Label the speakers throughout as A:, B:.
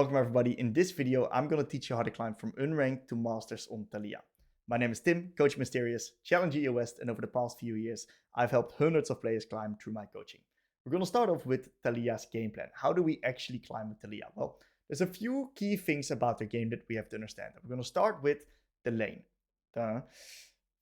A: Welcome everybody. In this video, I'm going to teach you how to climb from Unranked to Masters on Taliyah. My name is Tim, Coach Mysterious, Challenger West, and over the past few years, I've helped hundreds of players climb through my coaching. We're going to start off with Taliyah's game plan. How do we actually climb with Taliyah? Well, there's a few key things about the game that we have to understand. We're going to start with the lane.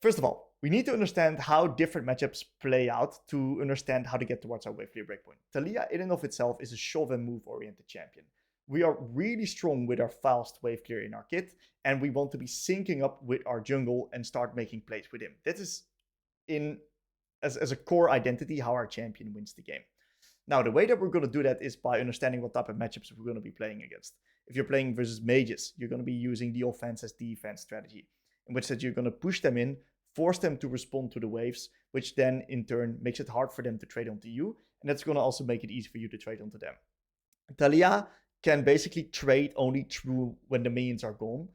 A: First of all, we need to understand how different matchups play out to understand how to get towards our wave clear breakpoint. Taliyah in and of itself is a shove and move oriented champion. We are really strong with our fast wave clear in our kit, and we want to be syncing up with our jungle and start making plays with him. That is as a core identity how our champion wins the game. Now, the way that we're going to do that is by understanding what type of matchups we're going to be playing against. If you're playing versus mages, you're going to be using the offense as defense strategy, in which that you're going to push them in, force them to respond to the waves, which then in turn makes it hard for them to trade onto you, and that's going to also make it easy for you to trade onto them. Taliyah can basically trade only through when the minions are gone,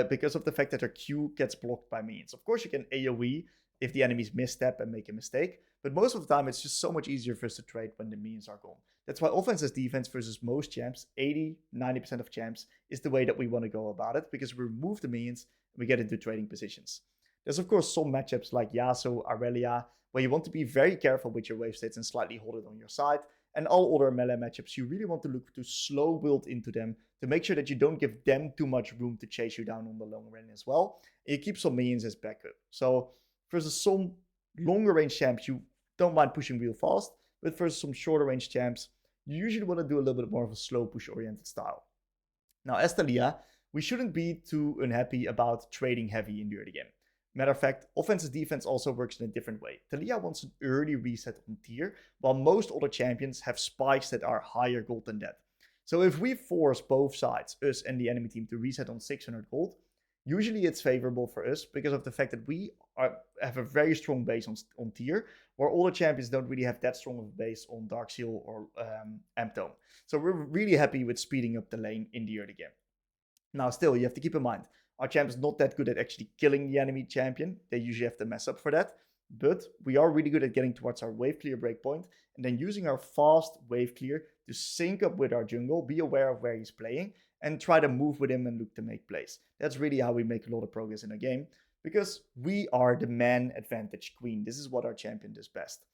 A: because of the fact that her Q gets blocked by minions. Of course, you can AoE if the enemies misstep and make a mistake, but most of the time it's just so much easier for us to trade when the minions are gone. That's why offense as defense versus most champs, 80-90% of champs, is the way that we want to go about it, because we remove the minions and we get into trading positions. There's of course some matchups like Yasuo, Aurelia, where you want to be very careful with your wave states and slightly hold it on your side. And all other melee matchups, you really want to look to slow build into them to make sure that you don't give them too much room to chase you down on the long run as well. And you keep some minions as backup. So versus some longer range champs, you don't mind pushing real fast, but versus some shorter range champs, you usually want to do a little bit more of a slow push oriented style. Now, as Taliyah, we shouldn't be too unhappy about trading heavy in the early game. Matter of fact, offense and defense also works in a different way. Taliyah wants an early reset on tier, while most other champions have spikes that are higher gold than that. So if we force both sides, us and the enemy team, to reset on 600 gold, usually it's favorable for us because of the fact that we have a very strong base on tier, where all the champions don't really have that strong of a base on Dark Seal or Amp Tome. So we're really happy with speeding up the lane in the early game. Now still, you have to keep in mind, our champ is not that good at actually killing the enemy champion. They usually have to mess up for that. But we are really good at getting towards our wave clear breakpoint and then using our fast wave clear to sync up with our jungle, be aware of where he's playing, and try to move with him and look to make plays. That's really how we make a lot of progress in a game, because we are the man advantage queen. This is what our champion does best.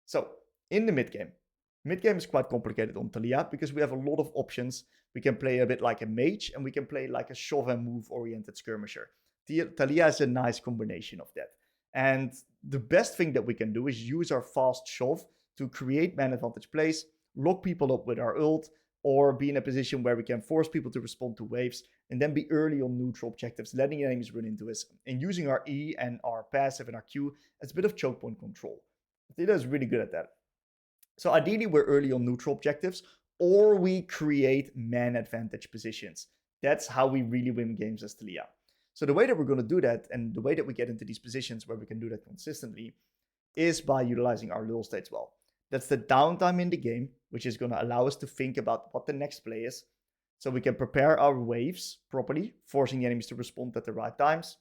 A: So in the mid game is quite complicated on Taliyah because we have a lot of options. We can play a bit like a mage and we can play like a shove and move oriented skirmisher. Taliyah is a nice combination of that. And the best thing that we can do is use our fast shove to create man advantage plays, lock people up with our ult, or be in a position where we can force people to respond to waves and then be early on neutral objectives, letting enemies run into us, and using our E and our passive and our Q as a bit of choke point control. Taliyah is really good at that. So ideally, we're early on neutral objectives, or we create man advantage positions. That's how we really win games as Taliyah. So the way that we're going to do that, and the way that we get into these positions where we can do that consistently, is by utilizing our lull states well. That's the downtime in the game, which is going to allow us to think about what the next play is, so we can prepare our waves properly, forcing the enemies to respond at the right times,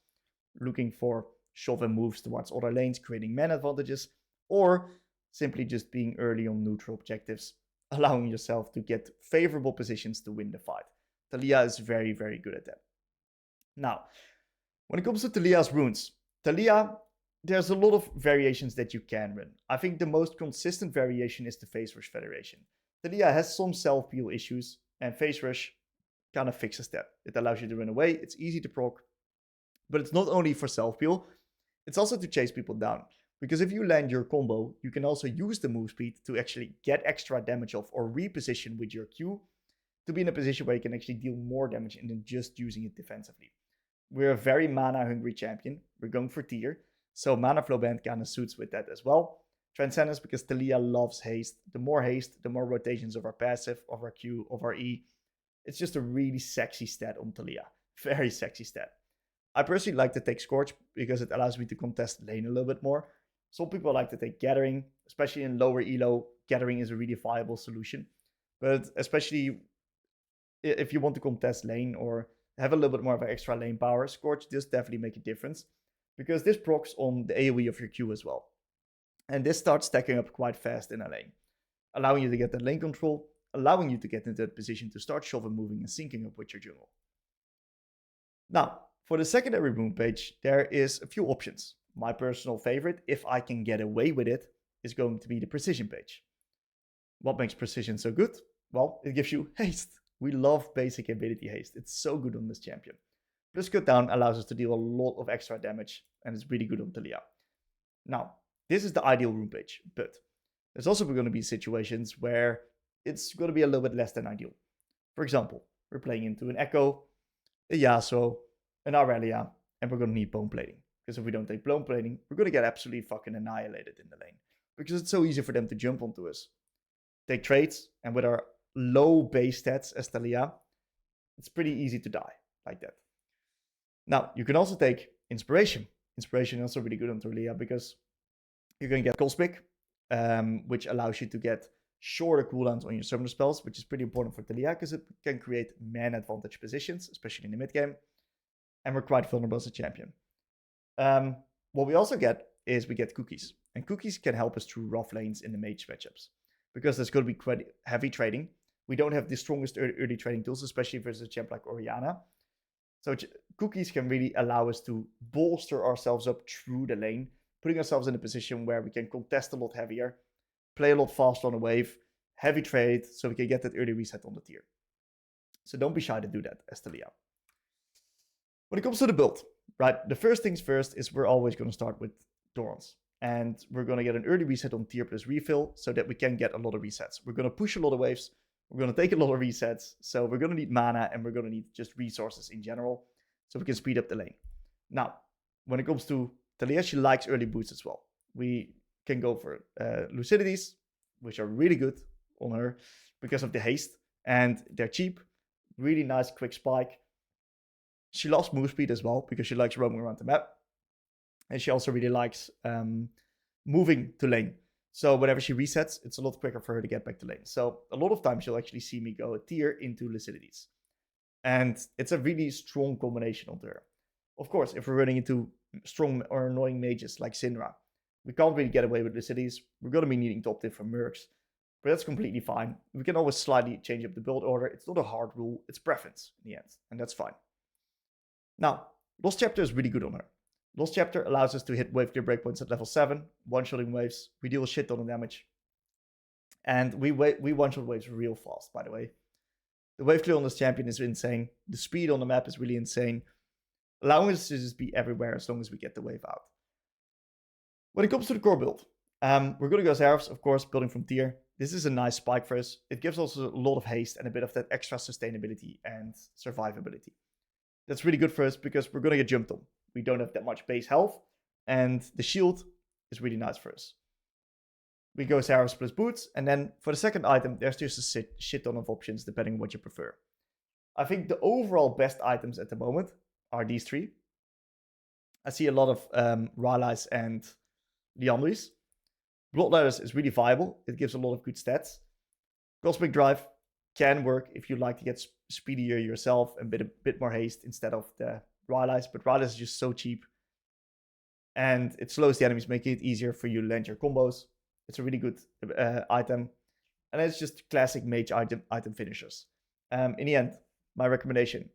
A: looking for shove and moves towards other lanes, creating man advantages, or simply just being early on neutral objectives, allowing yourself to get favorable positions to win the fight. Taliyah is very, very good at that. Now, when it comes to Taliyah's runes, Taliyah, there's a lot of variations that you can run. I think the most consistent variation is the Phase Rush Federation. Taliyah has some self-peel issues, and Phase Rush kind of fixes that. It allows you to run away, it's easy to proc, but it's not only for self-peel, it's also to chase people down. Because if you land your combo, you can also use the move speed to actually get extra damage off or reposition with your Q to be in a position where you can actually deal more damage than just using it defensively. We're a very mana-hungry champion. We're going for tier, so Mana Flow Band kind of suits with that as well. Transcendence, because Taliyah loves haste. The more haste, the more rotations of our passive, of our Q, of our E. It's just a really sexy stat on Taliyah. Very sexy stat. I personally like to take Scorch because it allows me to contest lane a little bit more. Some people like to take Gathering, especially in lower elo. Gathering is a really viable solution. But especially if you want to contest lane or have a little bit more of an extra lane power, Scorch does definitely make a difference, because this procs on the AoE of your Q as well. And this starts stacking up quite fast in a lane, allowing you to get that lane control, allowing you to get into that position to start shoving, moving, and syncing up with your jungle. Now, for the secondary boom page, there is a few options. My personal favorite, if I can get away with it, is going to be the precision page. What makes precision so good? Well, it gives you haste. We love basic ability haste. It's so good on this champion. Plus cut down allows us to deal a lot of extra damage, and it's really good on Taliyah. Now, this is the ideal room page, but there's also going to be situations where it's going to be a little bit less than ideal. For example, we're playing into an Echo, a Yasuo, an Aurelia, and we're going to need bone plating. Because if we don't take bone plating, we're going to get absolutely fucking annihilated in the lane. Because it's so easy for them to jump onto us. Take trades, and with our low base stats as Taliyah, it's pretty easy to die like that. Now, you can also take Inspiration. Inspiration is also really good on Taliyah because you're going to get Cosmic, which allows you to get shorter cooldowns on your summoner spells, which is pretty important for Taliyah because it can create man advantage positions, especially in the mid game. And we're quite vulnerable as a champion. What we also get is we get cookies. And cookies can help us through rough lanes in the mage matchups. Because there's going to be quite heavy trading. We don't have the strongest early trading tools, especially versus a champ like Orianna. So cookies can really allow us to bolster ourselves up through the lane, putting ourselves in a position where we can contest a lot heavier, play a lot faster on the wave, heavy trade, so we can get that early reset on the tier. So don't be shy to do that as Taliyah. When it comes to the build, right, the first things first is we're always going to start with Dorans. And we're going to get an early reset on tier plus refill so that we can get a lot of resets. We're going to push a lot of waves. We're going to take a lot of resets. So we're going to need mana and we're going to need just resources in general so we can speed up the lane. Now, when it comes to Taliyah, she likes early boots as well. We can go for Lucidities, which are really good on her because of the haste. And they're cheap. Really nice quick spike. She loves move speed as well because she likes roaming around the map. And she also really likes moving to lane. So whenever she resets, it's a lot quicker for her to get back to lane. So a lot of times you'll actually see me go a tier into Lucidities. And it's a really strong combination onto her. Of course, if we're running into strong or annoying mages like Syndra, we can't really get away with Lucidities. We're going to be needing top tip from Mercs. But that's completely fine. We can always slightly change up the build order. It's not a hard rule. It's preference in the end. And that's fine. Now, Lost Chapter is really good on her. Lost Chapter allows us to hit wave clear breakpoints at level 7, one-shotting waves. We deal a shit ton of damage. And we one-shot waves real fast, by the way. The wave clear on this champion is insane. The speed on the map is really insane. Allowing us to just be everywhere as long as we get the wave out. When it comes to the core build, we're going to go Xerath, of course, building from tier. This is a nice spike for us. It gives also a lot of haste and a bit of that extra sustainability and survivability. That's really good for us because we're going to get jumped on. We don't have that much base health, and the shield is really nice for us. We go Xerath plus boots, and then for the second item, there's just a shit ton of options depending on what you prefer. I think the overall best items at the moment are these three. I see a lot of Rylai's and Liandry's. Bloodletters is really viable. It gives a lot of good stats. Cosmic Drive can work if you like to get speedier yourself and a bit more haste instead of the Rylai's, but Rylai's is just so cheap. And it slows the enemies, making it easier for you to land your combos. It's a really good item. And it's just classic mage item finishers. In the end, my recommendation,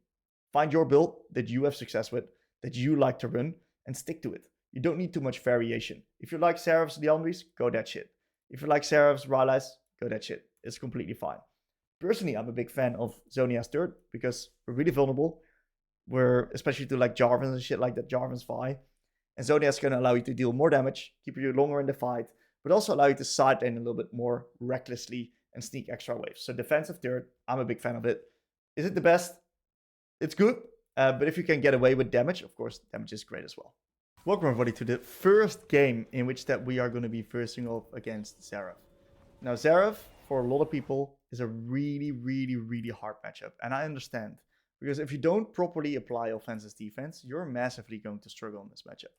A: find your build that you have success with, that you like to run, and stick to it. You don't need too much variation. If you like Xerath's Liandry's, go that shit. If you like Xerath's Rylai's, go that shit. It's completely fine. Personally, I'm a big fan of Zhonya's third because we're really vulnerable. We're especially to like Jarvan's and shit like that, Jarvan's Vi. And Zhonya's going to allow you to deal more damage, keep you longer in the fight, but also allow you to side lane a little bit more recklessly and sneak extra waves. So defensive third, I'm a big fan of it. Is it the best? It's good, but if you can get away with damage, of course, damage is great as well. Welcome everybody to the first game in which that we are going to be facing off against Xerath. Now Xerath, for a lot of people, is a really, really, really hard matchup. And I understand. Because if you don't properly apply offense as defense, you're massively going to struggle in this matchup.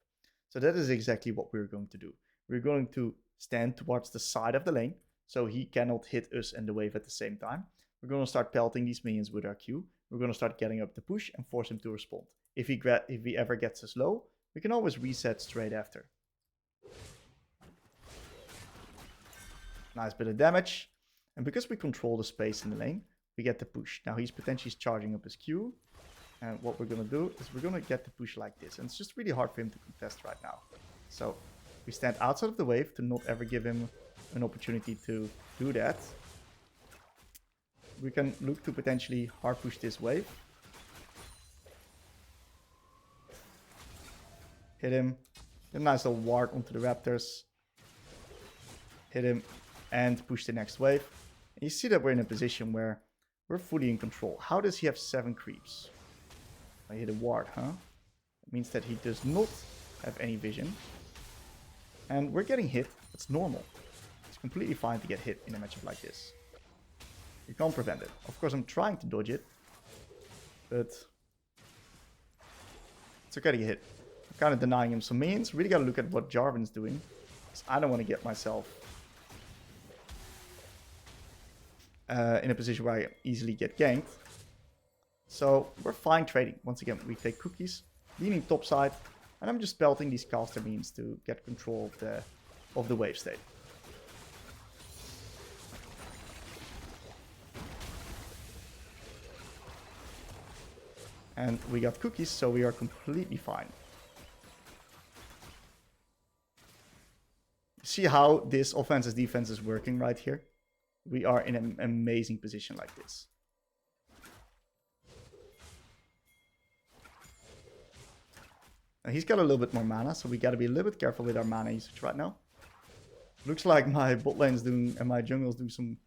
A: So that is exactly what we're going to do. We're going to stand towards the side of the lane, so he cannot hit us and the wave at the same time. We're going to start pelting these minions with our Q. We're going to start getting up the push and force him to respond. If he ever gets us low, we can always reset straight after. Nice bit of damage. And because we control the space in the lane, we get the push. Now he's potentially charging up his Q. And what we're going to do is we're going to get the push like this. And it's just really hard for him to contest right now. So we stand outside of the wave to not ever give him an opportunity to do that. We can look to potentially hard push this wave. Hit him. Get a nice little ward onto the Raptors. Hit him and push the next wave. And you see that we're in a position where we're fully in control. How does he have 7 creeps? I hit a ward, huh? It means that he does not have any vision. And we're getting hit. It's normal. It's completely fine to get hit in a matchup like this. You can't prevent it. Of course, I'm trying to dodge it. But it's okay to get hit. I'm kind of denying him some minions. Really got to look at what Jarvan's doing. Because I don't want to get myself in a position where I easily get ganked. So we're fine trading. Once again, we take cookies, leaning topside, and I'm just belting these caster minions to get control of the wave state. And we got cookies, so we are completely fine. See how this offensive defense is working right here? We are in an amazing position like this. Now he's got a little bit more mana, so we got to be a little bit careful with our mana usage right now. Looks like my bot lane's doing and my jungle's doing some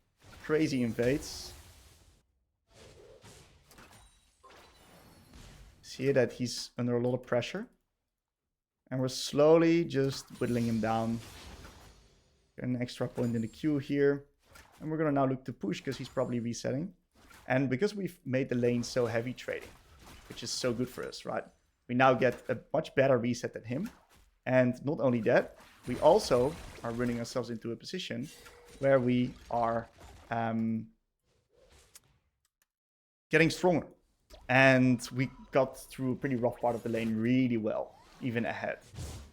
A: crazy invades. See that he's under a lot of pressure. And we're slowly just whittling him down. Get an extra point in the queue here. And we're going to now look to push because he's probably resetting. And because we've made the lane so heavy trading, which is so good for us, right? We now get a much better reset than him. And not only that, we also are running ourselves into a position where we are getting stronger. And we got through a pretty rough part of the lane really well, even ahead.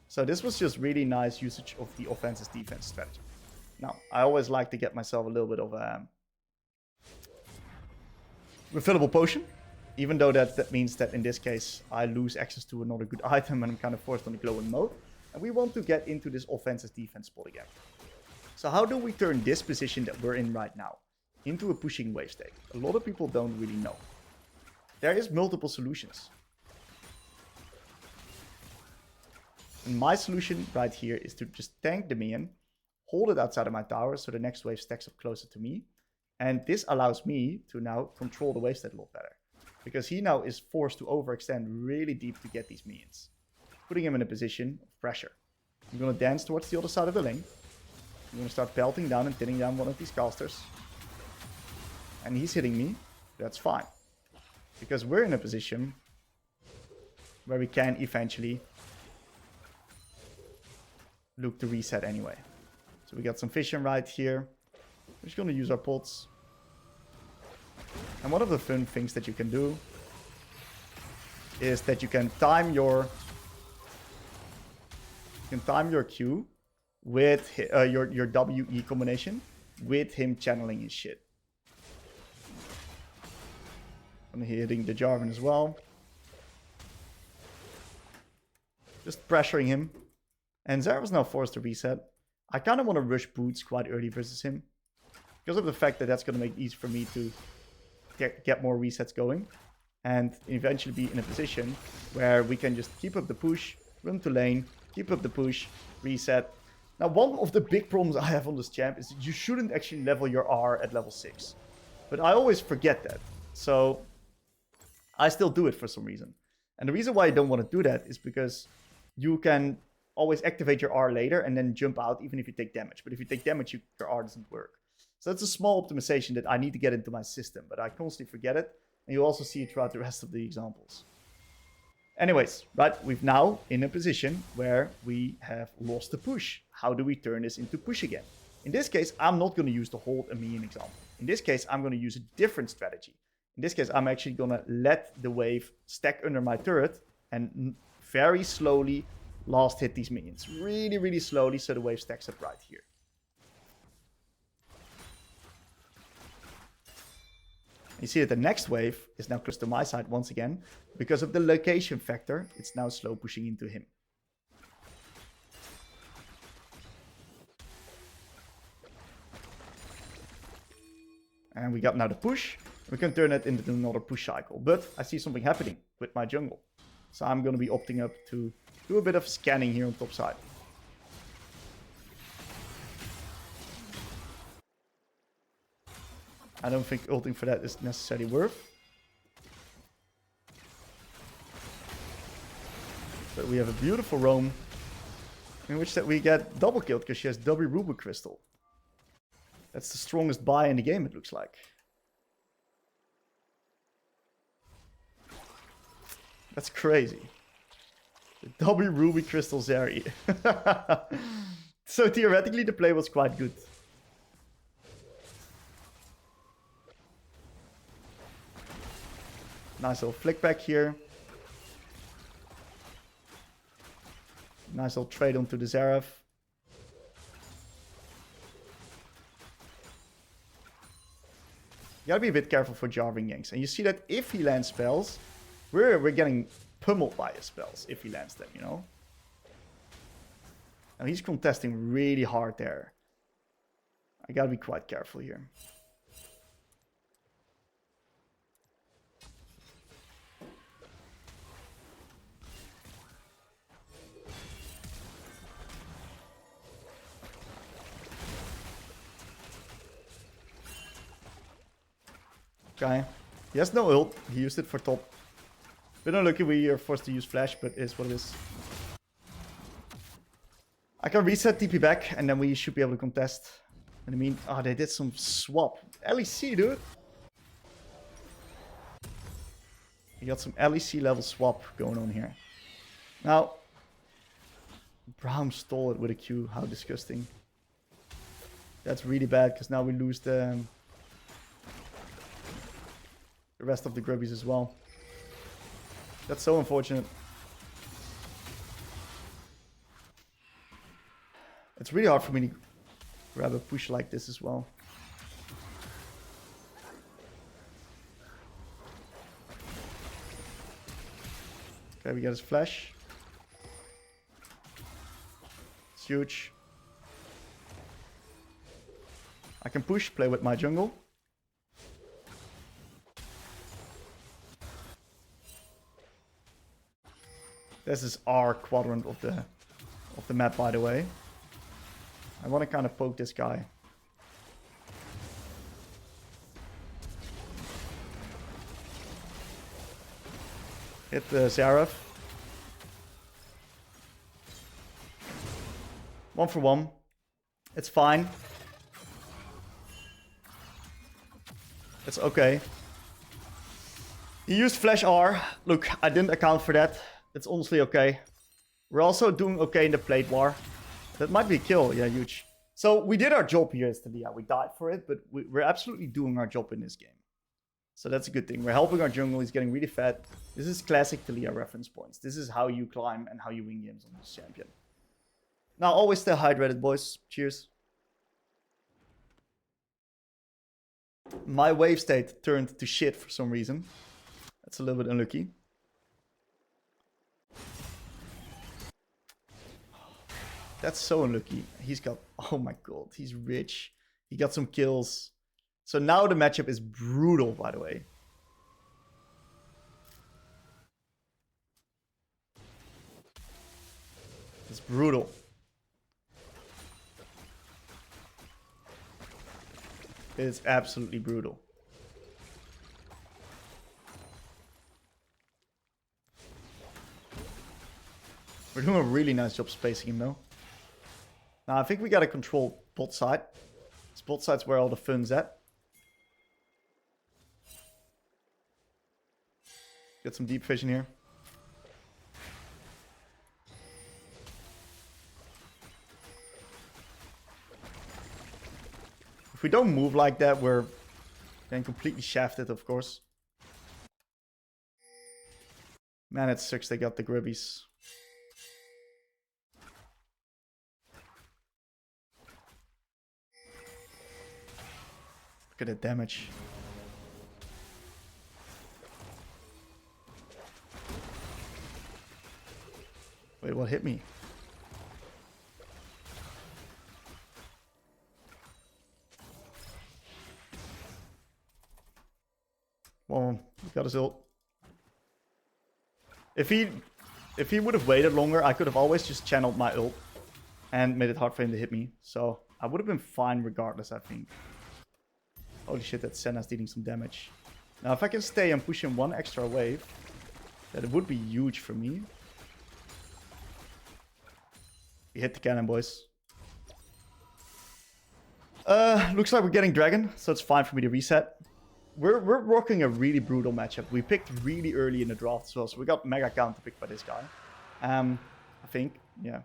A: So this was just really nice usage of the offensive defense strategy. Now, I always like to get myself a little bit of a refillable potion. Even though that means that in this case, I lose access to another good item and I'm kind of forced on the glowing mode. And we want to get into this offensive defense spot again. So how do we turn this position that we're in right now into a pushing wave state? A lot of people don't really know. There is multiple solutions. And my solution right here is to just tank the minion, hold it outside of my tower so the next wave stacks up closer to me. And this allows me to now control the wave state a lot better. Because he now is forced to overextend really deep to get these minions. Putting him in a position of pressure. I'm going to dance towards the other side of the lane. I'm going to start belting down and thinning down one of these casters. And he's hitting me. That's fine. Because we're in a position where we can eventually look to reset anyway. So we got some vision right here. We're just going to use our pots. And one of the fun things that you can do is that you can time your Q with your WE combination with him channeling his shit. I'm hitting the Jarvan as well. Just pressuring him. And Xerath's now forced to reset. I kind of want to rush boots quite early versus him. Because of the fact that that's going to make it easy for me to get more resets going. And eventually be in a position where we can just keep up the push, run to lane, keep up the push, reset. Now, one of the big problems I have on this champ is that you shouldn't actually level your R at level 6. But I always forget that. So I still do it for some reason. And the reason why I don't want to do that is because you can always activate your R later and then jump out even if you take damage. But if you take damage, your R doesn't work. So that's a small optimization that I need to get into my system, but I constantly forget it. And you'll also see it throughout the rest of the examples. Anyways, right, we've now in a position where we have lost the push. How do we turn this into push again? In this case, I'm not going to use the hold a minion example. In this case, I'm going to use a different strategy. In this case, I'm actually going to let the wave stack under my turret and very slowly last hit these minions. Really, really slowly so the wave stacks up right here. You see that the next wave is now close to my side once again. Because of the location factor, it's now slow pushing into him. And we got now the push. We can turn it into another push cycle. But I see something happening with my jungle. So I'm going to be opting up to do a bit of scanning here on top side. I don't think ulting for that is necessarily worth. But we have a beautiful roam. In which that we get double killed because she has double Ruby Crystal. That's the strongest buy in the game, it looks like. That's crazy. The double Ruby Crystal Zeri. So theoretically the play was quite good. Nice little flick back here. Nice little trade onto the Xerath. You gotta be a bit careful for Jarvan ganks. And you see that if he lands spells, we're getting pummeled by his spells if he lands them, you know? And he's contesting really hard there. I gotta be quite careful here. Okay. He has no ult. He used it for top. Bit unlucky we are forced to use flash, but it is what it is. I can reset TP back, and then we should be able to contest. And I mean, oh, they did some swap. LEC, dude. You got some LEC level swap going on here. Now, Braum stole it with a Q. How disgusting. That's really bad, because now we lose the rest of the grubbies as well. That's so unfortunate. It's really hard for me to grab a push like this as well. Okay, we get his flash. It's huge. I can push, play with my jungle. This is our quadrant of the map, by the way. I want to kind of poke this guy. Hit the Xerath. 1 for 1. It's fine. It's okay. He used Flash R. Look, I didn't account for that. It's honestly okay. We're also doing okay in the plate war. That might be a kill. Yeah, huge. So we did our job here as Taliyah. We died for it, but we're absolutely doing our job in this game. So that's a good thing. We're helping our jungle. He's getting really fat. This is classic Taliyah reference points. This is how you climb and how you win games on this champion. Now, always stay hydrated, boys. Cheers. My wave state turned to shit for some reason. That's a little bit unlucky. That's so unlucky. He's got... Oh my god, he's rich. He got some kills. So now the matchup is brutal, by the way. It's brutal. It's absolutely brutal. We're doing a really nice job spacing him though. Now I think we gotta control bot side. This bot side's where all the fun's at. Get some deep vision here. If we don't move like that, we're getting completely shafted, of course. Man, it sucks they got the grubbies. Look at the damage. Wait, what hit me? Well, he got his ult. If he would have waited longer, I could have always just channeled my ult and made it hard for him to hit me. So I would have been fine regardless, I think. Holy shit, that Senna's dealing some damage. Now, if I can stay and push him one extra wave, that would be huge for me. We hit the cannon, boys. Looks like we're getting Dragon, so it's fine for me to reset. We're rocking a really brutal matchup. We picked really early in the draft as well, so we got mega counter picked by this guy. I think, yeah.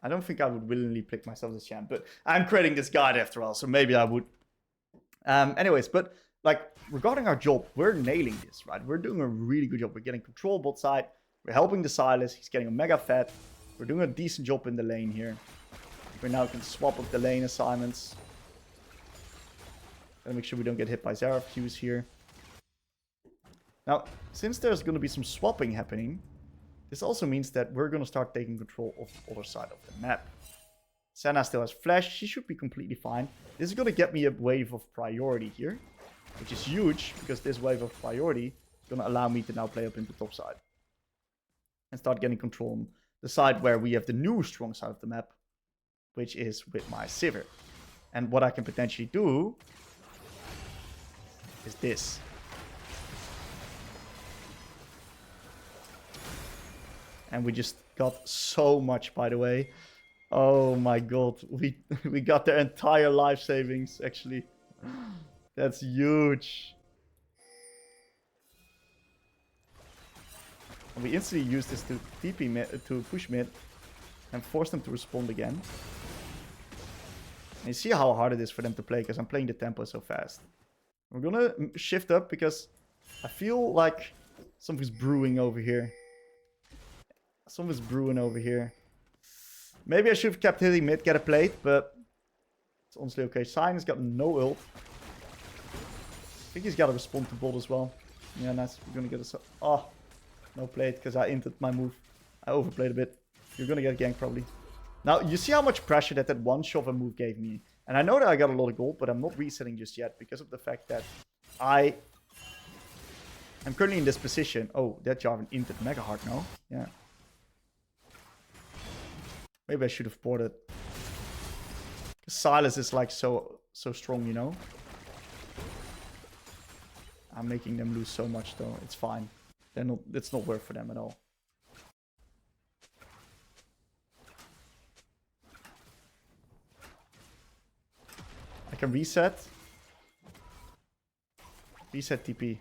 A: I don't think I would willingly pick myself as champ, but I'm creating this guide after all, so maybe I would. Anyways, but like regarding our job, we're nailing this, right? We're doing a really good job. We're getting control bot side. We're helping the Sylas. He's getting a mega fed. We're doing a decent job in the lane here. We now can swap up the lane assignments. Gotta make sure we don't get hit by Xerath Qs here. Now, since there's going to be some swapping happening, this also means that we're going to start taking control of the other side of the map. Senna still has flash. She should be completely fine. This is going to get me a wave of priority here, which is huge because this wave of priority is going to allow me to now play up into top side and start getting control on the side where we have the new strong side of the map, which is with my Sivir. And what I can potentially do is this. And we just got so much, by the way. Oh my god, we got their entire life savings, actually. That's huge. And we instantly used this to TP mid, to push mid, and force them to respond again. And you see how hard it is for them to play, because I'm playing the tempo so fast. We're gonna shift up, because I feel like something's brewing over here. Something's brewing over here. Maybe I should have kept hitting mid, get a plate, but it's honestly okay. Sign has got no ult. I think he's got to respond to bot as well. Yeah, nice. We're gonna get a... Oh, no plate, because I inted my move. I overplayed a bit. You're gonna get ganked probably. Now, you see how much pressure that one shove a move gave me. And I know that I got a lot of gold, but I'm not resetting just yet because of the fact that I'm currently in this position. Oh, that Jarvan inted mega hard now. Yeah. Maybe I should have bought it. Sylas is like so strong, you know. I'm making them lose so much though. It's fine. They're not. It's not worth for them at all. I can reset. Reset TP.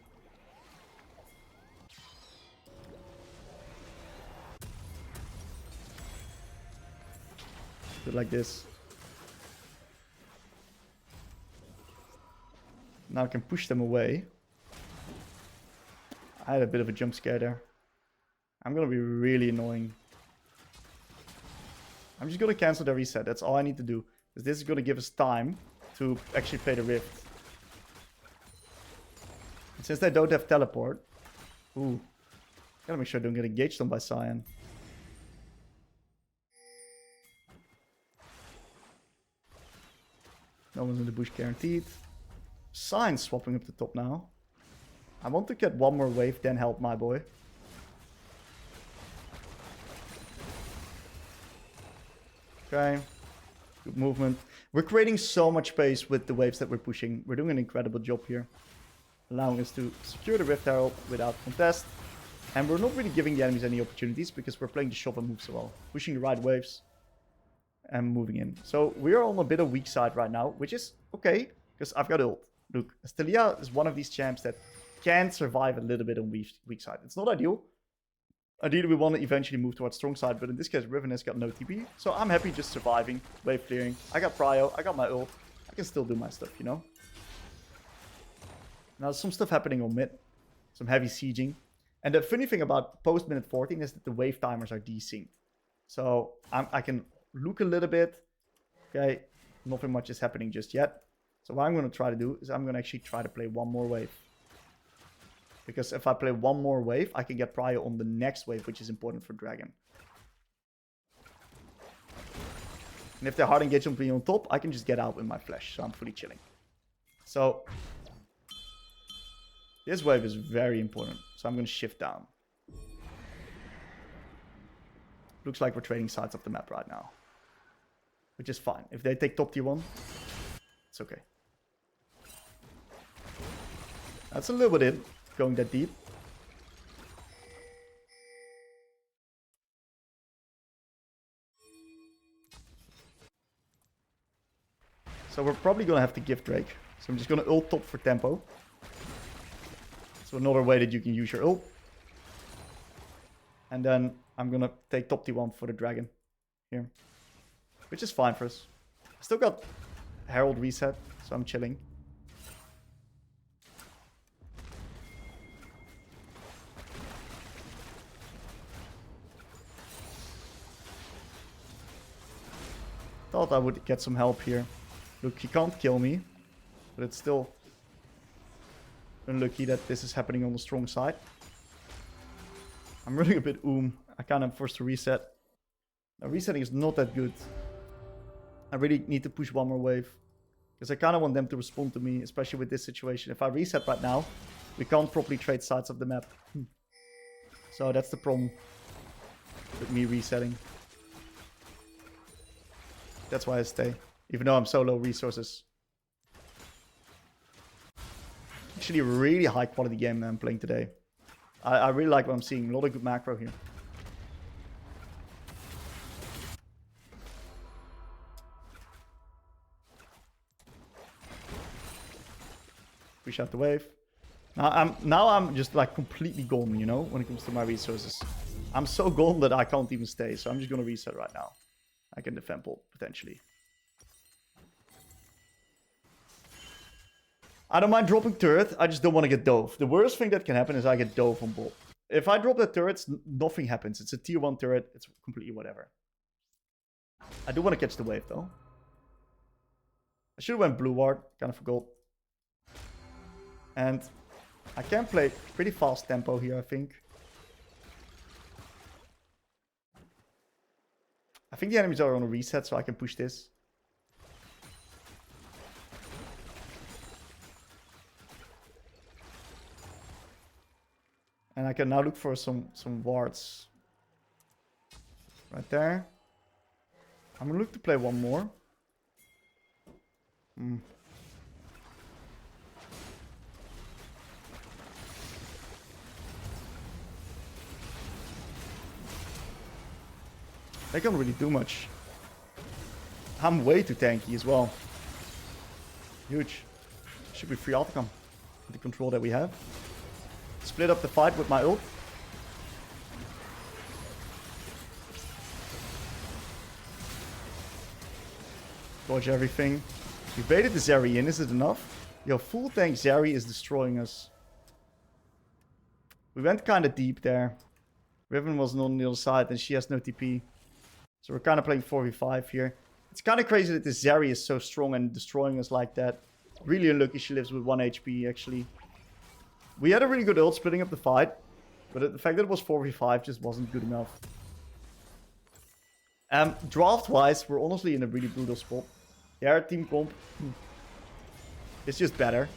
A: Do it like this. Now I can push them away. I had a bit of a jump scare there. I'm gonna be really annoying. I'm just gonna cancel the reset. That's all I need to do. Because this is gonna give us time to actually play the Rift. And since they don't have teleport... Ooh. Gotta make sure I don't get engaged on by Cyan. No one's in the bush guaranteed. Cyan swapping up the top now. I want to get one more wave, then help my boy. Okay. Good movement. We're creating so much space with the waves that we're pushing. We're doing an incredible job here. Allowing us to secure the Rift Herald without contest. And we're not really giving the enemies any opportunities because we're playing the shove and move so well. Pushing the right waves and moving in. So we're on a bit of weak side right now, which is okay, because I've got ult. Look, Taliyah is one of these champs that can survive a little bit on weak side. It's not ideal. Ideally, we want to eventually move towards strong side, but in this case, Riven has got no TP. So I'm happy just surviving, wave clearing. I got prio, I got my ult. I can still do my stuff, you know? Now, some stuff happening on mid. Some heavy sieging. And the funny thing about post minute 14 is that the wave timers are desynced. So I can look a little bit. Okay, nothing much is happening just yet. So what I'm going to try to do is I'm going to actually try to play one more wave. Because if I play one more wave, I can get prio on the next wave, which is important for Dragon. And if they hard engage on me on top, I can just get out with my flash. So I'm fully chilling. So this wave is very important. So I'm going to shift down. Looks like we're trading sides of the map right now. Which is fine. If they take top tier 1, it's okay. That's a little bit in. Going that deep. So we're probably going to have to give Drake. So I'm just going to ult top for tempo. So another way that you can use your ult. And then I'm going to take top T1 for the dragon here. Which is fine for us. I still got Herald reset, so I'm chilling. Thought I would get some help here. Look, he can't kill me. But it's still unlucky that this is happening on the strong side. I'm running a bit I kind of forced to reset. Now, resetting is not that good. I really need to push one more wave. Because I kind of want them to respond to me, especially with this situation. If I reset right now, we can't properly trade sides of the map. So that's the problem with me resetting. That's why I stay. Even though I'm so low resources. Actually a really high quality game I'm playing today. I really like what I'm seeing. A lot of good macro here. Push out the wave. Now I'm just like completely gone, you know, when it comes to my resources. I'm so gone that I can't even stay. So I'm just going to reset right now. I can defend bot potentially. I don't mind dropping turret. I just don't want to get dove. The worst thing that can happen is I get dove on bot. If I drop that turret, nothing happens. It's a tier 1 turret. It's completely whatever. I do want to catch the wave though. I should have went blue ward. Kind of forgot. And I can play pretty fast tempo here, I think. I think the enemies are on a reset, so I can push this. And I can now look for some wards. Right there. I'm gonna look to play one more. They can't really do much. I'm way too tanky as well. Huge. Should be free outcome with the control that we have. Split up the fight with my ult. Dodge everything. We baited the Zeri in. Is it enough? Yo, full tank Zeri is destroying us. We went kind of deep there. Riven wasn't on the other side and she has no TP. So we're kind of playing 4v5 here. It's kind of crazy that this Zeri is so strong and destroying us like that. Really unlucky she lives with 1 HP actually. We had a really good ult splitting up the fight. But the fact that it was 4v5 just wasn't good enough. Draft-wise, we're honestly in a really brutal spot. Their team comp is just better.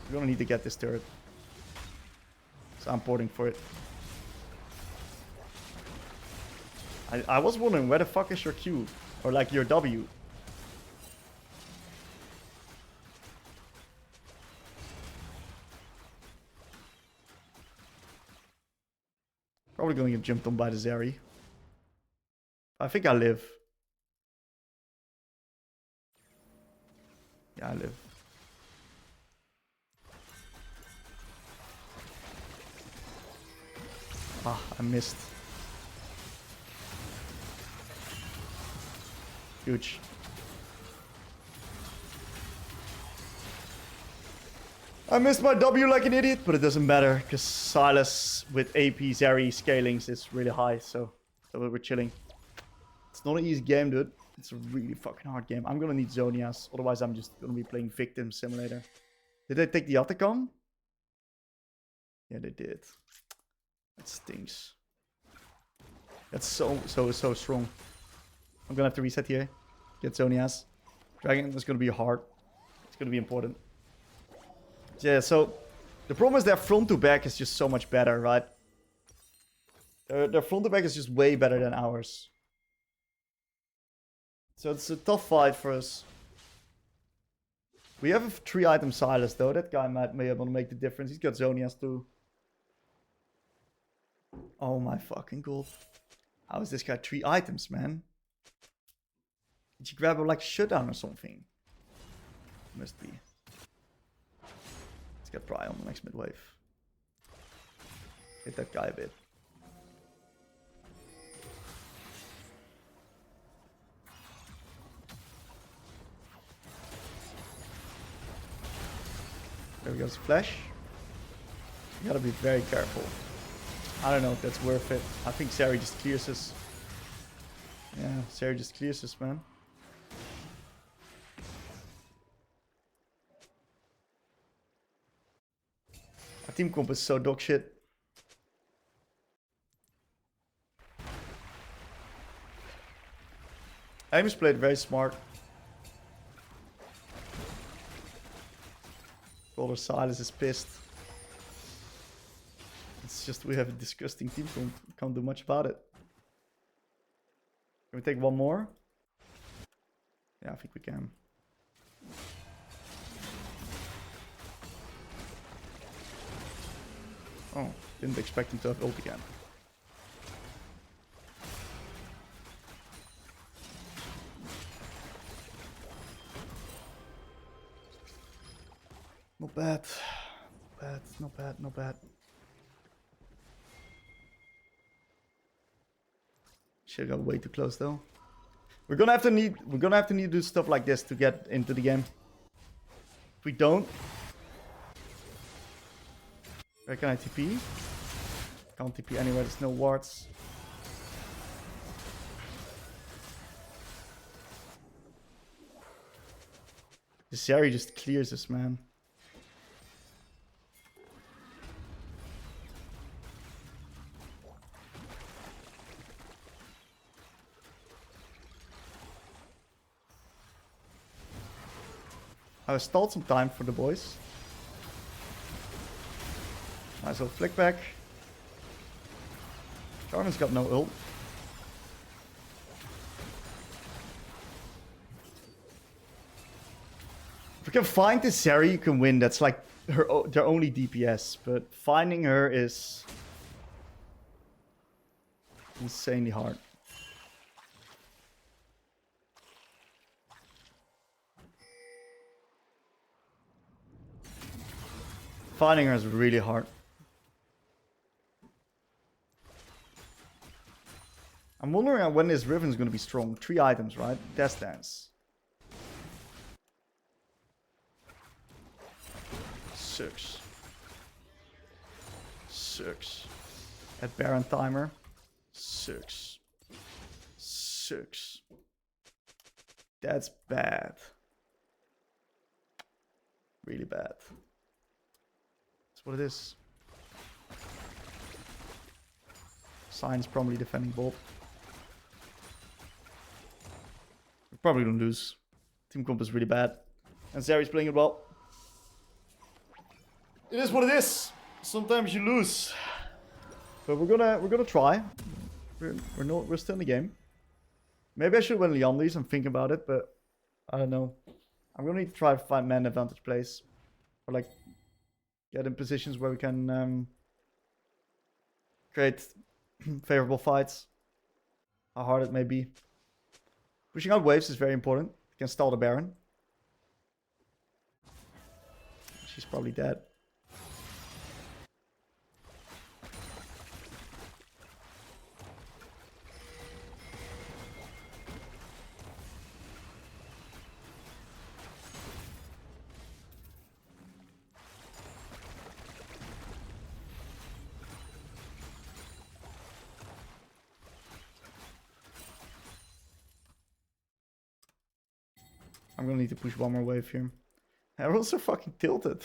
A: We're gonna need to get this turret. So I'm porting for it. I was wondering, where the fuck is your Q? Or like your W? Probably gonna get jumped on by the Zeri. I think I live. Yeah, I live. Ah, I missed. Huge. I missed my W like an idiot, but it doesn't matter because Sylas with AP Zeri scalings is really high, so we're chilling. It's not an easy game, dude. It's a really fucking hard game. I'm gonna need Zonias, otherwise I'm just gonna be playing Victim Simulator. Did they take the Atacon? Yeah, they did. That stinks. That's so strong. I'm gonna have to reset here. Get Zonias. Dragon is gonna be hard. It's gonna be important. Yeah, so the problem is their front to back is just so much better, right? Their front to back is just way better than ours. So it's a tough fight for us. We have a 3-item Sylas though. That guy might be able to make the difference. He's got Zonias too. Oh my fucking god. How is this guy 3 items, man? Did you grab him like shutdown or something? Must be. Let's get Pry on the next mid wave. Hit that guy a bit. There we go, Flash. You gotta be very careful. I don't know if that's worth it. I think Sari just clears us. Yeah, Sari just clears us, man. Our team comp is so dog shit. Aim's played very smart. Brother Sylas is pissed. It's just we have a disgusting team, so we can't do much about it. Can we take one more? Yeah, I think we can. Oh, didn't expect him to have ult again. Not bad. Not bad, not bad. Shit got way too close though. We're gonna have to need to do stuff like this to get into the game. If we don't, where can I TP? Can't TP anywhere, there's no wards. The Sari just clears us, man. I stalled some time for the boys. Nice little flick back. Jarvan's got no ult. If we can find this Sari, you can win. That's like their only DPS. But finding her is insanely hard. Finding her is really hard. I'm wondering when this Riven is going to be strong. 3 items, right? Death Dance. Sucks. Sucks. At Baron Timer. Sucks. Sucks. That's bad. Really bad. That's what it is. Sign's probably defending Bolt. We're probably gonna lose. Team comp is really bad. And Zeri's playing it well. It is what it is. Sometimes you lose. But we're gonna try. We're still in the game. Maybe I should win Leandris. I'm thinking about it, but I don't know. I'm gonna need to try to find man advantage plays. Or like get in positions where we can create favorable fights. How hard it may be. Pushing out waves is very important. You can stall the Baron. She's probably dead. I'm gonna need to push one more wave here. We're also fucking tilted.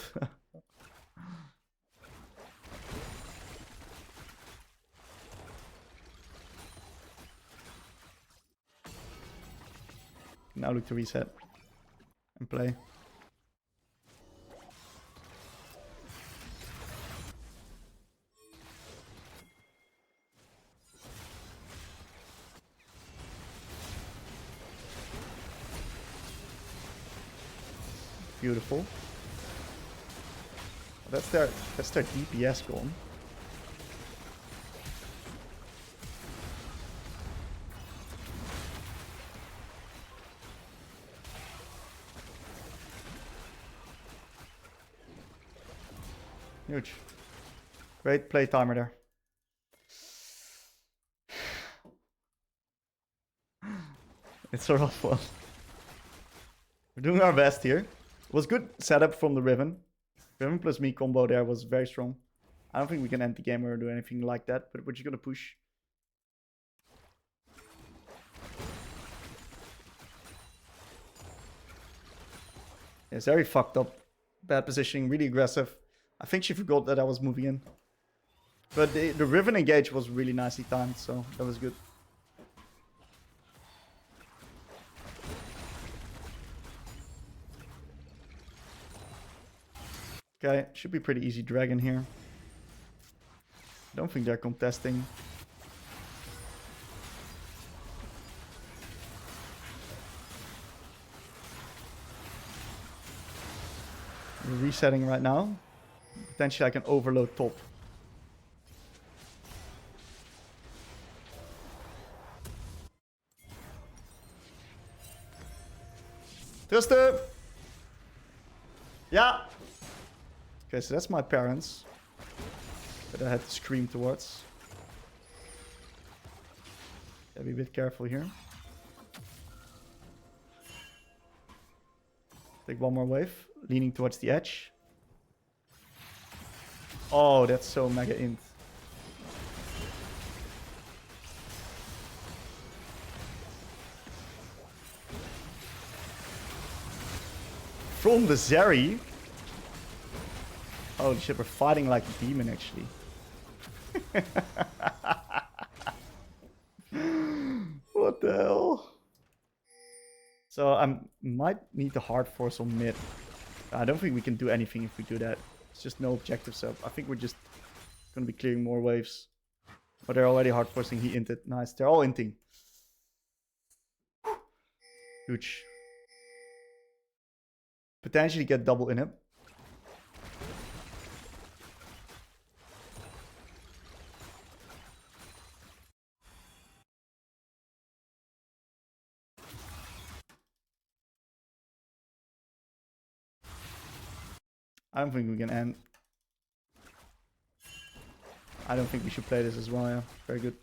A: Now look to reset and play. Beautiful. That's their DPS gone. Huge. Great play timer there. It's a rough one. We're doing our best here. It was good setup from the Riven. Riven plus me combo there was very strong. I don't think we can end the game or do anything like that, but we're just gonna push. It's very fucked up. Bad positioning, really aggressive. I think she forgot that I was moving in. But the Riven engage was really nicely timed, so that was good. Okay, should be pretty easy dragon here. Don't think they're contesting. We're resetting right now. Potentially I can overload top. Trusten! Yeah! Okay, so that's my parents that I had to scream towards. Gotta be a bit careful here. Take one more wave, leaning towards the edge. Oh, that's so mega int. From the Zeri. Holy shit, we're fighting like a demon actually. What the hell? So I might need the hard force on mid. I don't think we can do anything if we do that. It's just no objectives up. I think we're just gonna be clearing more waves. But they're already hard forcing. He inted. Nice. They're all inting. Huge. Potentially get double in him. I don't think we can end. I don't think we should play this as well, yeah. Very good.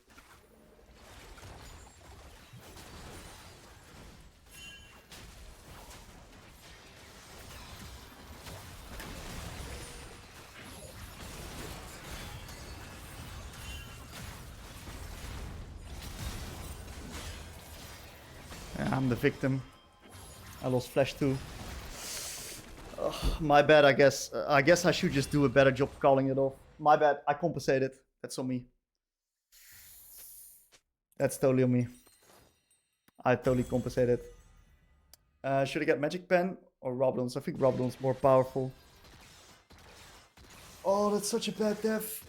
A: Yeah, I'm the victim. I lost flash too. My bad, I guess. I guess I should just do a better job calling it off. My bad. I compensated. That's on me. That's totally on me. I totally compensated. Should I get Magic Pen or Roblox? I think Roblox more powerful. Oh, that's such a bad death.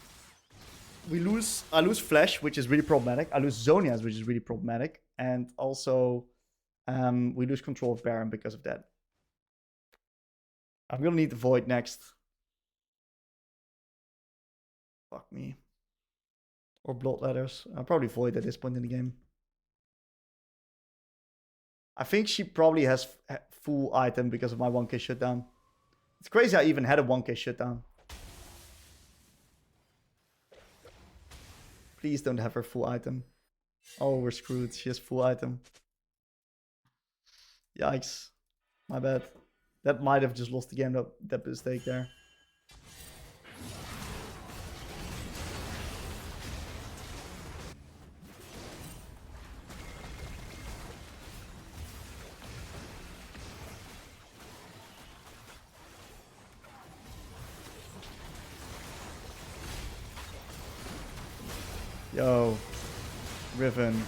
A: We lose. I lose Flash, which is really problematic. I lose Zonias, which is really problematic. And also, we lose control of Baron because of that. I'm gonna need the Void next. Fuck me. Or Bloodletters. I'll probably Void at this point in the game. I think she probably has full item because of my 1k shutdown. It's crazy I even had a 1k shutdown. Please don't have her full item. Oh, we're screwed. She has full item. Yikes. My bad. That might have just lost the game, that mistake there. Yo. Riven.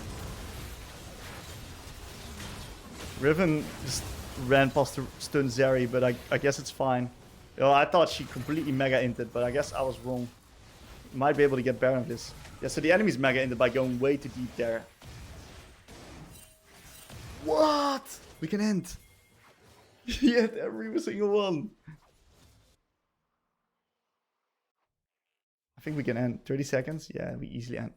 A: Riven just ran past the stun Zeri, but I guess it's fine. Oh, I thought she completely mega inted, but I guess I was wrong. Might be able to get Baron of this. Yeah, so the enemy's mega inted by going way too deep there. What? We can end. He had every single one. I think we can end. 30 seconds? Yeah, we easily end.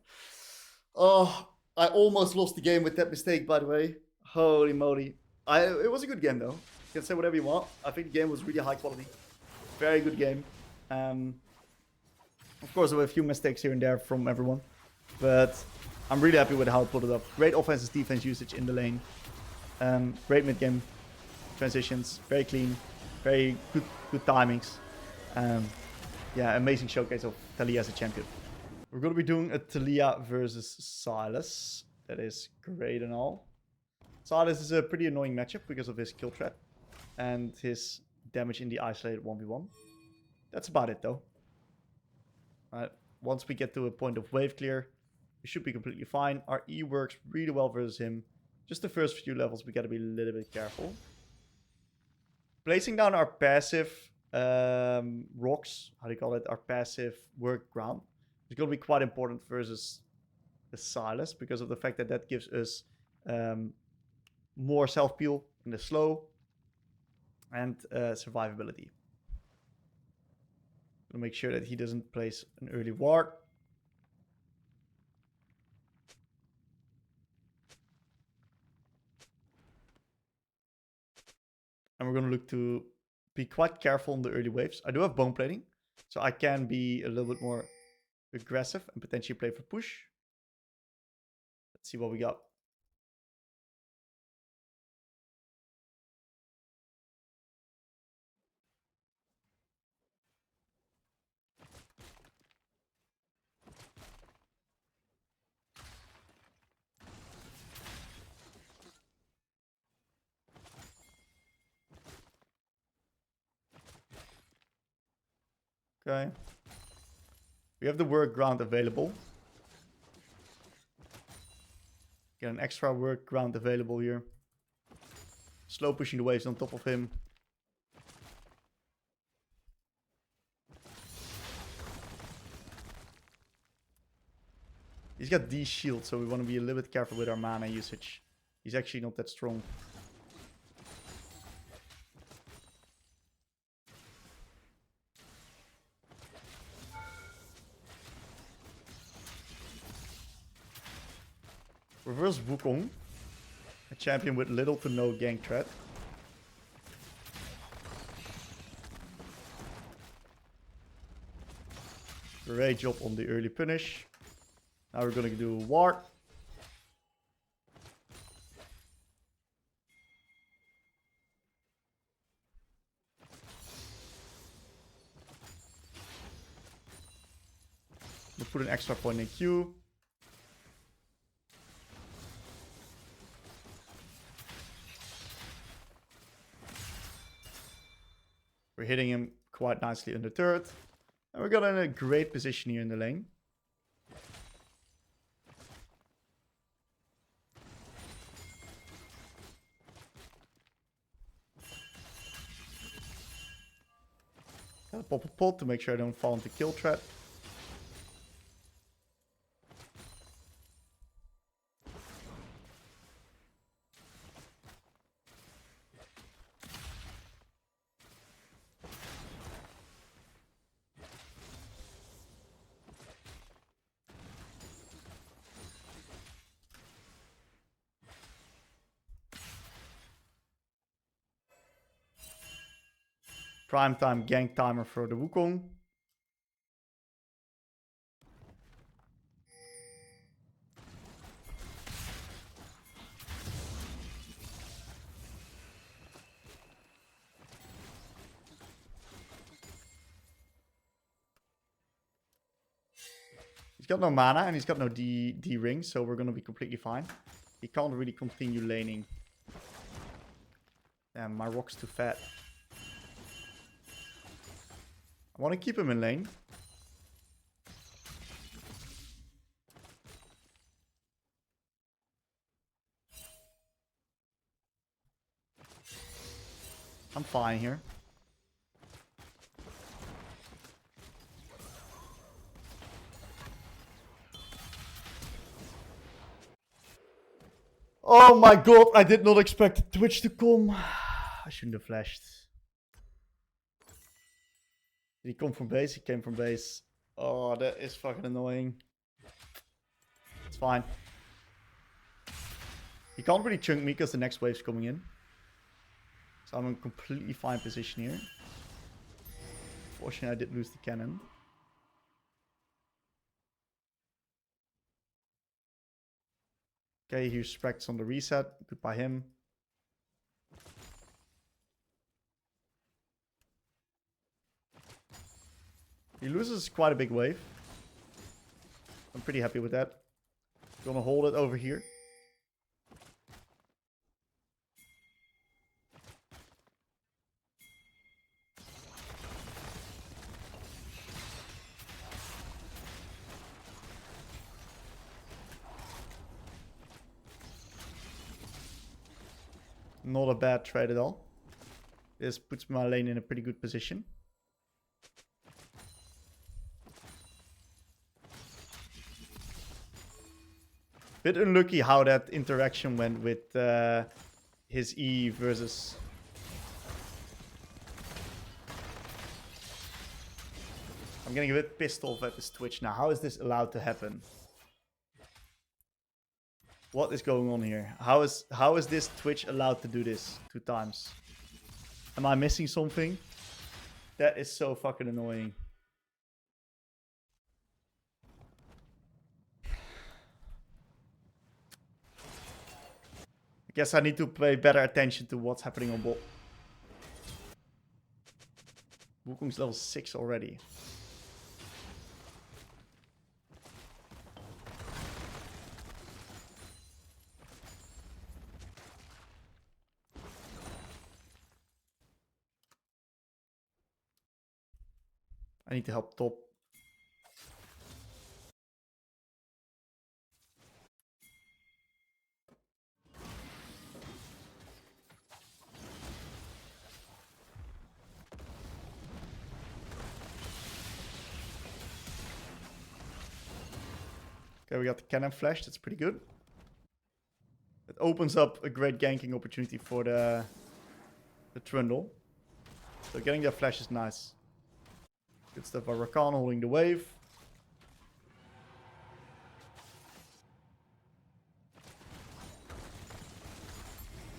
A: Oh, I almost lost the game with that mistake, by the way. Holy moly. It was a good game, though. You can say whatever you want. I think the game was really high quality. Very good game. Of course, there were a few mistakes here and there from everyone. But I'm really happy with how I pulled it up. Great offensive defense usage in the lane. Great mid-game transitions. Very clean. Very good timings. Yeah, amazing showcase of Taliyah as a champion. We're going to be doing a Taliyah versus Sylas. That is great and all. Sylas is a pretty annoying matchup because of his kill threat and his damage in the isolated 1v1. That's about it though. Alright, once we get to a point of wave clear, we should be completely fine. Our E works really well versus him. Just the first few levels we gotta be a little bit careful. Placing down our passive rocks, how do you call it? Our passive work ground. It's gonna be quite important versus the Sylas because of the fact that that gives us more self-peel in the slow and survivability. Gonna make sure that he doesn't place an early ward. And we're gonna look to be quite careful on the early waves. I do have bone plating, so I can be a little bit more aggressive and potentially play for push. Let's see what we got. Okay. We have the work ground available. Get an extra work ground available here. Slow pushing the waves on top of him. He's got D shield, so we want to be a little bit careful with our mana usage. He's actually not that strong. Reverse Wukong. A champion with little to no gank threat. Great job on the early punish. Now we're gonna do a ward. We'll put an extra point in Q. We're hitting him quite nicely in the turret. And we got in a great position here in the lane. Gotta pop a pot to make sure I don't fall into kill threat. Prime time gank timer for the Wukong. He's got no mana and he's got no D ring, so we're gonna be completely fine. He can't really continue laning. Damn, my rock's too fat. I want to keep him in lane. I'm fine here. Oh my god, I did not expect Twitch to come. I shouldn't have flashed. Did he come from base? He came from base. Oh, that is fucking annoying. It's fine. He can't really chunk me because the next wave's coming in. So I'm in a completely fine position here. Fortunately, I did lose the cannon. Okay, he respects on the reset. Goodbye him. He loses quite a big wave. I'm pretty happy with that. Gonna hold it over here. Not a bad trade at all. This puts my lane in a pretty good position. Bit unlucky how that interaction went with his E versus... I'm getting a bit pissed off at this Twitch now. How is this allowed to happen? What is going on here? How is this Twitch allowed to do this 2 times? Am I missing something? That is so fucking annoying. I guess I need to pay better attention to what's happening on bot. Wukong's level 6 already. I need to help top. Okay, we got the cannon flash. That's pretty good. It opens up a great ganking opportunity for the Trundle. So getting that flash is nice. Good stuff by Rakan holding the wave.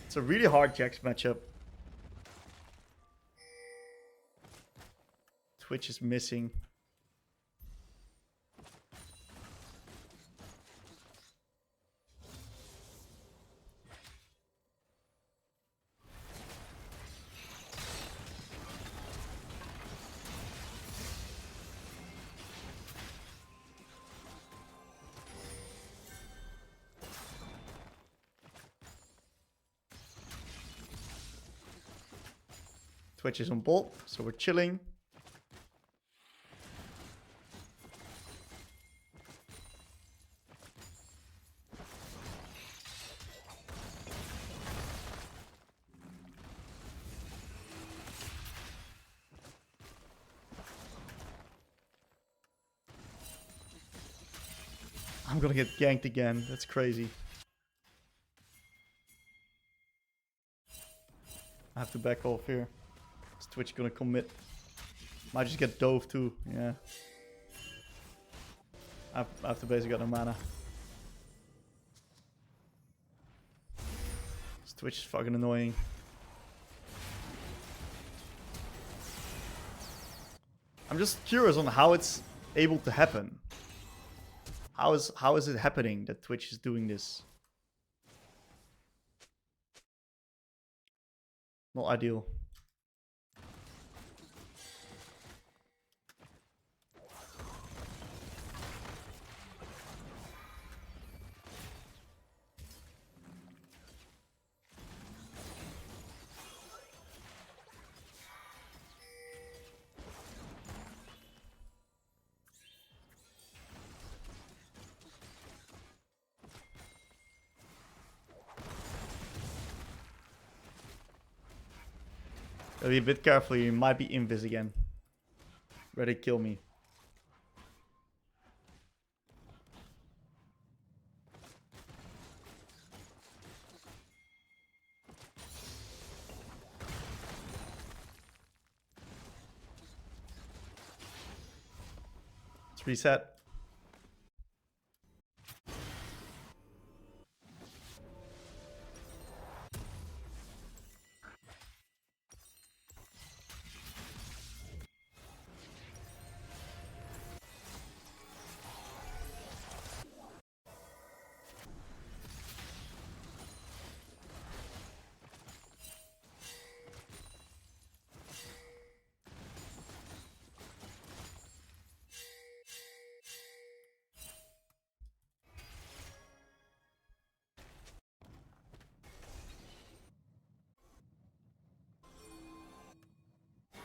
A: It's a really hard Jax matchup. Twitch is missing. Twitch is on bot, so we're chilling. I'm gonna get ganked again. That's crazy. I have to back off here. Is Twitch gonna commit? Might just get dove too. Yeah. I have to basically got no mana. This Twitch is fucking annoying. I'm just curious on how it's able to happen. How is it happening that Twitch is doing this? Not ideal. Gotta be a bit careful. You might be invis again. Ready to kill me. Let's reset.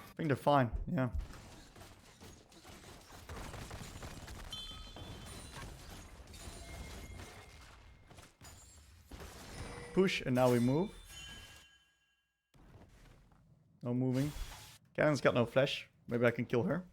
A: I think they're fine, yeah. Push, and now we move. No moving. Cannon's got no flash. Maybe I can kill her.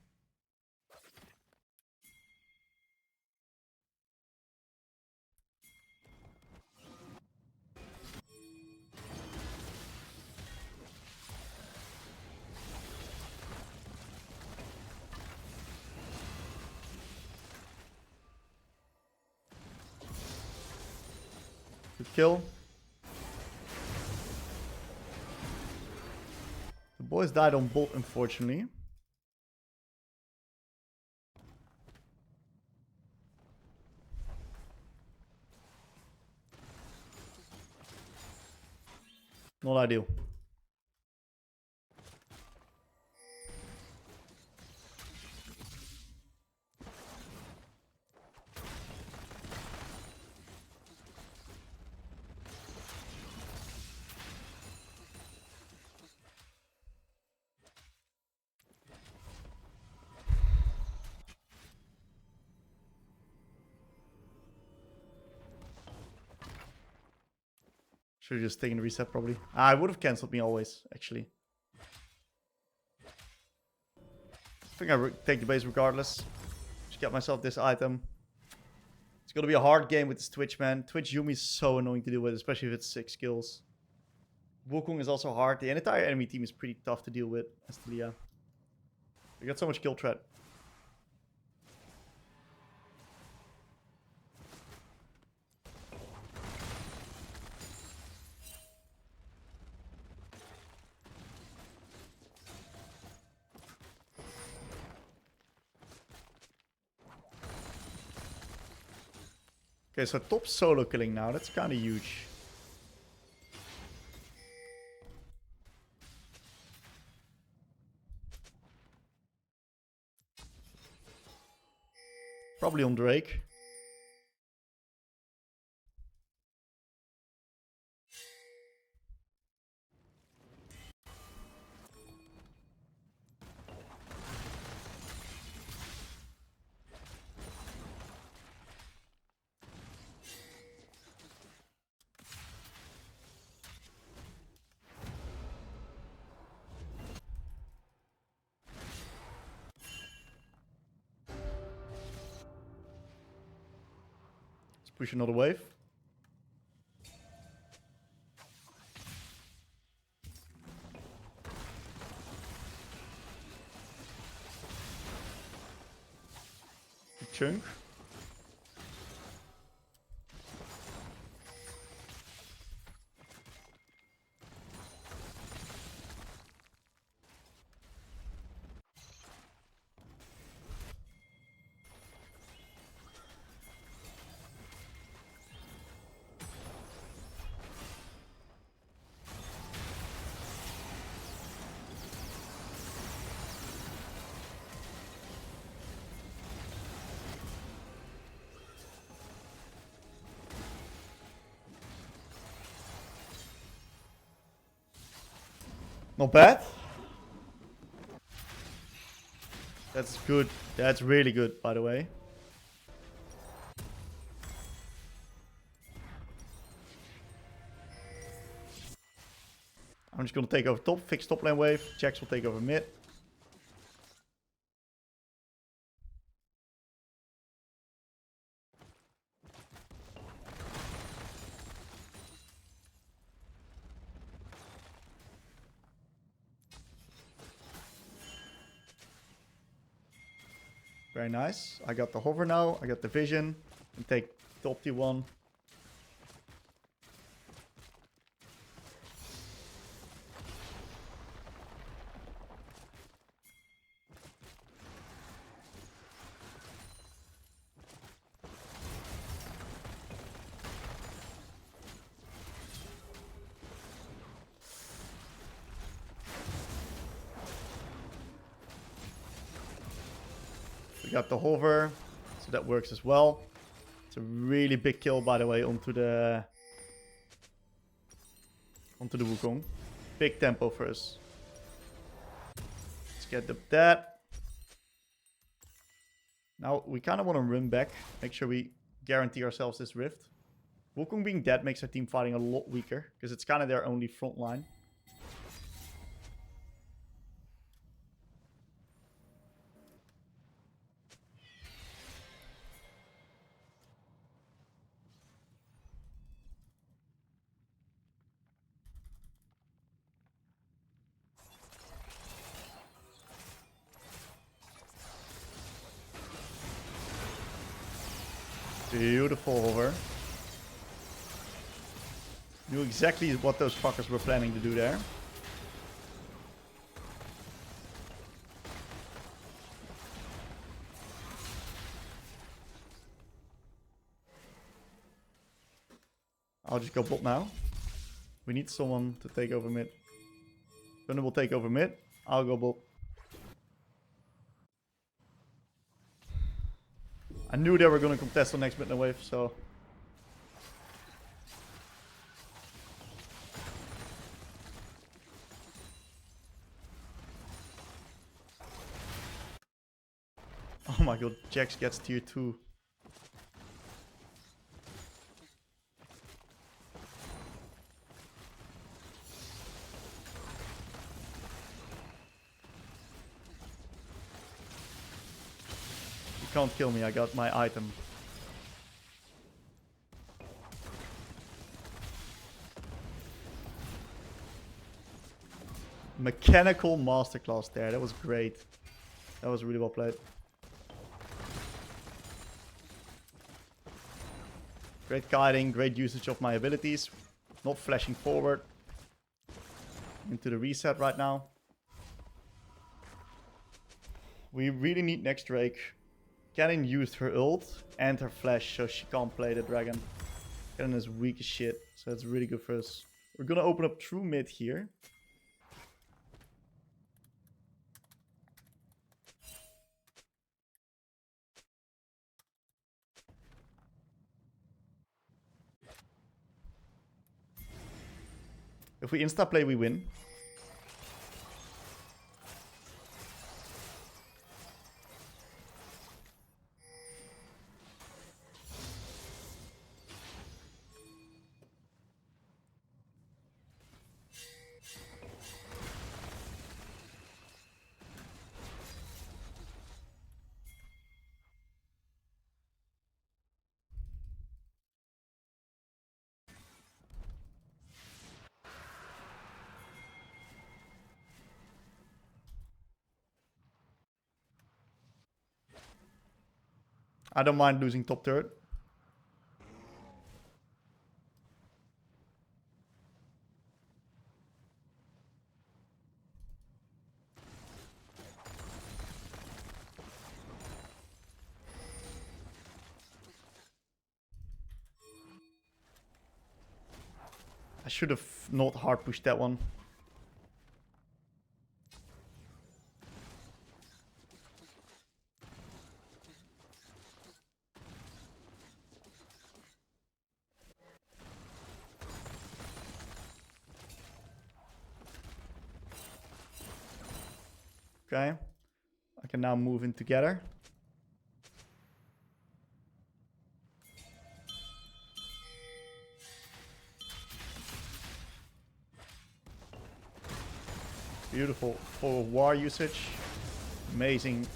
A: Good kill. The boys died on bolt, unfortunately. Not ideal. Should have just taken the reset, probably. I would have cancelled me always, actually. I think I take the base regardless. Just get myself this item. It's gonna be a hard game with this Twitch, man. Twitch Yumi is so annoying to deal with, especially if it's 6 kills. Wukong is also hard. The entire enemy team is pretty tough to deal with as Taliyah. We got so much kill threat. Okay, so top solo killing now. That's kind of huge. Probably on Drake. Push another wave. Good chunk. Not bad. That's good. That's really good, by the way. I'm just going to take over top, fix top lane wave. Jax will take over mid. Very nice. I got the hover now. I got the vision. And take top T1. We got the hover, so that works as well. It's a really big kill, by the way, onto the Wukong. Big tempo for us. Let's get that. Now we kind of want to run back, make sure we guarantee ourselves this rift. Wukong being dead makes our team fighting a lot weaker, because it's kind of their only front line. Beautiful hover. Knew exactly what those fuckers were planning to do there. I'll just go bot now. We need someone to take over mid. Gunnar will take over mid. I'll go bot. I knew they were going to contest on next mid and wave, so... Oh my god, Jax gets tier 2. You can't kill me, I got my item. Mechanical masterclass there, that was great. That was really well played. Great guiding, great usage of my abilities. Not flashing forward into the reset right now. We really need next Drake. Cannon used her ult and her flash, so she can't play the dragon. Cannon is weak as shit, so it's really good for us. We're gonna open up true mid here. If we insta-play, we win. I don't mind losing top turret. I should have not hard pushed that one. Okay, I can now move in together. Beautiful. For war usage. Amazing.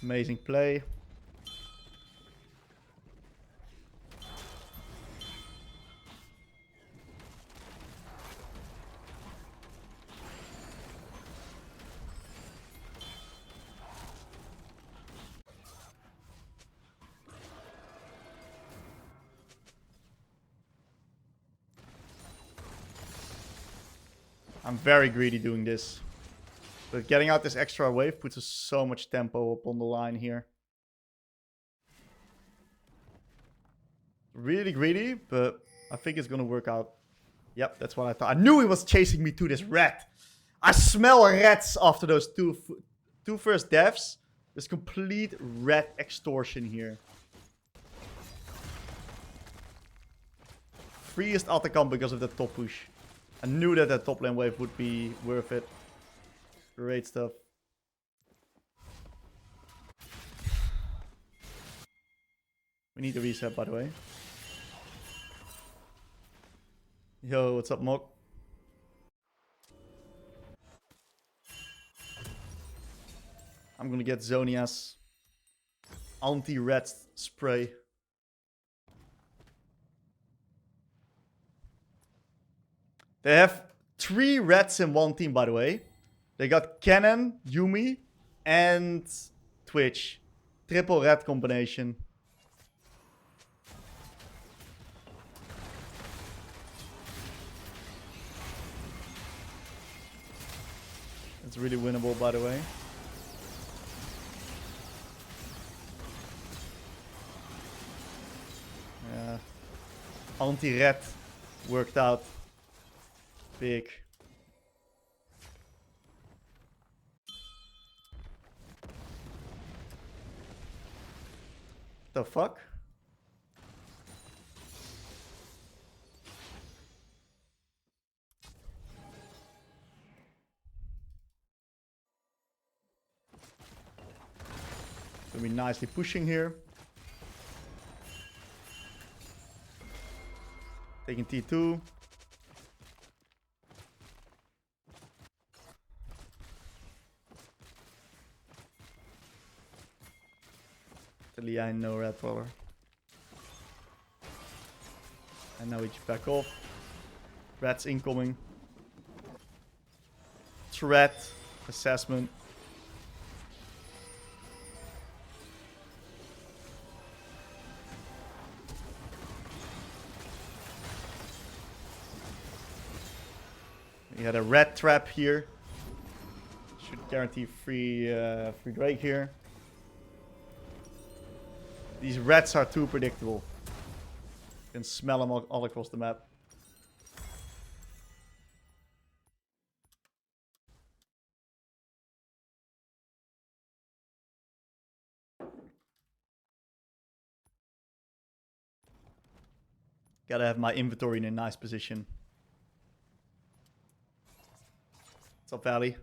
A: Amazing play. I'm very greedy doing this. But getting out this extra wave puts us so much tempo up on the line here. Really greedy, but I think it's gonna work out. Yep, that's what I thought. I knew he was chasing me to this rat. I smell rats after those two first deaths. There's complete rat extortion here. Freest Atacam because of that top push. I knew that that top lane wave would be worth it. Great stuff. We need to reset, by the way. Yo, what's up, Mok? I'm gonna get Zonia's anti-rat spray. They have 3 rats in one team, by the way. They got Cannon, Yumi, and Twitch. Triple rat combination. It's really winnable, by the way. Yeah. Anti-rat worked out. Big. The fuck? Gonna be nicely pushing here. Taking T2. Taliyah and no red roller. And now we just back off. Rats incoming. Threat. Assessment. We had a red trap here. Should guarantee free break here. These rats are too predictable. You can smell them all across the map. Gotta have my inventory in a nice position. What's up, Valley?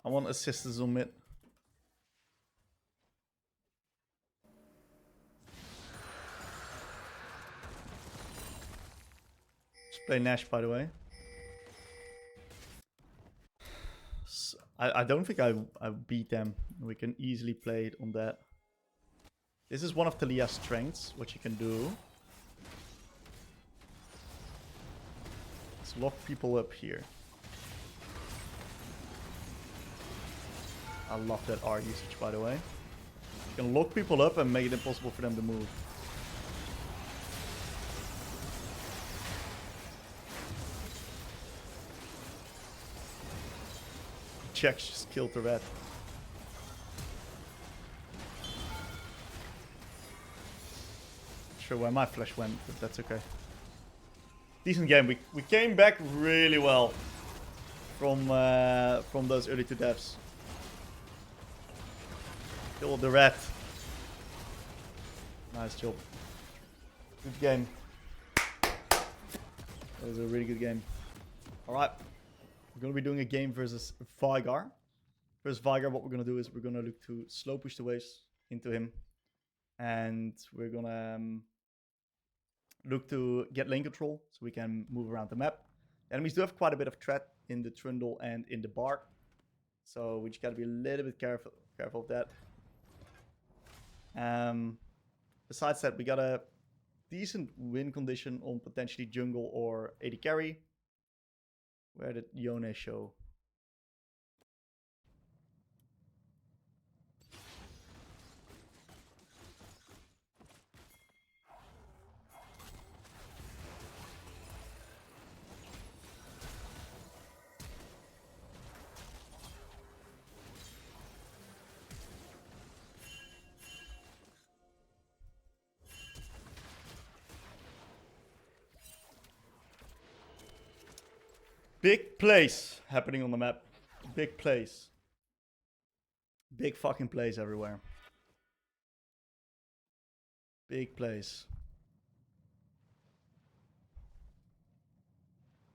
A: I want assistance on mid. Just play Nash, by the way. So, I don't think I beat them. We can easily play it on that. This is one of Taliyah's strengths, what you can do. Let's lock people up here. I love that R usage, by the way. You can lock people up and make it impossible for them to move. Jax just killed the rat. Not sure where my flash went, but that's okay. Decent game. We came back really well from those early 2 deaths. Kill the rat. Nice job. Good game. That was a really good game. Alright. We're going to be doing a game versus Veigar. Versus Veigar, what we're going to do is we're going to look to slow push the waves into him. And we're going to look to get lane control so we can move around the map. Enemies do have quite a bit of threat in the Trundle and in the Bard. So we just got to be a little bit careful of that. Besides that, we got a decent win condition on potentially jungle or AD carry. Where did Yone show? Big plays happening on the map. Big plays. Big fucking plays everywhere. Big plays.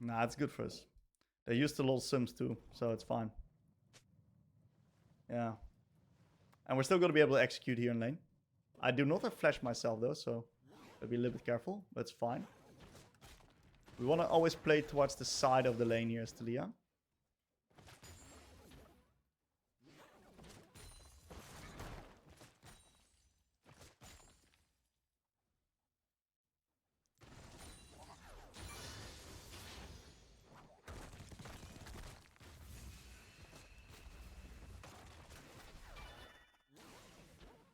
A: Nah, it's good for us. They used a lot of sims too, so it's fine. Yeah. And we're still going to be able to execute here in lane. I do not have flash myself though, so I'll be a little bit careful. That's fine. We want to always play towards the side of the lane here as Taliyah.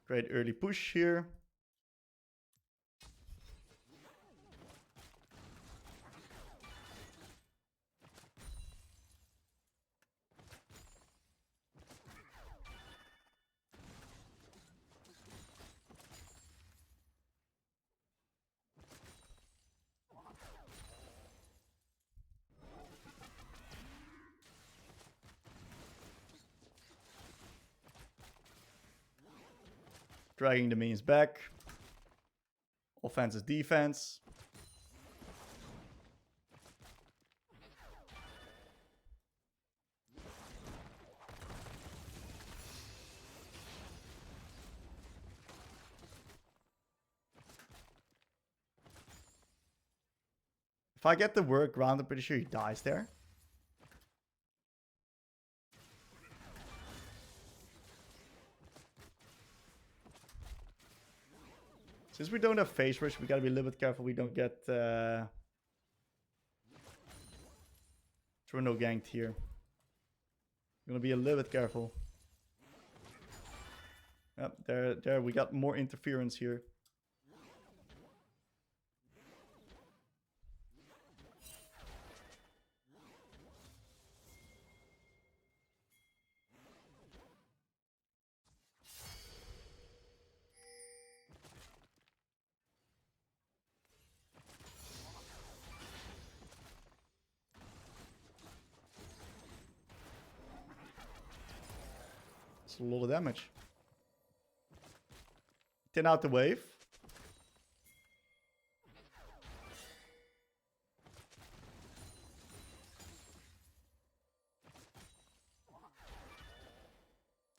A: Great early push here. Dragging the minions back. Offense is defense. If I get the word ground, I'm pretty sure he dies there. Since we don't have phase rush, we gotta be a little bit careful we don't get Trundle ganked here. We're gonna be a little bit careful. Yep, there we got more interference here. A lot of damage. 10 out the wave.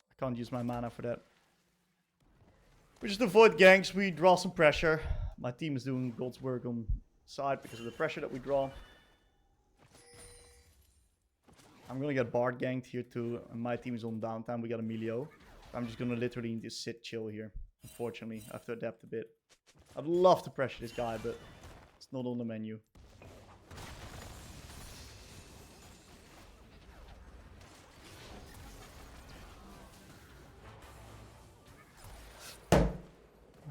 A: I can't use my mana for that. We just avoid ganks, we draw some pressure. My team is doing God's work on side because of the pressure that we draw. I'm gonna get Bard ganked here too. And my team is on downtime. We got Emilio. I'm just gonna literally need to sit chill here. Unfortunately, I have to adapt a bit. I'd love to pressure this guy, but it's not on the menu.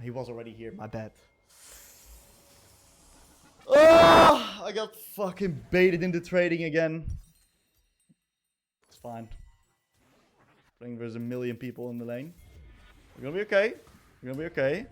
A: He was already here, my bad. Oh, I got fucking baited into trading again. It's fine. Playing versus a million people in the lane. We're gonna be okay. We're gonna be okay.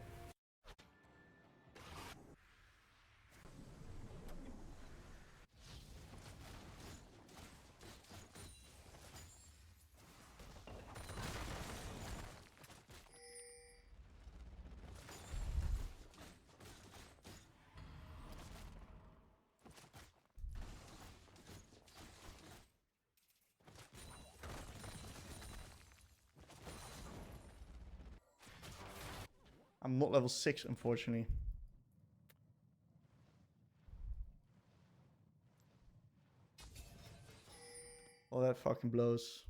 A: I'm not level 6, unfortunately. Oh, that fucking blows.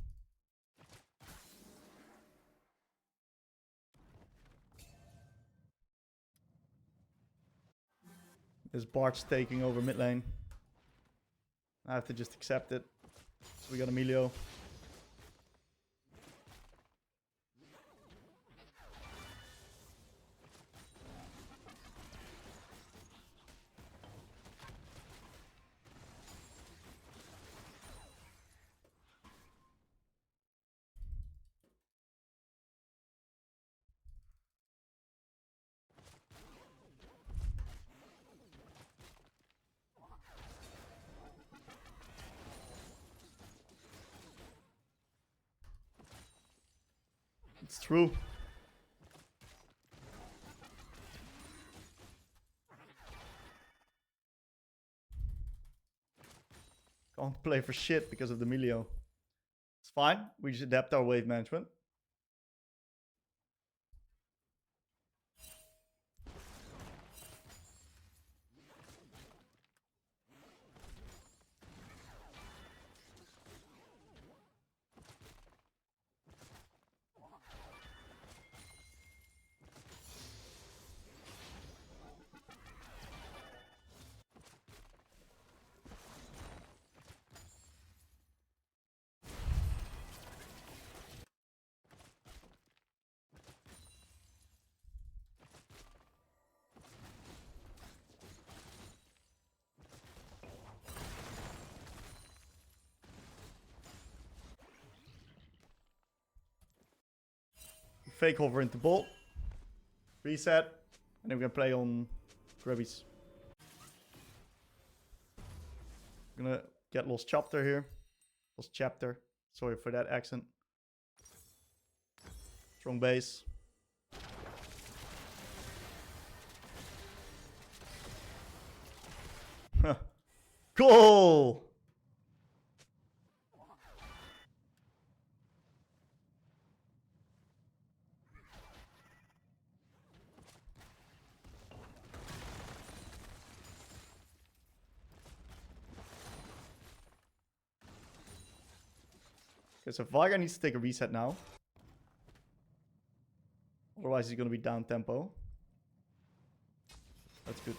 A: This Bard's taking over mid lane. I have to just accept it. So we got Emilio. It's true. Can't play for shit because of the Emilio. It's fine. We just adapt our wave management. Fake hover into bolt. Reset. And then we're gonna play on Grubbies. Gonna get Lost Chapter here. Lost Chapter. Sorry for that accent. Strong base. Goal! Okay, so Veigar needs to take a reset now. Otherwise he's gonna be down tempo. That's good.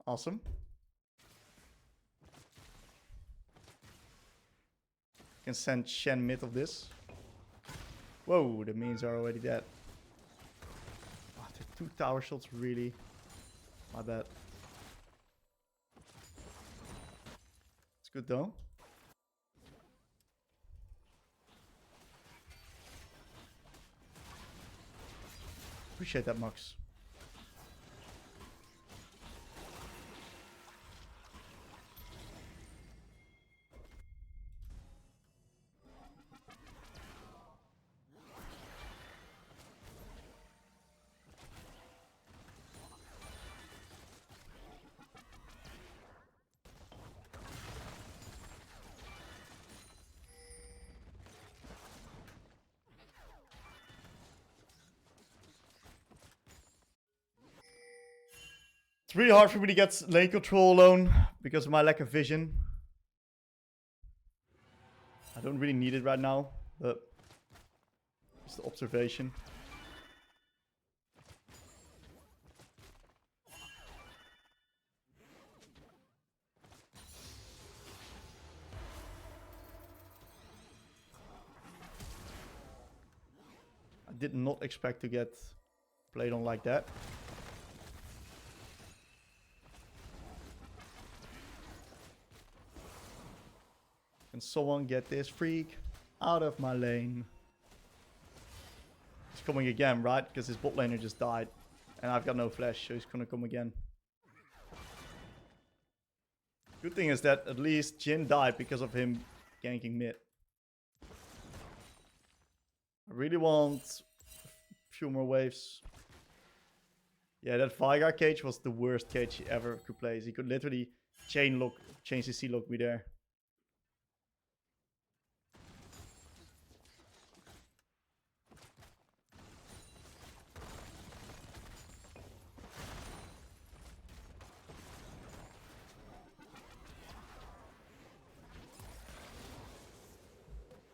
A: Awesome. Can send Shen mid of this. Whoa, the minions are already dead. Oh, the 2 tower shots, really? My bad. It's good though. Appreciate that, Max. It's really hard for me to get lane control alone because of my lack of vision. I don't really need it right now, but it's the observation. I did not expect to get played on like that. Can someone get this freak out of my lane? He's coming again, right? Because his bot laner just died. And I've got no flash, so he's gonna come again. Good thing is that at least Jhin died because of him ganking mid. really want a few more waves. Yeah, that Veigar cage was the worst cage he ever could place. He could literally change the C-lock me there.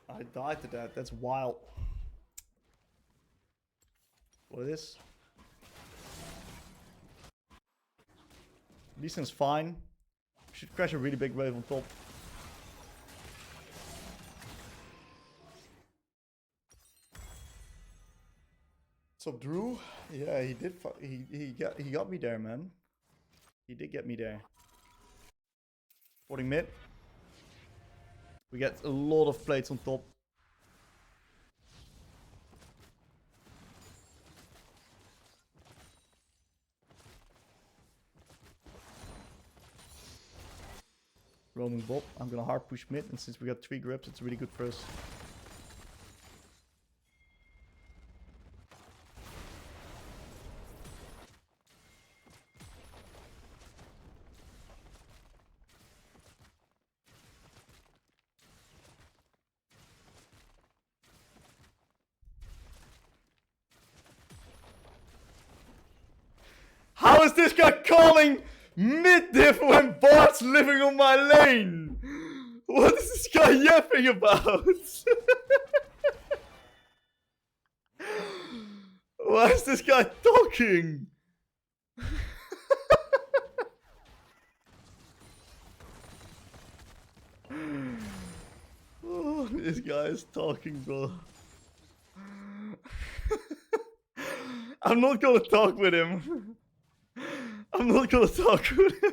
A: I died to that. That's wild. What is this? Lee Sin's fine. Should crash a really big wave on top. What's up, Drew? Yeah, he did. He got me there, man. He did get me there. Porting mid. We get a lot of plates on top. Roaming Bob. I'm gonna hard push mid, and since we got 3 grips, it's really good for us. How is this guy calling mid-diff when Bart's living on my lane? What is this guy yapping about? Why is this guy talking? Oh, this guy is talking, bro. I'm not gonna talk with him. I'm not gonna talk with him.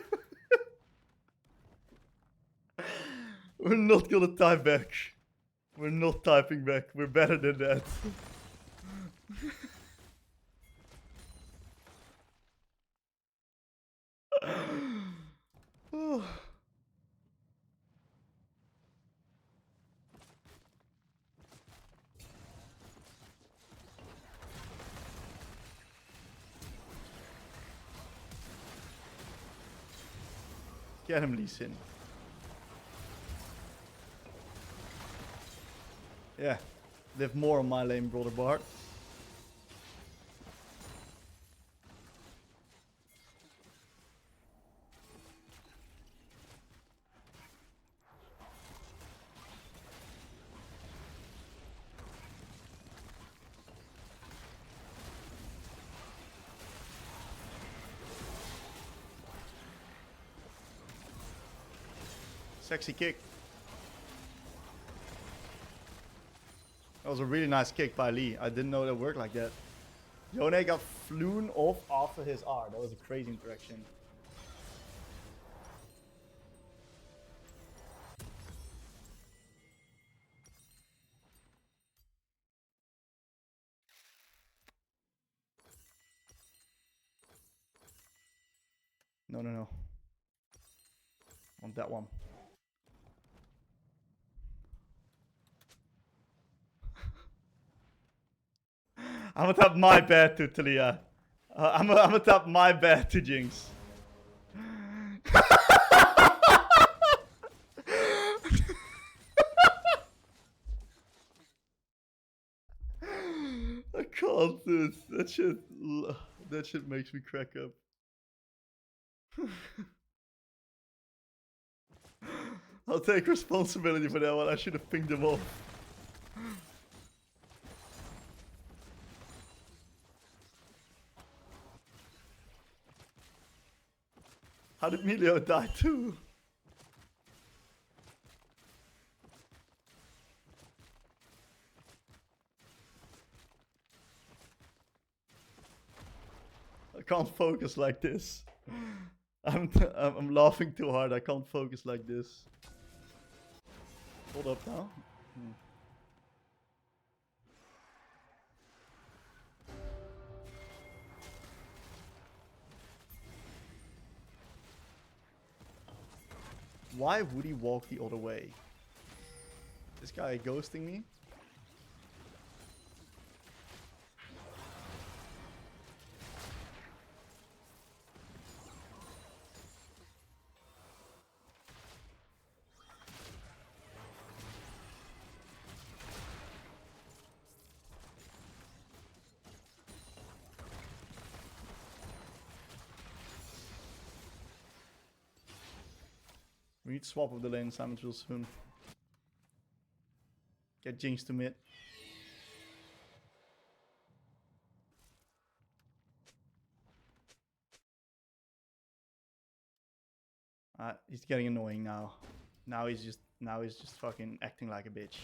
A: We're not gonna type back. We're not typing back. We're better than that. Oh. Get him, Lee Sin. Yeah, live more on my lane, brother Bart. Sexy kick. That was a really nice kick by Lee. I didn't know that worked like that. Yone got flown off after his R. That was a crazy interaction. No, no, no. On that one. I'm gonna tap my bad to Taliyah. I'm gonna tap my bad to Jinx. I can't do it. That shit makes me crack up. I'll take responsibility for that one. I should have pinged them off. How did Melio die too? I can't focus like this. I'm laughing too hard. I can't focus like this. Hold up now. Why would he walk the other way? This guy ghosting me? We need to swap with the lane assignments real soon. Get Jinx to mid. He's getting annoying now. Now he's just fucking acting like a bitch.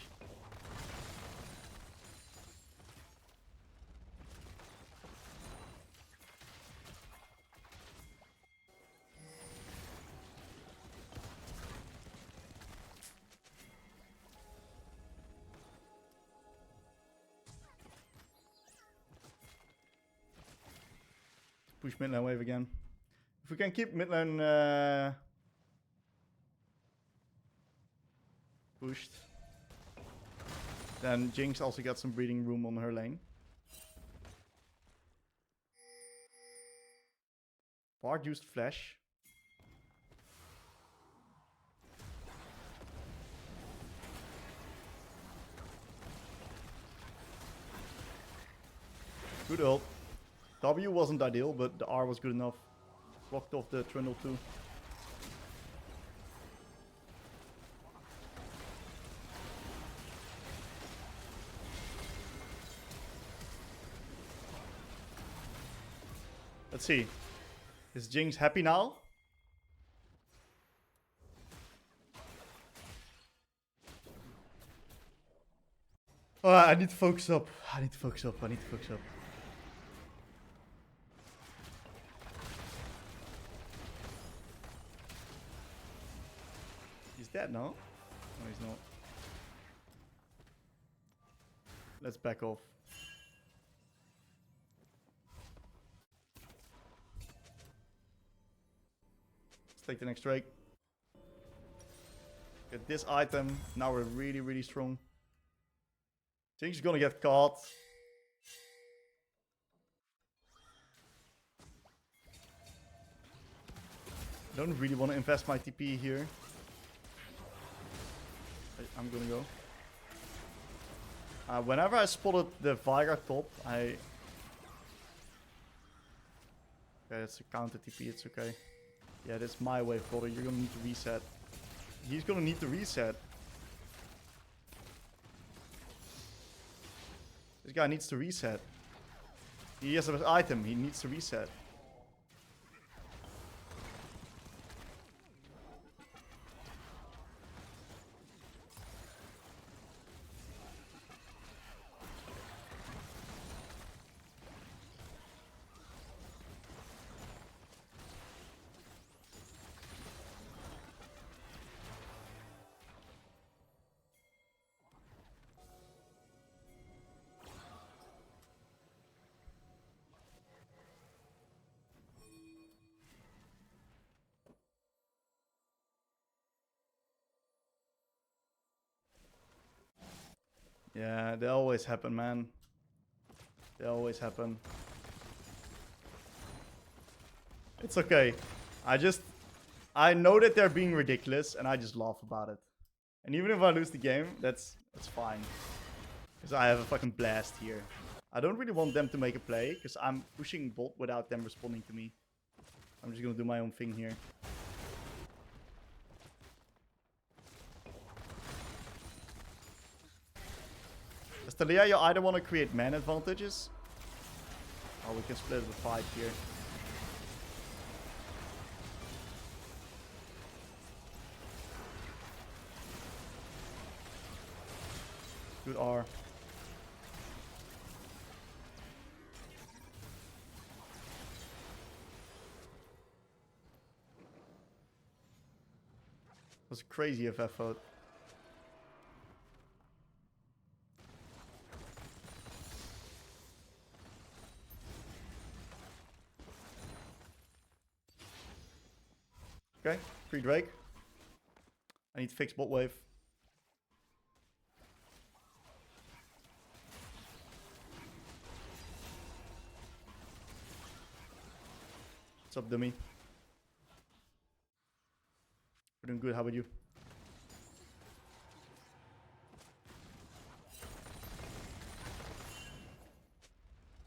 A: Push mid lane wave again. If we can keep mid lane pushed, then Jinx also got some breathing room on her lane. Bard used flash. Good ult. W wasn't ideal, but the R was good enough. Blocked off the Trundle too. Let's see. Is Jinx happy now? Oh, I need to focus up. I need to focus up. He's dead now? No, he's not. Let's back off. Let's take the next Drake. Get this item. Now we're really, really strong. Jinx is gonna get caught. I don't really want to invest my TP here. I'm gonna go. Whenever I spotted the Veigar top, Okay, it's a counter TP, it's okay. Yeah, that's my wave, brother. You're gonna need to reset. He's gonna need to reset. This guy needs to reset. He has an item, he needs to reset. Yeah, they always happen, man. They always happen. It's okay. I know that they're being ridiculous, and I just laugh about it. And even if I lose the game, that's fine. Because I have a fucking blast here. I don't really want them to make a play, because I'm pushing bot without them responding to me. I'm just gonna do my own thing here. Does Taliyah, you either want to create man advantages, or we can split the fight here. Good R. That's a crazy FF vote. Okay, free Drake. I need to fix bot wave. What's up, dummy? We're doing good, how about you?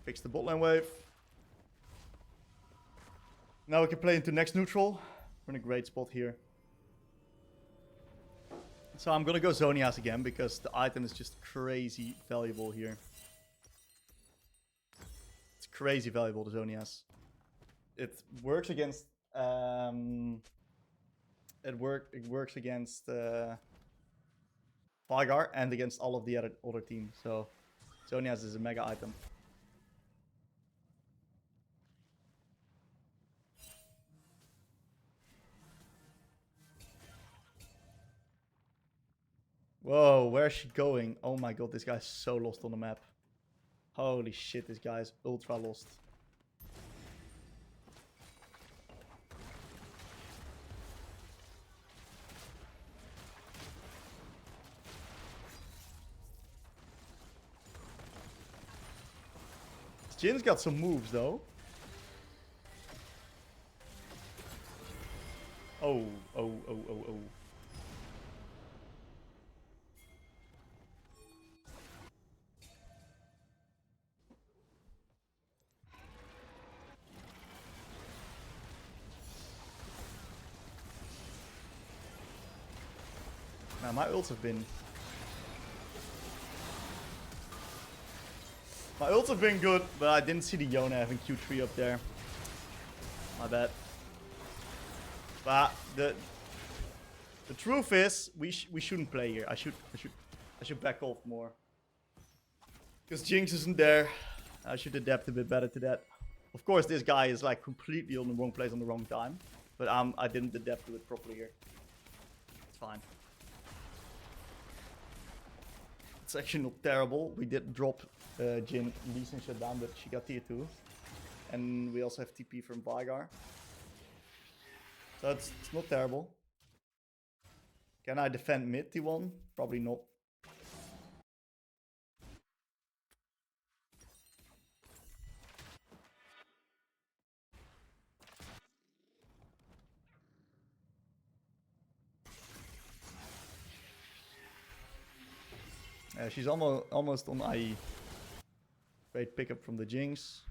A: Fix the bot lane wave. Now we can play into next neutral. We're in a great spot here. So I'm gonna go Zonias again because the item is just crazy valuable here. It's crazy valuable, the Zonias. It works against it works against Veigar and against all of the other teams. So Zonias is a mega item. Whoa, where's she going? Oh my god, this guy's so lost on the map. Holy shit, this guy is ultra lost. Jin's got some moves though. Oh. Now my ults have been... My ults have been good, but I didn't see the Yona having Q3 up there. My bad. But the truth is, we shouldn't play here. I should back off more. Because Jinx isn't there. I should adapt a bit better to that. Of course, this guy is like completely on the wrong place on the wrong time. But I didn't adapt to it properly here. It's fine. It's actually not terrible. We did drop Jin decent shutdown, but she got tier 2. And we also have TP from Veigar. So it's not terrible. Can I defend mid T1? Probably not. She's almost on IE. Great pickup from the Jinx.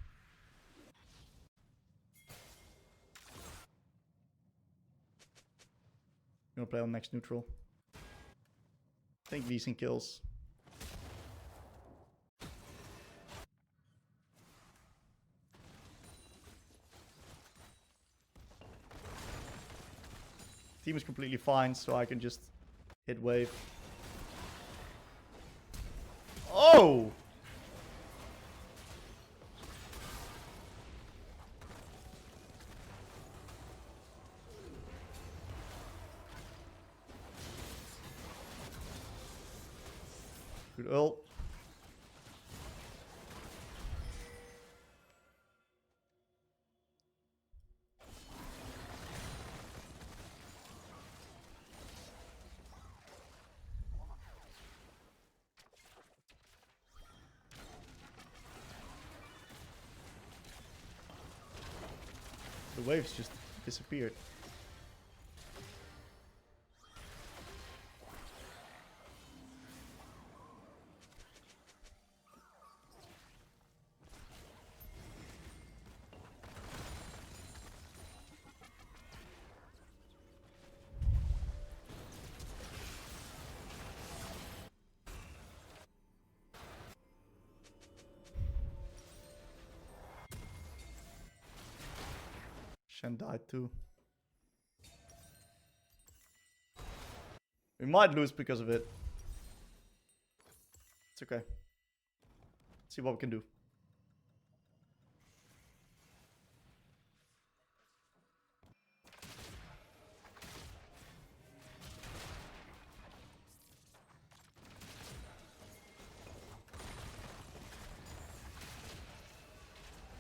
A: I'm gonna play on next neutral. I think decent kills. Team is completely fine, so I can just hit wave. Oh! Good ult. The waves just disappeared. Shen died too. We might lose because of it. It's okay. Let's see what we can do.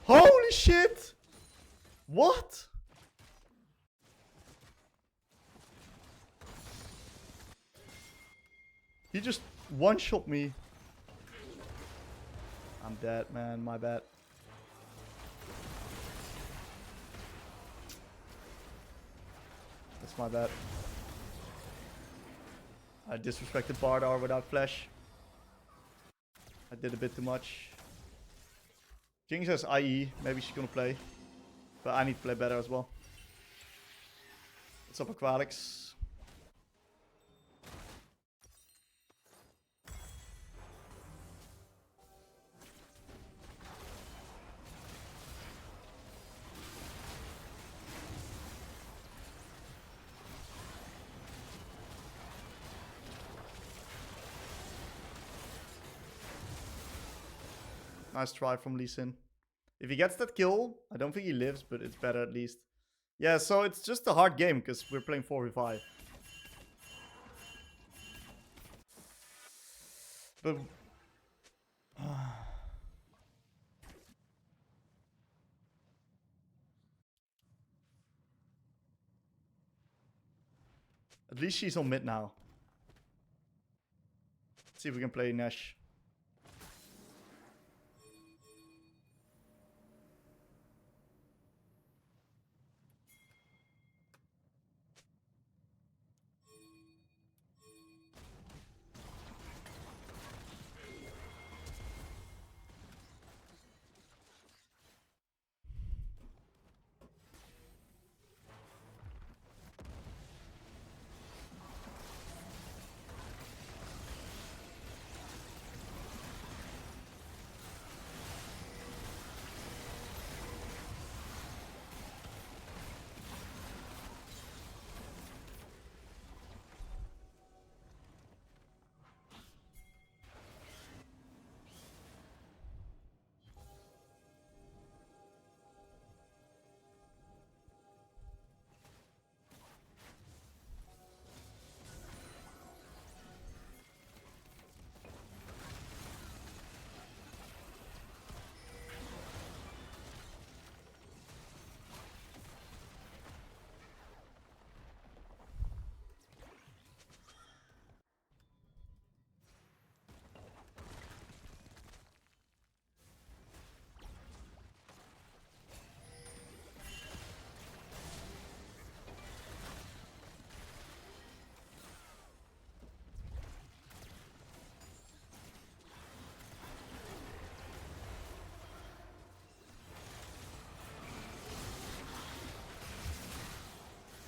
A: Holy shit! What? He just one-shot me. I'm dead, man. My bad. That's my bad. I disrespected Bardar without flash. I did a bit too much. Jinx has IE. Maybe she's gonna play. But I need to play better as well. What's up, Aquatics? Nice try from Lee Sin. If he gets that kill, I don't think he lives, but it's better at least. Yeah, so it's just a hard game because we're playing 4v5. But... at least she's on mid now. Let's see if we can play Nash.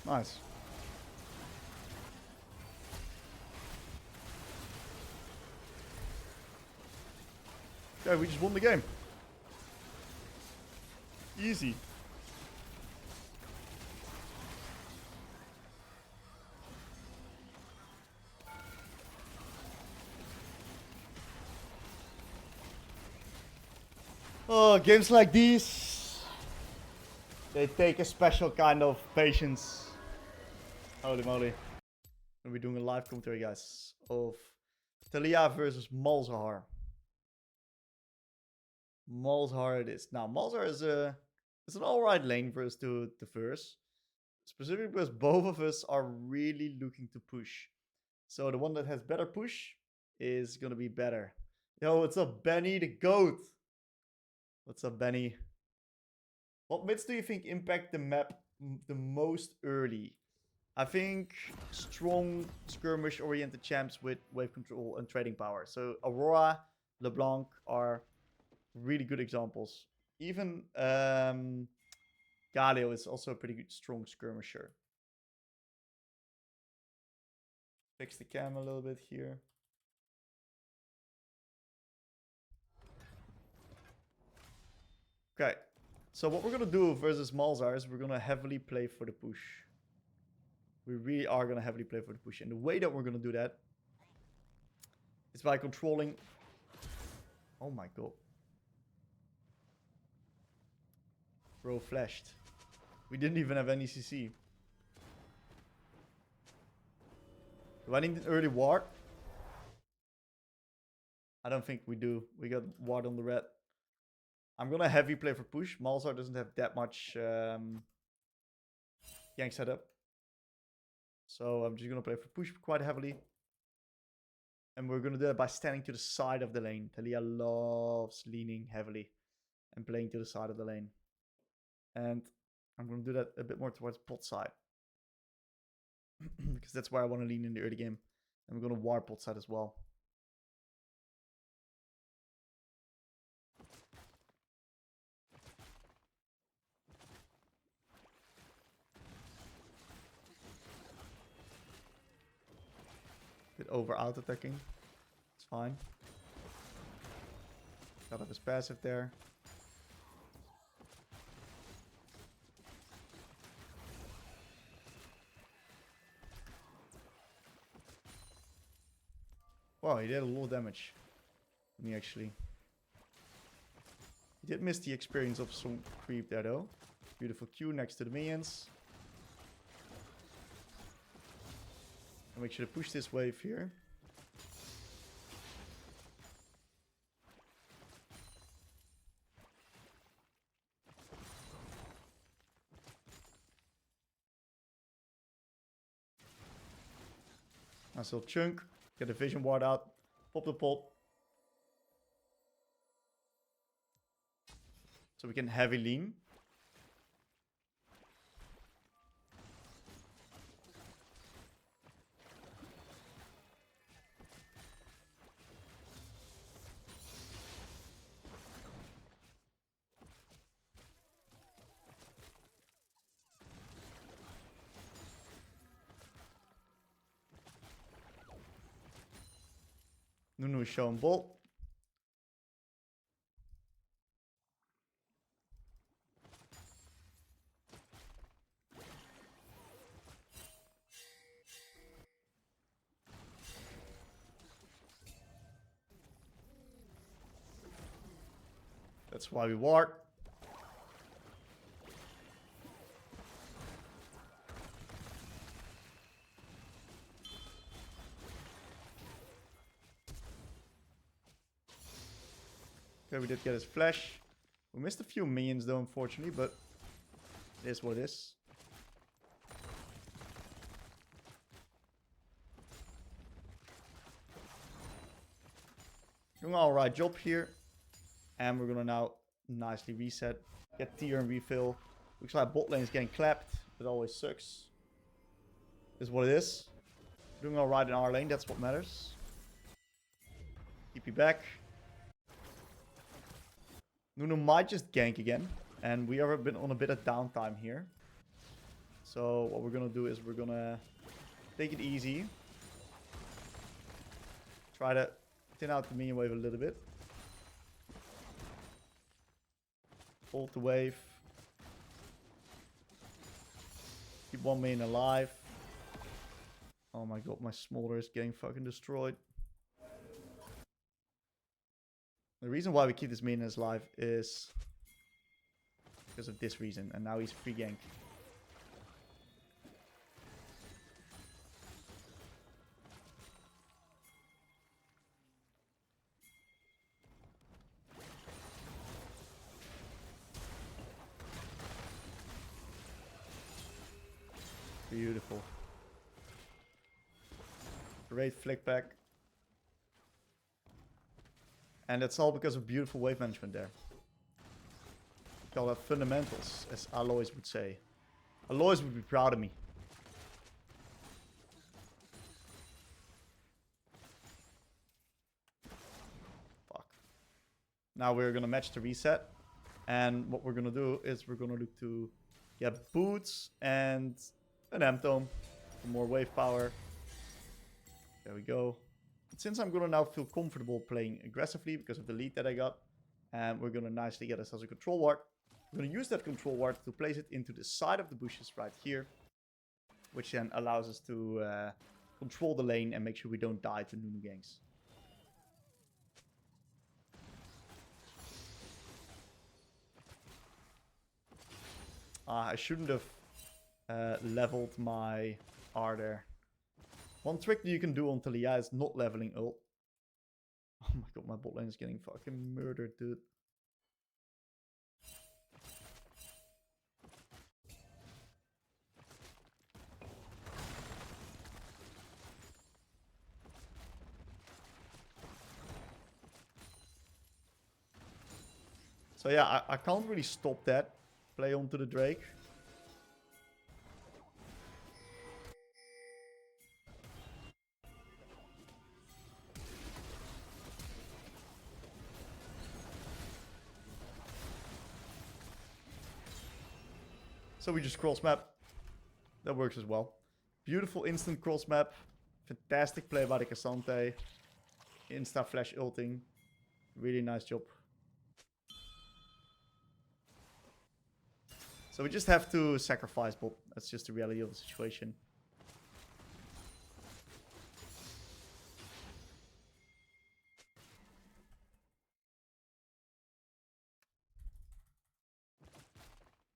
A: Nice. Okay, we just won the game. Easy. Oh, games like these, they take a special kind of patience. Holy moly. We'll be doing a live commentary, guys, of Taliyah versus Malzahar. Malzahar it is. Now, Malzahar is an alright lane for us to verse. Specifically because both of us are really looking to push. So the one that has better push is gonna be better. Yo, what's up, Benny the GOAT? What's up, Benny? What mids do you think impact the map the most early? I think strong skirmish-oriented champs with wave control and trading power. So Aurora, LeBlanc are really good examples. Even Galio is also a pretty good strong skirmisher. Fix the cam a little bit here. Okay, so what we're gonna do versus Malzahar is we're gonna heavily play for the push. We really are gonna heavily play for the push. And the way that we're gonna do that is by controlling... Oh my god. Bro flashed. We didn't even have any CC. Do I need an early ward? I don't think we do. We got ward on the red. I'm gonna heavy play for push. Malzahar doesn't have that much gank setup. So I'm just gonna play for push quite heavily. And we're gonna do that by standing to the side of the lane. Taliyah loves leaning heavily and playing to the side of the lane. And I'm gonna do that a bit more towards bot side. Because that's where I want to lean in the early game. And we're gonna ward bot side as well. Bit over out attacking. It's fine. Got up his passive there. Wow, he did a lot of damage to me actually. did miss the experience of some creep there though. Beautiful Q next to the minions. And make sure to push this wave here. Nice little chunk. Get the vision ward out. Pop the pop. So we can heavy lean. Nunu showing bolt. That's why we ward. Okay, we did get his flash. We missed a few minions though, unfortunately, but it is what it is. Doing an alright job here. And we're gonna now nicely reset. Get tier and refill. Looks like bot lane is getting clapped. It always sucks. This is what it is. Doing alright in our lane, that's what matters. TP back. Nunu might just gank again. And we have been on a bit of downtime here. So what we're gonna do is we're gonna take it easy. Try to thin out the minion wave a little bit. Hold the wave. Keep one minion alive. Oh my god, my smolder is getting fucking destroyed. The reason why we keep this minion alive is because of this reason. And now he's free gank. Beautiful. Great flick back. And that's all because of beautiful wave management there. Call that fundamentals, as Aloys would say. Aloys would be proud of me. Fuck. Now we're gonna match the reset. And what we're gonna do is we're gonna look to get boots and an M-Tome for more wave power. There we go. Since I'm gonna now feel comfortable playing aggressively because of the lead that I got, and we're gonna nicely get ourselves a control ward. We're gonna use that control ward to place it into the side of the bushes right here, which then allows us to control the lane and make sure we don't die to Nunu ganks. I shouldn't have leveled my R there. One trick that you can do on Taliyah is not leveling ult. Oh my god, my bot lane is getting fucking murdered, dude. So yeah, I can't really stop that play onto the Drake. So we just cross map. That works as well. Beautiful instant cross map. Fantastic play by the Cassante. Insta flash ulting. Really nice job. So we just have to sacrifice bot. That's just the reality of the situation.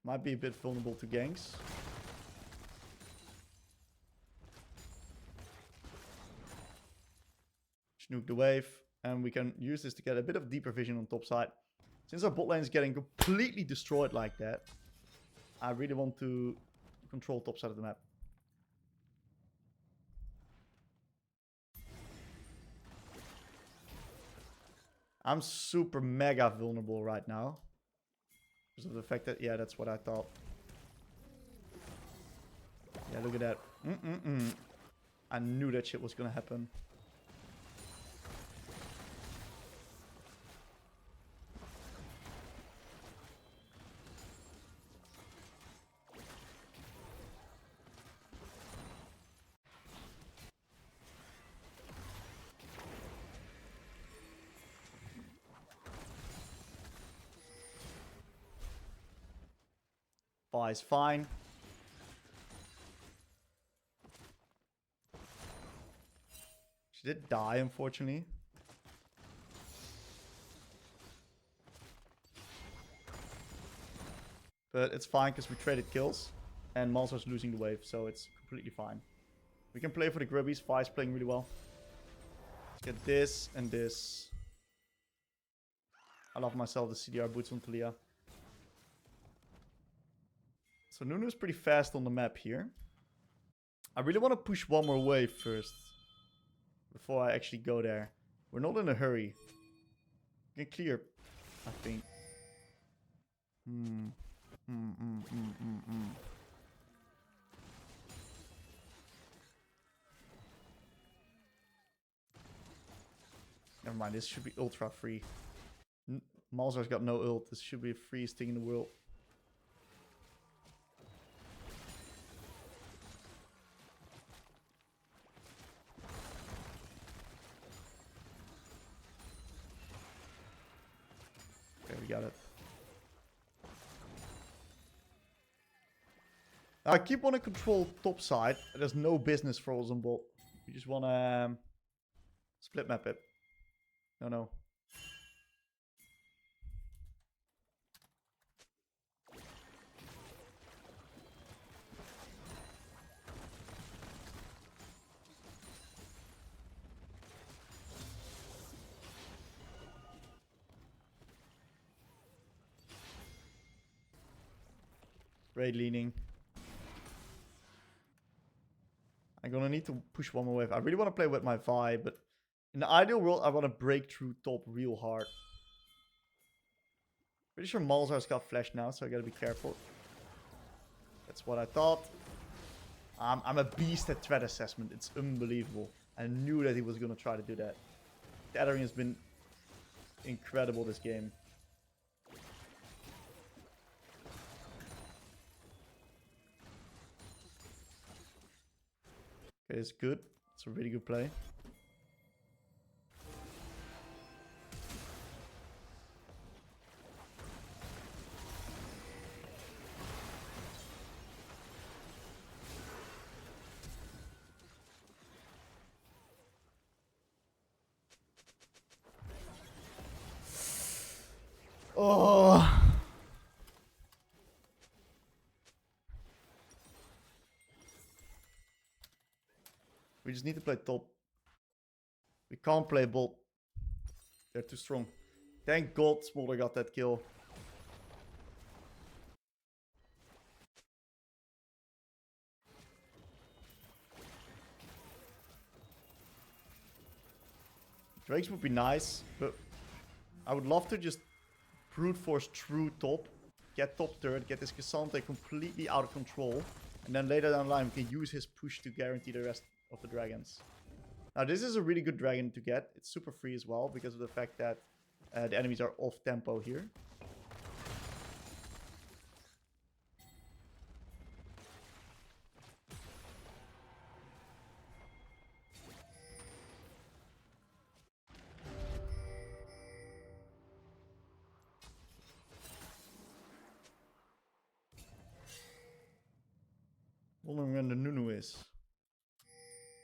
A: Might be a bit vulnerable to ganks. Snook the wave. And we can use this to get a bit of deeper vision on top side. Since our bot lane is getting completely destroyed like that, I really want to control top side of the map. I'm super mega vulnerable right now. Because of the fact that, yeah, that's what I thought. Yeah, look at that. I knew that shit was gonna happen. Is fine. She did die, unfortunately. But it's fine because we traded kills. And Malzahar is losing the wave, so it's completely fine. We can play for the grubbies. Vi's playing really well. Let's get this and this. I love myself the CDR boots on Taliyah. So Nunu's pretty fast on the map here. I really want to push one more wave first. Before I actually go there. We're not in a hurry. We can clear, I think. Never mind, this should be ultra free. Malzahar's got no ult. This should be the freest thing in the world. Okay, we got it. I keep wanting to control top side. There's no business for us on bot. We just want to split map it. No. Raid leaning. I'm gonna need to push one more wave. I really want to play with my Vi, but in the ideal world, I want to break through top real hard. Pretty sure Malzahar's got flash now, so I gotta be careful. That's what I thought. I'm a beast at threat assessment. It's unbelievable. I knew that he was gonna try to do that. Tethering has been incredible this game. Okay, it's good. It's a really good play. Oh. We just need to play top. We can't play bot. They're too strong. Thank God Smolder got that kill. Drakes would be nice, but I would love to just brute force through top, get top third, get this Cassandre completely out of control, and then later down the line we can use his push to guarantee the rest of the dragons. Now this is a really good dragon to get. It's super free as well because of the fact that the enemies are off tempo here. Wondering when the Nunu is.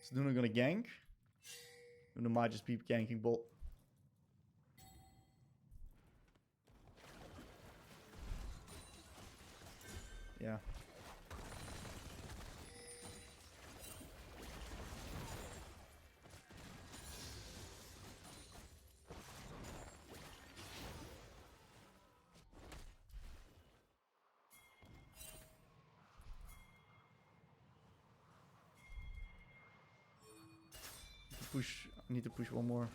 A: Is Nunu gonna gank? Nunu might just be ganking bot. Yeah. Push. I need to push one more.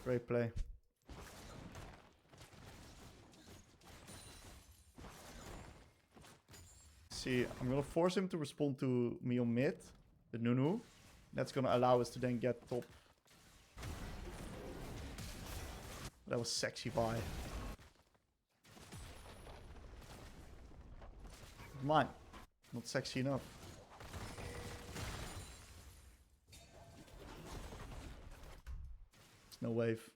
A: Great play. See, I'm gonna force him to respond to me on mid, the Nunu. That's gonna allow us to then get top. That was sexy Vi. Mine. Not sexy enough. There's no wave.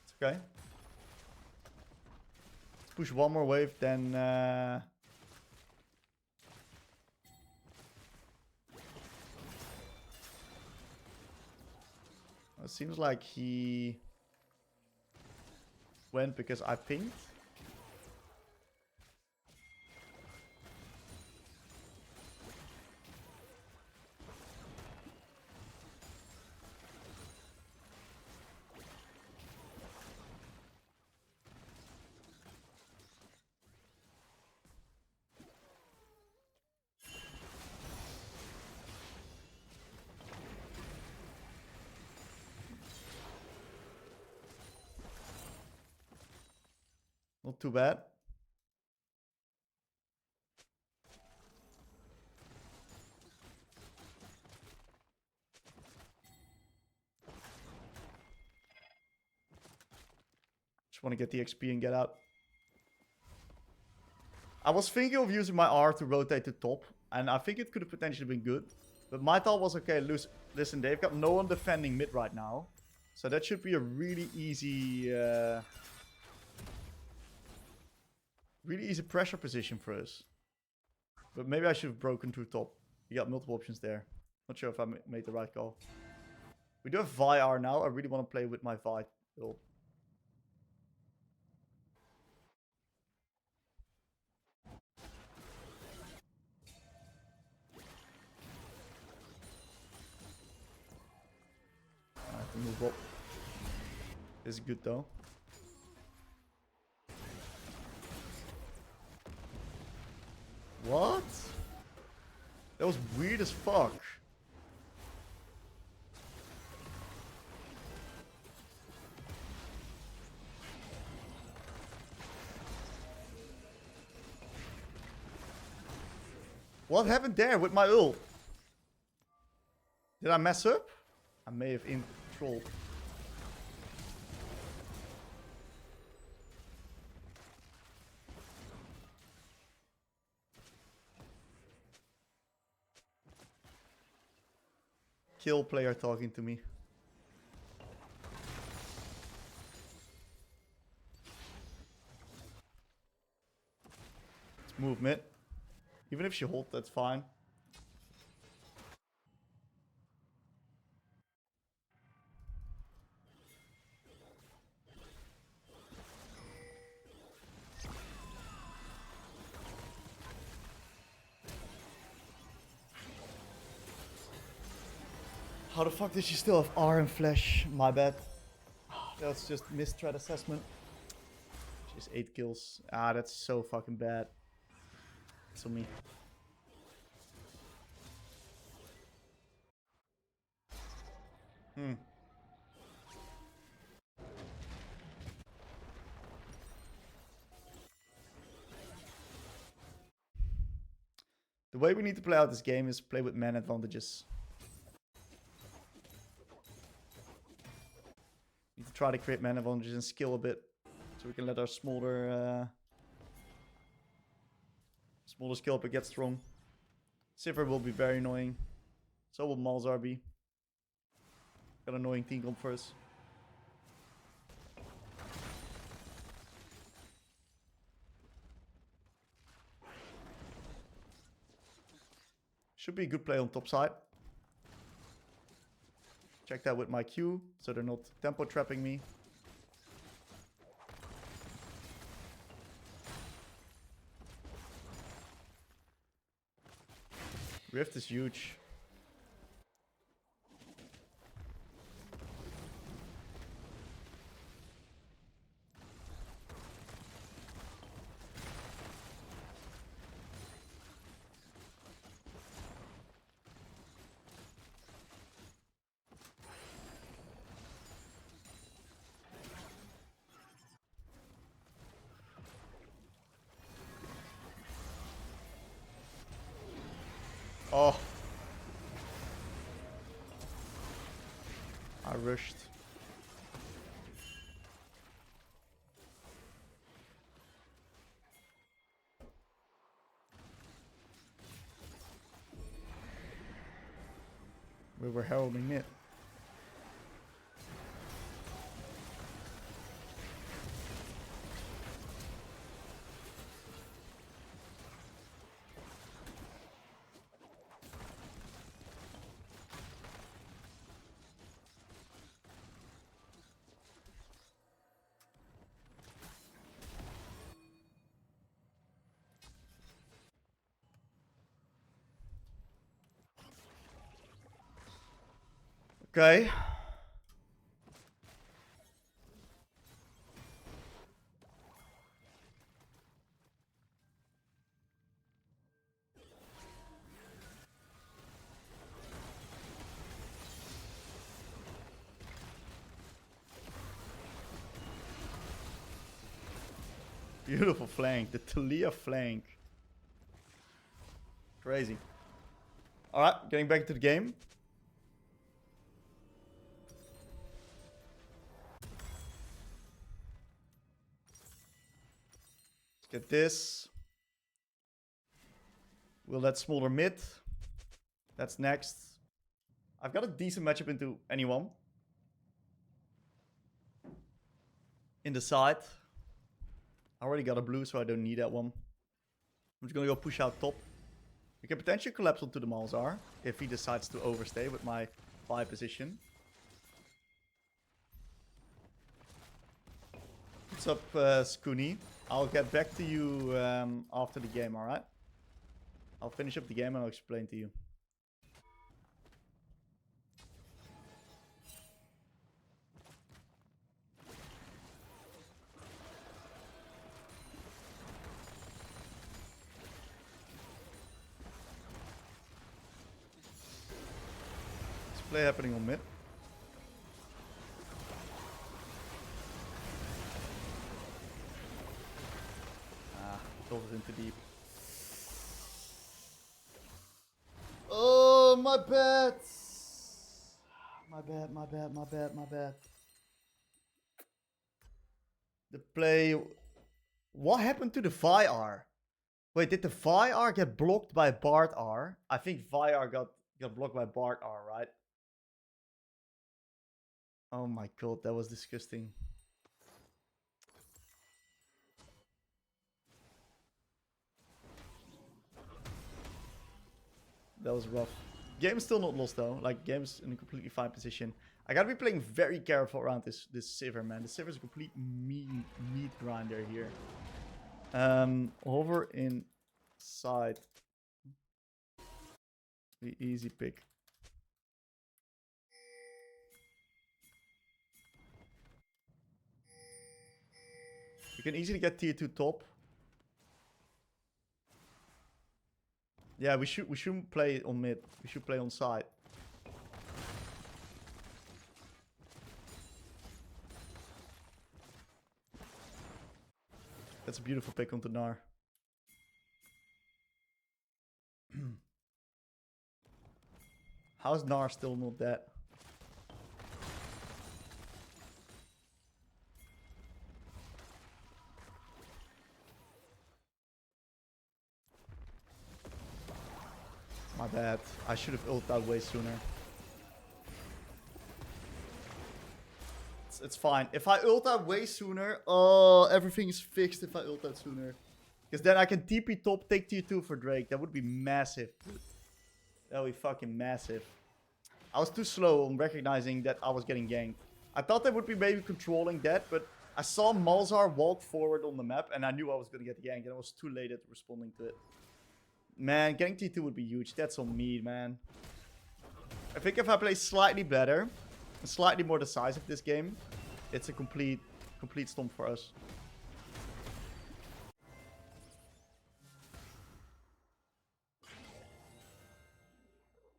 A: It's okay. Let's push one more wave, then it seems like he went because I pinged. Not too bad. Just want to get the XP and get out. I was thinking of using my R to rotate to top, and I think it could have potentially been good. But my thought was, okay, listen, they've got no one defending mid right now. So that should be a really easy pressure position for us. But maybe I should have broken through top. We got multiple options there. Not sure if I made the right call. We do have Veigar now. I really want to play with my Vi build. I have to move up. This is good though. What? That was weird as fuck. What happened there with my ult? Did I mess up? I may have trolled. Kill player talking to me. Let's move mid. Even if she hold, that's fine. How the fuck did she still have R and flash? My bad. That's just misthread assessment. She's 8 kills. Ah, that's so fucking bad. It's on me. The way we need to play out this game is play with man advantages. Need to try to create man advantages and skill a bit, so we can let our smaller skill up and get strong. Sivir will be very annoying. So will Malzahar be. Got an annoying team comp first. Should be a good play on top side. Check that with my Q, so they're not tempo trapping me. Rift is huge. Oh. I rushed. We were heralding it. Okay. Beautiful flank. The Taliyah flank. Crazy. Alright, getting back to the game. Get this. We'll let smaller mid. That's next. I've got a decent matchup into anyone. In the side. I already got a blue, so I don't need that one. I'm just gonna go push out top. We can potentially collapse onto the Malzahar if he decides to overstay with my 5 position. What's up, Scooney? I'll get back to you after the game, alright? I'll finish up the game and I'll explain to you. There's play happening on mid. Goes into deep. Oh, my bad. My bad. The play. What happened to the Veigar? Wait, did the Veigar get blocked by Bard R? I think Veigar got blocked by Bard R, right? Oh my god, that was disgusting. That was rough. Game's still not lost though. Like, game's in a completely fine position. I gotta be playing very careful around this Sivir, man. The Sivir's a complete meat grinder here. Hover inside. The easy pick. You can easily get tier 2 top. Yeah, we shouldn't play on mid. We should play on side. That's a beautiful pick onto Gnar. How's Gnar still not dead? My bad. I should have ulted out way sooner. It's fine. If I ult out way sooner, oh, everything is fixed if I ult out sooner. Because then I can TP top, take tier 2 for Drake. That would be massive. That would be fucking massive. I was too slow on recognizing that I was getting ganked. I thought they would be maybe controlling that, but I saw Malzahar walk forward on the map, and I knew I was going to get ganked, and I was too late at responding to it. Man, getting T2 would be huge. That's on me, man. I think if I play slightly better, and slightly more decisive this game, it's a complete stomp for us.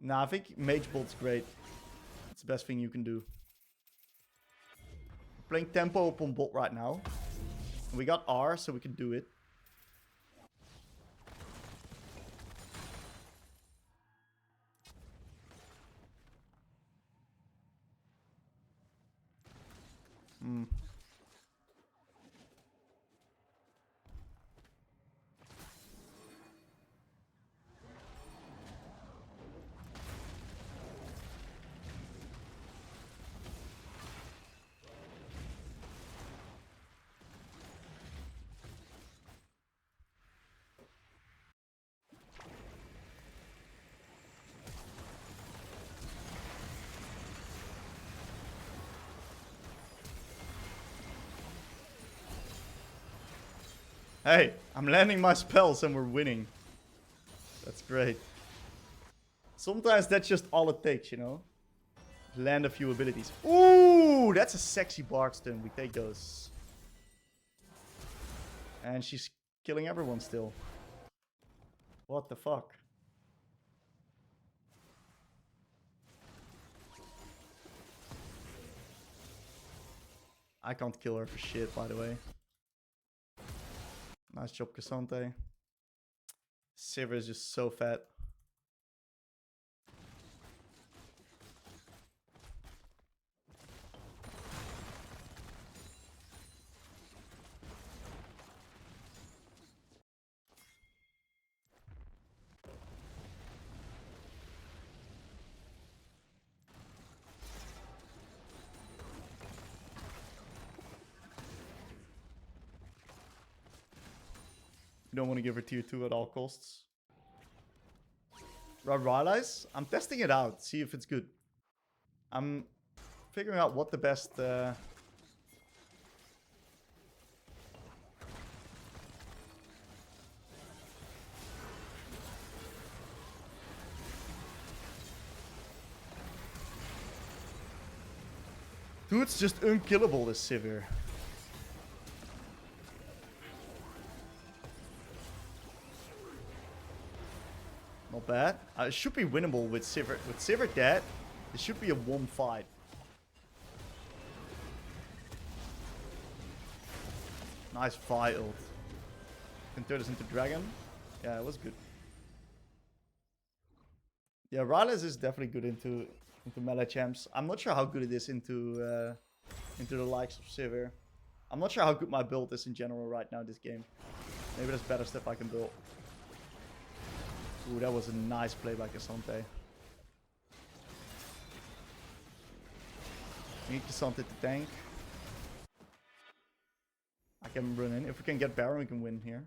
A: Nah, I think Mage Bolt's great. It's the best thing you can do. Playing tempo up on bot right now. We got R, so we can do it. Hey, I'm landing my spells and we're winning. That's great. Sometimes that's just all it takes, you know? Land a few abilities. Ooh, that's a sexy Barkston. We take those. And she's killing everyone still. What the fuck? I can't kill her for shit, by the way. Nice job, Cassante. Sivir is just so fat. You don't want to give her tier 2 at all costs. Realize? I'm testing it out, see if it's good. I'm figuring out what the best... Dude's just unkillable, this Sivir. Not bad. It should be winnable with Sivir. With Sivir dead, it should be a 1 fight. Nice fight ult. Can turn this into dragon. Yeah, it was good. Yeah, Rylas is definitely good into melee champs. I'm not sure how good it is into the likes of Sivir. I'm not sure how good my build is in general right now this game. Maybe there's better stuff I can build. Ooh, that was a nice play by Cassante. We need Cassante to tank. I can run in. If we can get Baron, we can win here.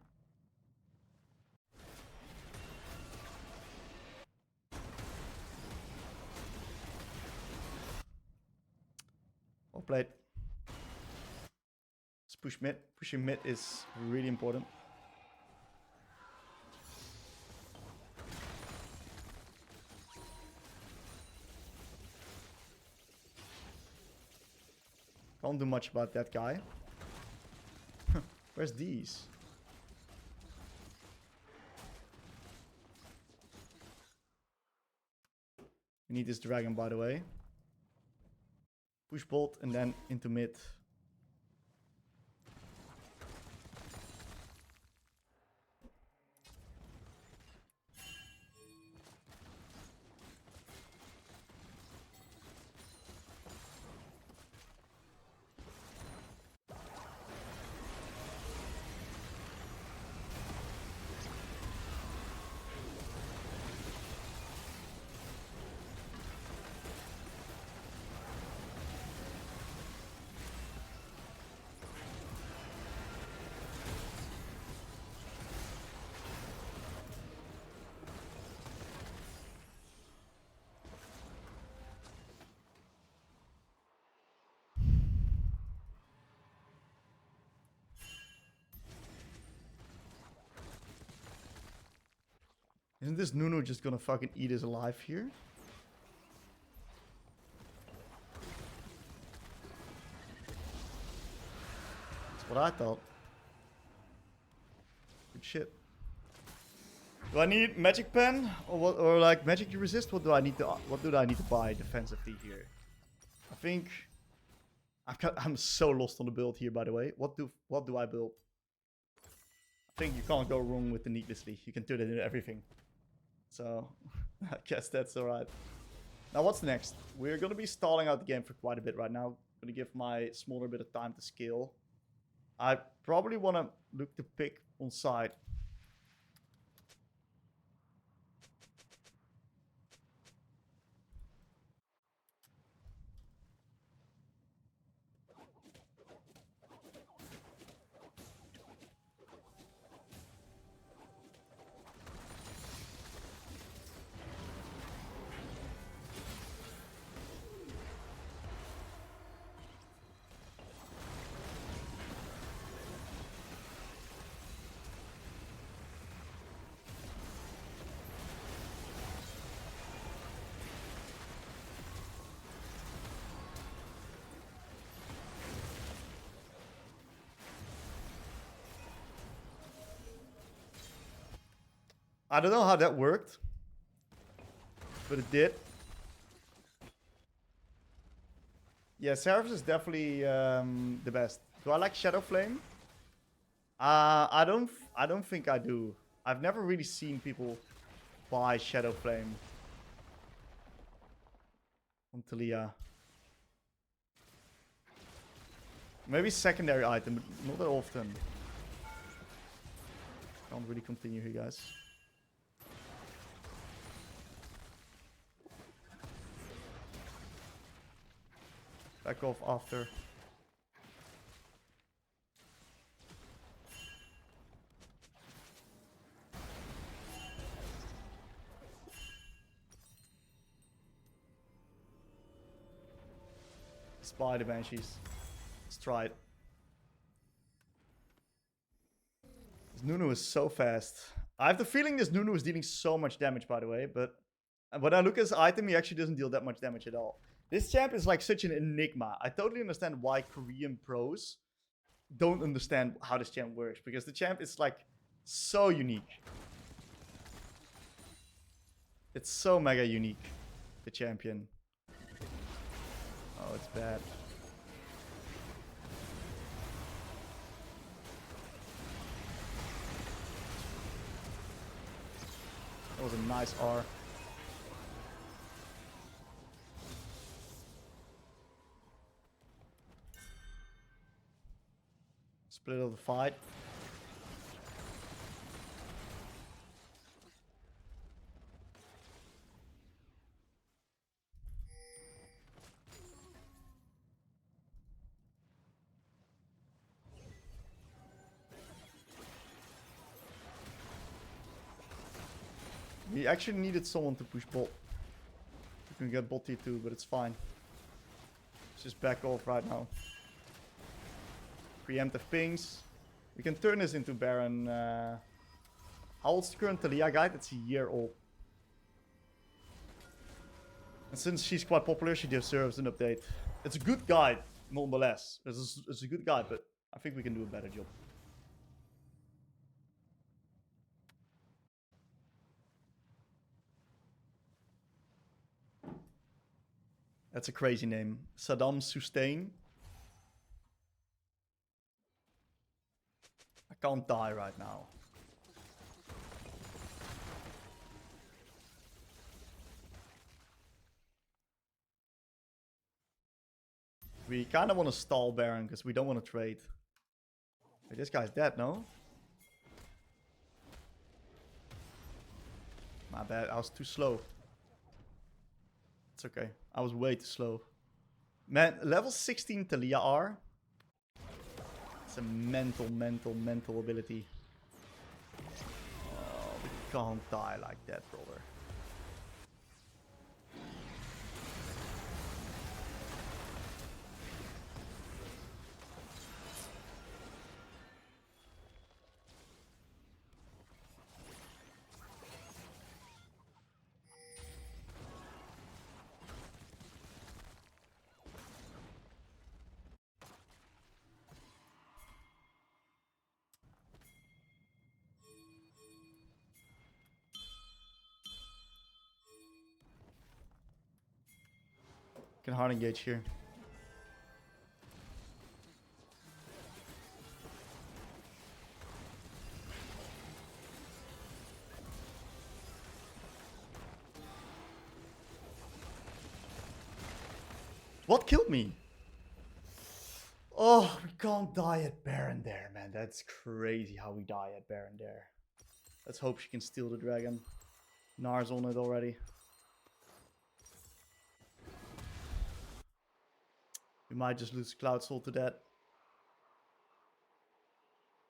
A: Well played. Let's push mid. Pushing mid is really important. Can't do much about that guy. Where's these? We need this dragon, by the way. Push bolt and then into mid. Isn't this Nunu just gonna fucking eat us alive here? That's what I thought. Good shit. Do I need magic pen or what? Or like magic to resist? What do I need to? What do I need to buy defensively here? I think I'm so lost on the build here. By the way, what do I build? I think you can't go wrong with the needlessly. You can turn it into everything. So I guess that's alright. Now what's next? We're gonna be stalling out the game for quite a bit right now. I'm gonna give my smaller bit of time to scale. I probably want to look to pick on side. I don't know how that worked, but it did. Yeah, Xerath is definitely the best. Do I like Shadow Flame? I don't think I do. I've never really seen people buy Shadow Flame on Taliyah. Maybe secondary item, but not that often. Can't really continue here, guys. Back off after. Spy the Banshees. Let's try it. This Nunu is so fast. I have the feeling this Nunu is dealing so much damage, by the way, but when I look at his item, he actually doesn't deal that much damage at all. This champ is like such an enigma. I totally understand why Korean pros don't understand how this champ works, because the champ is like so unique. It's so mega unique, the champion. Oh, it's bad. That was a nice R. Split of the fight. We actually needed someone to push bot. We can get bot T2, but it's fine. Let's just back off right now. Preemptive pings. We can turn this into Baron. How old's the current Taliyah guide? It's a year old. And since she's quite popular, she deserves an update. It's a good guide, nonetheless. It's a good guide, but I think we can do a better job. That's a crazy name. Saddam Sustain. I can't die right now. We kind of want to stall Baron because we don't want to trade. Wait, this guy's dead, no? My bad, I was too slow. It's okay. I was way too slow. Man, level 16 Taliyah R. It's a mental ability. Oh, we can't die like that, brother. Can hard engage here. What killed me? Oh, we can't die at Baron there, man. That's crazy how we die at Baron there. Let's hope she can steal the dragon. Nar's on it already. We might just lose Cloud Soul to that.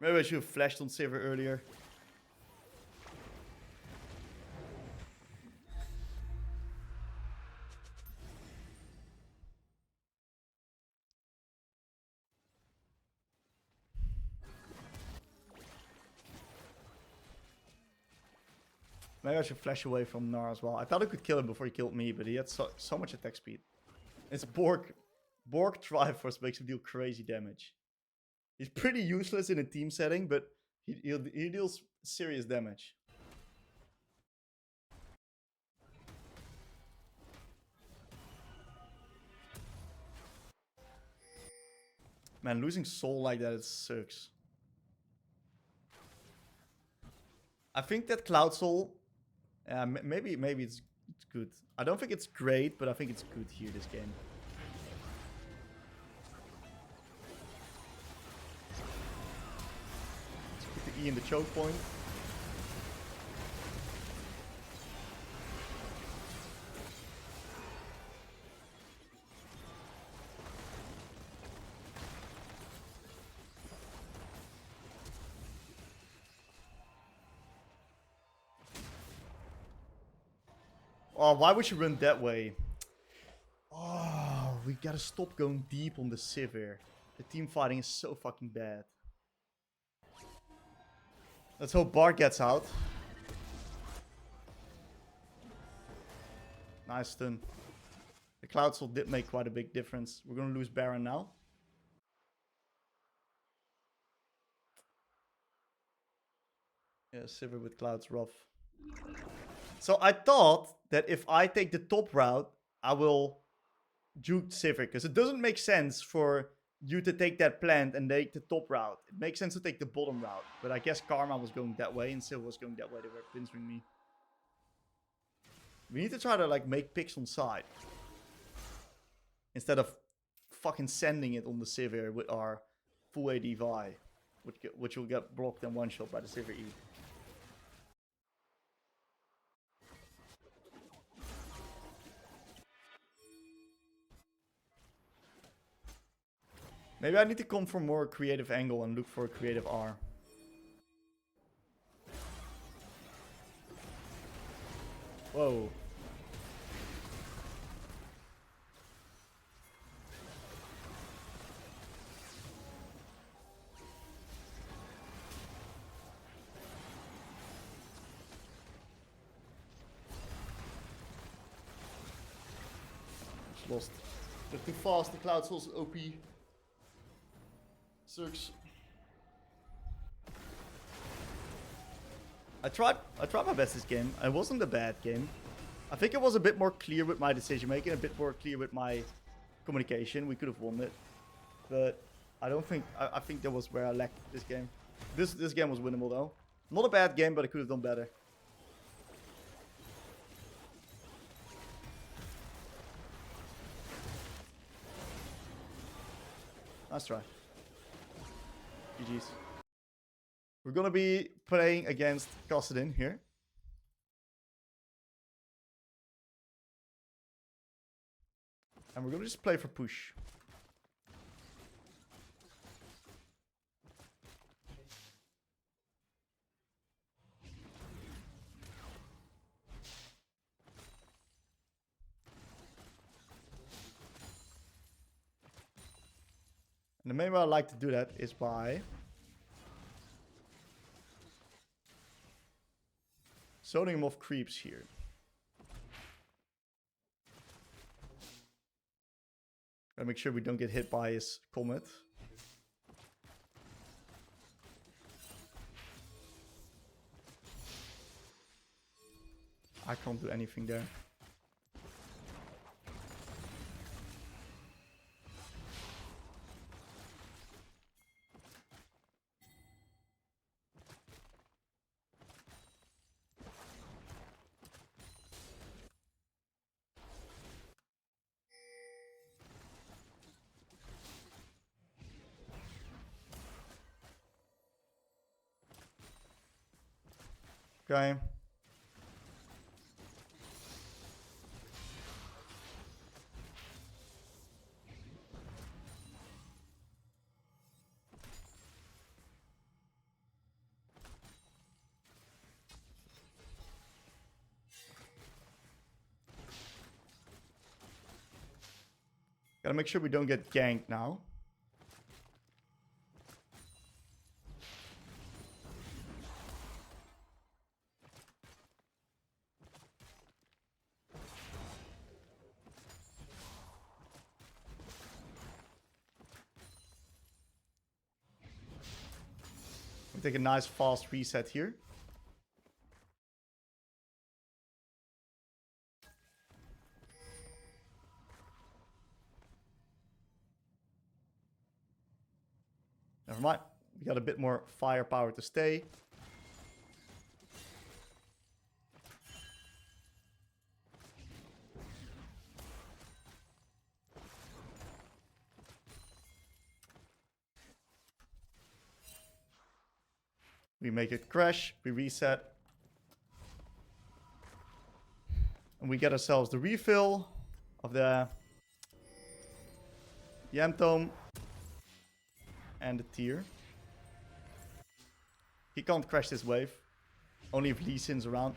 A: Maybe I should have flashed on Sivir earlier. Maybe I should flash away from Gnar as well. I thought I could kill him before he killed me, but he had so much attack speed. It's Borg Triforce makes him deal crazy damage. He's pretty useless in a team setting, but he deals serious damage. Man, losing soul like that, it sucks. I think that Cloud Soul, maybe it's good. I don't think it's great, but I think it's good here this game. Let's put the E in the choke point. Oh, why would you run that way? Oh, we gotta stop going deep on the Sivir. The team fighting is so fucking bad. Let's hope Bart gets out. Nice stun. The Cloud Soul did make quite a big difference. We're gonna lose Baron now. Yeah, Sivir with Cloud's rough. So I thought that if I take the top route, I will juke Sivir. Because it doesn't make sense for you to take that plant and take the top route. It makes sense to take the bottom route. But I guess Karma was going that way and Sivir was going that way. They were pinching me. We need to try to like make picks on side. Instead of fucking sending it on the Sivir with our full AD Vi. Which will get blocked and one shot by the Sivir E. Maybe I need to come from a more creative angle and look for a creative R. Whoa. Just lost. They're too fast, the Cloud Soul's OP. Sucks. I tried my best this game. It wasn't a bad game. I think it was a bit more clear with my decision making, a bit more clear with my communication. We could have won it, but I don't think. I think that was where I lacked this game. This game was winnable though. Not a bad game, but I could have done better. Nice try. GG's. We're gonna be playing against Kassadin here. And we're gonna just play for push. And the main way I like to do that is by zoning him off creeps here. Gotta make sure we don't get hit by his comet. I can't do anything there. Okay. Gotta make sure we don't get ganked now. We take a nice fast reset here. Never mind. We got a bit more firepower to stay. We make it crash. We reset. And we get ourselves the refill of the Yam Tome and the tier. He can't crash this wave. Only if Lee Sin's around.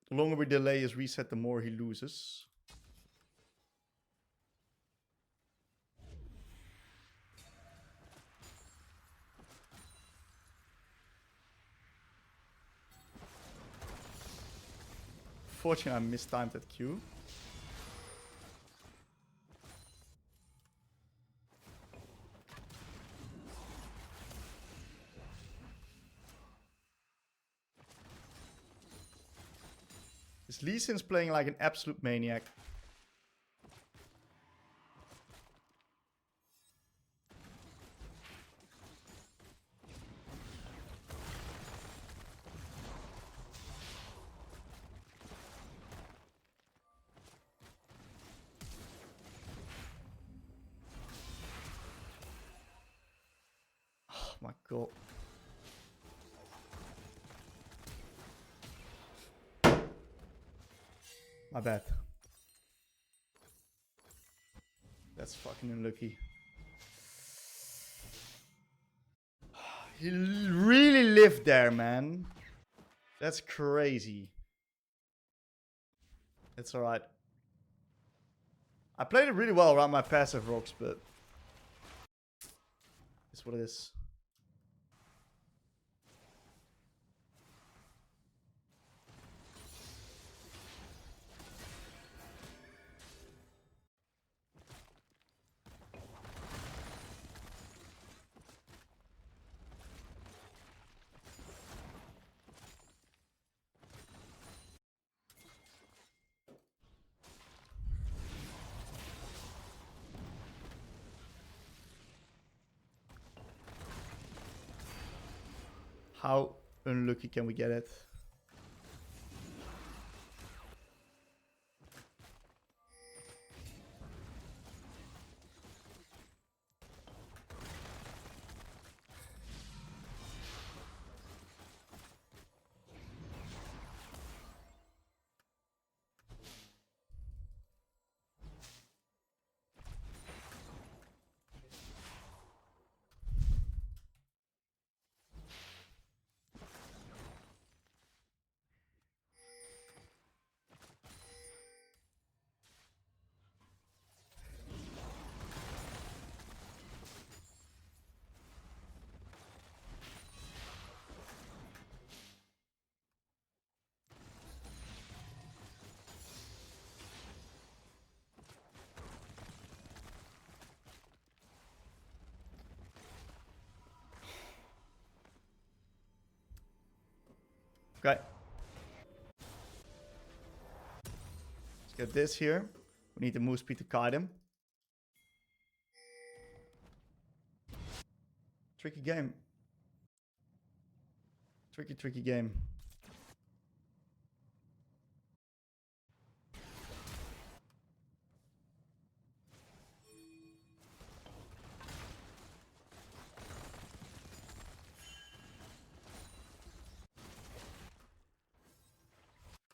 A: The longer we delay his reset, the more he loses. Fortunately, I mistimed that Q. This Lee Sin's playing like an absolute maniac. Oh my god. My bad. That's fucking unlucky. He really lived there, man. That's crazy. It's alright. I played it really well around my passive rocks, but it's what it is. How unlucky can we get it? Okay. Let's get this here. We need the move speed to kite him. Tricky game. Tricky game.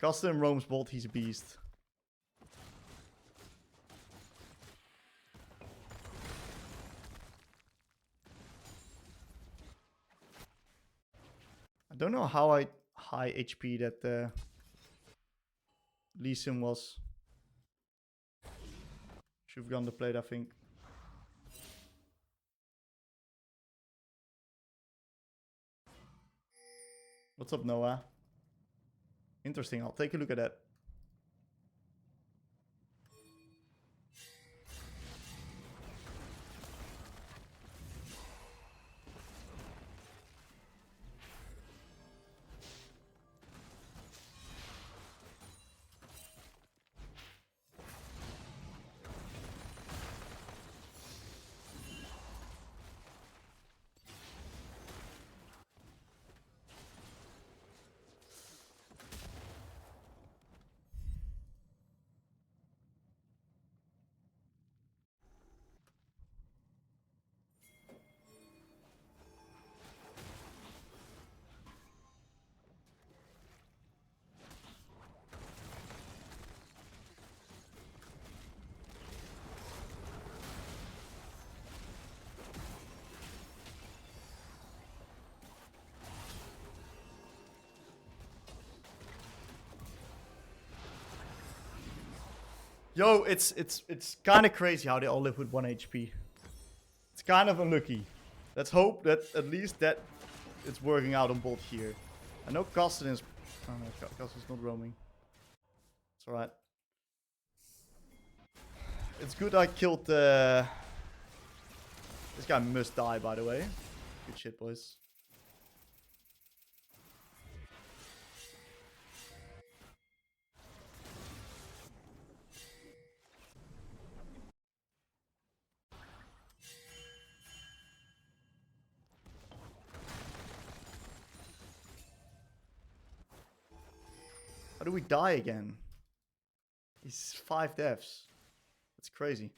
A: Kassadin roams bolt, he's a beast. I don't know how high HP that Lee Sin was. Should have gone to plate, I think. What's up, Noah? Interesting, I'll take a look at that. Yo, it's kind of crazy how they all live with 1 HP. It's kind of unlucky. Let's hope that at least that it's working out on bolt here. I know Kassadin is... Oh no, Kassadin's not roaming. It's alright. It's good I killed... This guy must die, by the way. Good shit, boys. How do we die again? He's 5 deaths. That's crazy.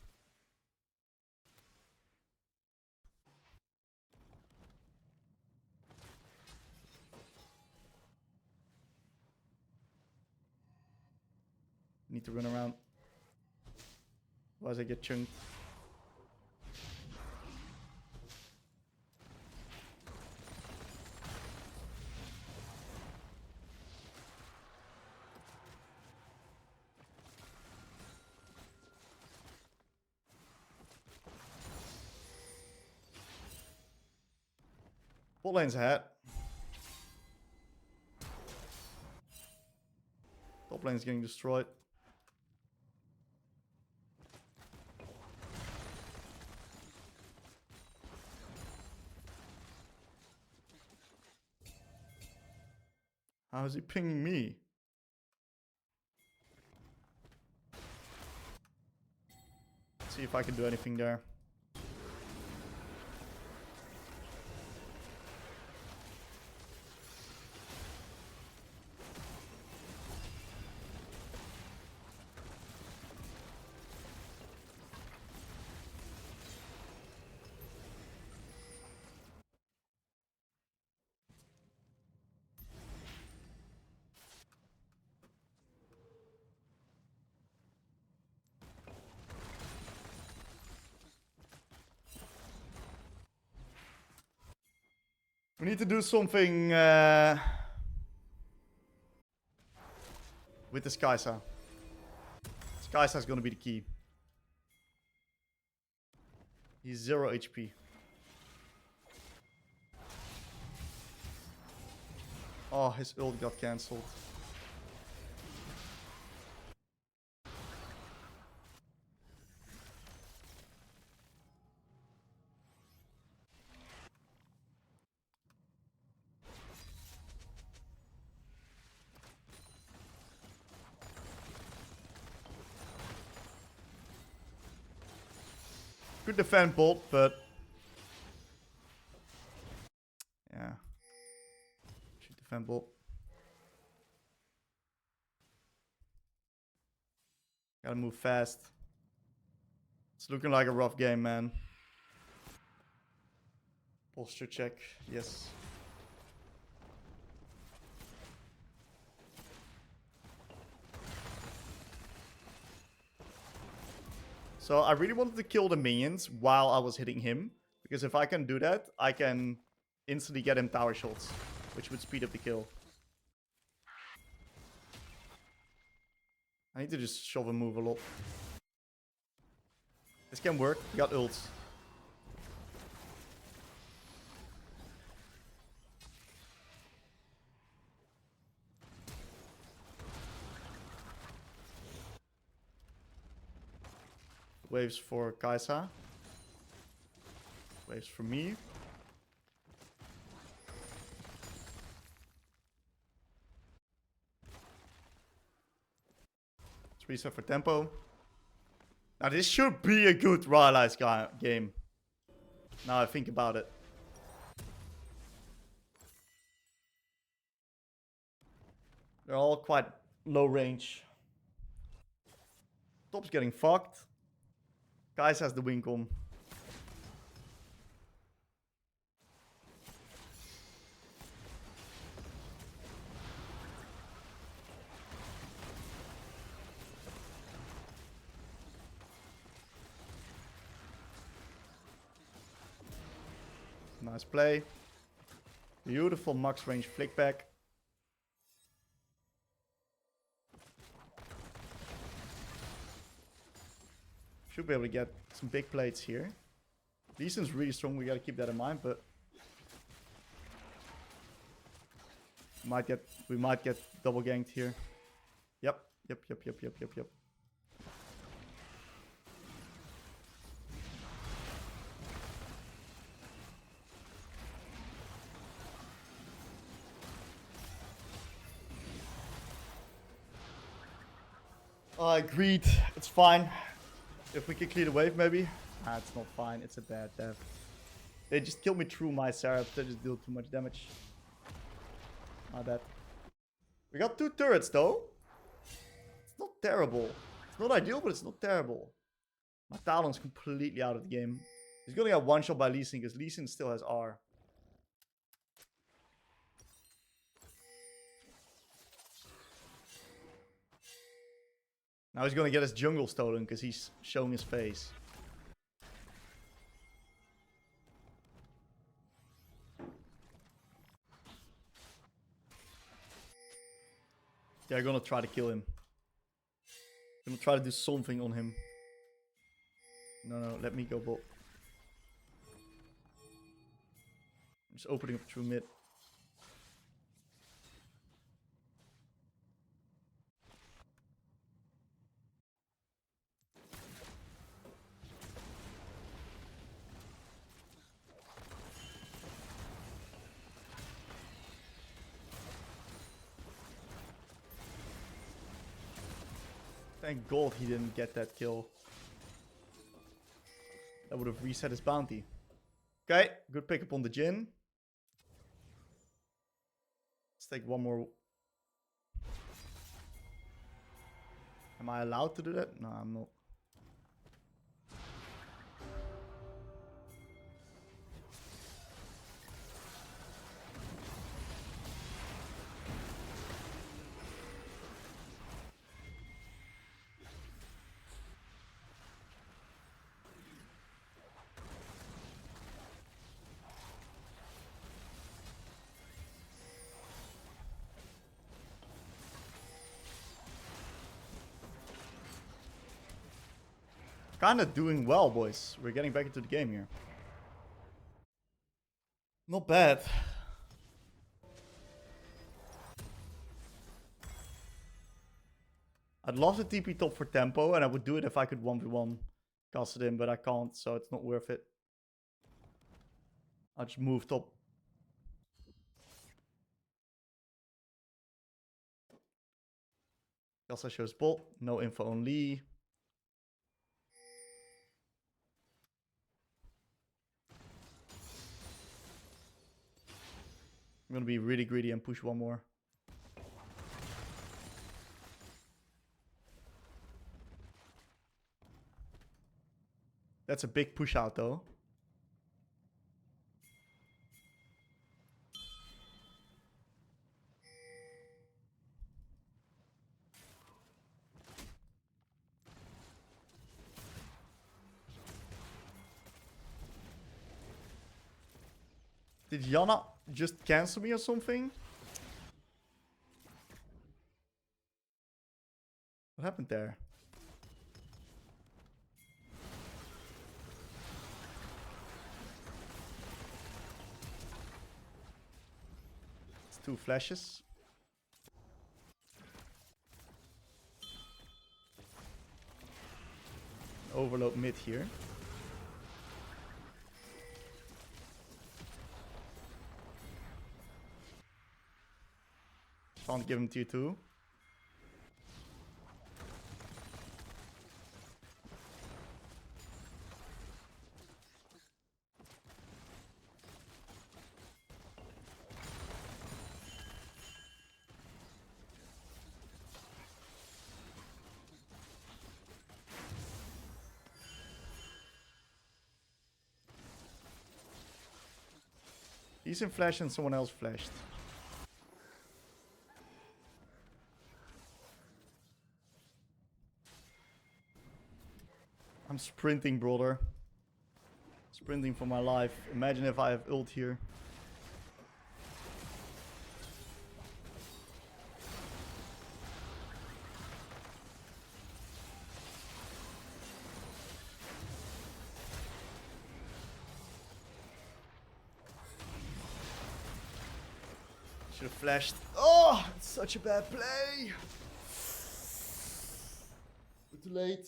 A: Need to run around. Otherwise I get chunked. Bot lane's ahead. Top lane's getting destroyed. How is he pinging me? Let's see if I can do anything there. We need to do something with the Skysa. Skysa is going to be the key. He's 0 HP. Oh, his ult got cancelled. Could defend bolt, but yeah, should Defend bot. Gotta move fast. It's looking like a rough game, man. Posture check. Yes. So I really wanted to kill the minions while I was hitting him. Because if I can do that, I can instantly get him tower shots. Which would speed up the kill. I need to just shove and move a lot. This can work. We got ults. Waves for Kaisa. Waves for me. Let's reset for tempo. Now this should be a good Rylai's game. Now I think about it. They're all quite low range. Top's getting fucked. Guys has the Wincom. Nice play. Beautiful max range flick back. Should be able to get some big plates here. Lee Sin's really strong, we gotta keep that in mind, but we might get double ganked here. Yep. I agreed. It's fine. If we can clear the wave, maybe. Ah, it's not fine. It's a bad death. They just killed me through my Xerath. They just deal too much damage. My bad. We got 2 turrets, though. It's not terrible. It's not ideal, but it's not terrible. My Talon's completely out of the game. He's gonna get one shot by Lee Sin, because Lee Sin still has R. Now he's gonna get his jungle stolen because he's showing his face. They're gonna try to kill him. Gonna try to do something on him. No, let me go bot. I'm just opening up through mid. Thank God he didn't get that kill. That would have reset his bounty. Okay, good pick up on the Jhin. Let's take one more. Am I allowed to do that? No, I'm not. Kind of doing well, boys. We're getting back into the game here. Not bad. I'd love to TP top for tempo, and I would do it if I could 1v1 Kassadin, but I can't, so it's not worth it. I'll just move top. Kassa shows bot, no info on Lee. I'm gonna be really greedy and push one more. That's a big push out though. Did Yana just cancel me or something? What happened there? It's 2 flashes. Overload mid here. Can't give him tier 2. He's in flash and someone else flashed. I'm sprinting, brother. Sprinting for my life. Imagine if I have ult here. Should have flashed. Oh, it's such a bad play. But too late.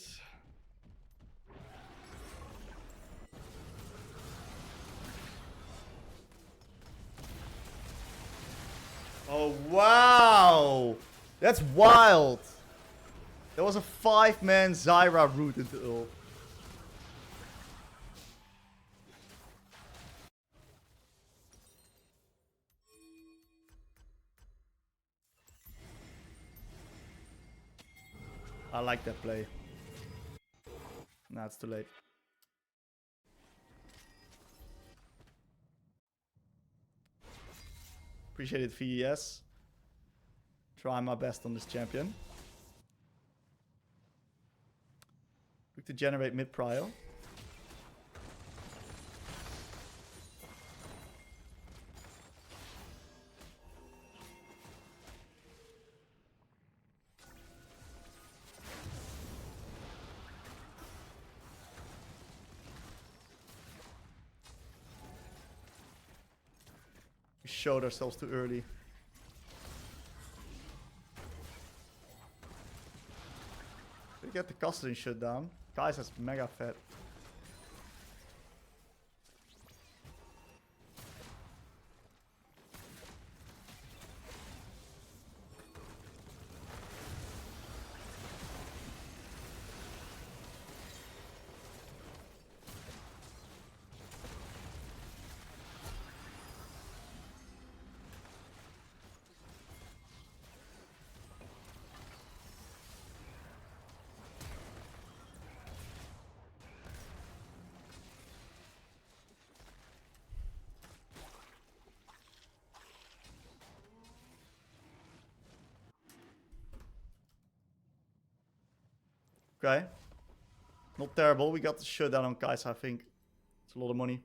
A: Oh, wow. That's wild. There was a 5-man Xerath route into ult. I like that play. Nah, it's too late. Appreciate it, VES. Try my best on this champion. Look to generate mid prio. We showed ourselves too early. We get the Kassadin shut down. Guys, that's mega fat. Okay. Not terrible. We got the shutdown on Kai'Sa, I think. It's a lot of money.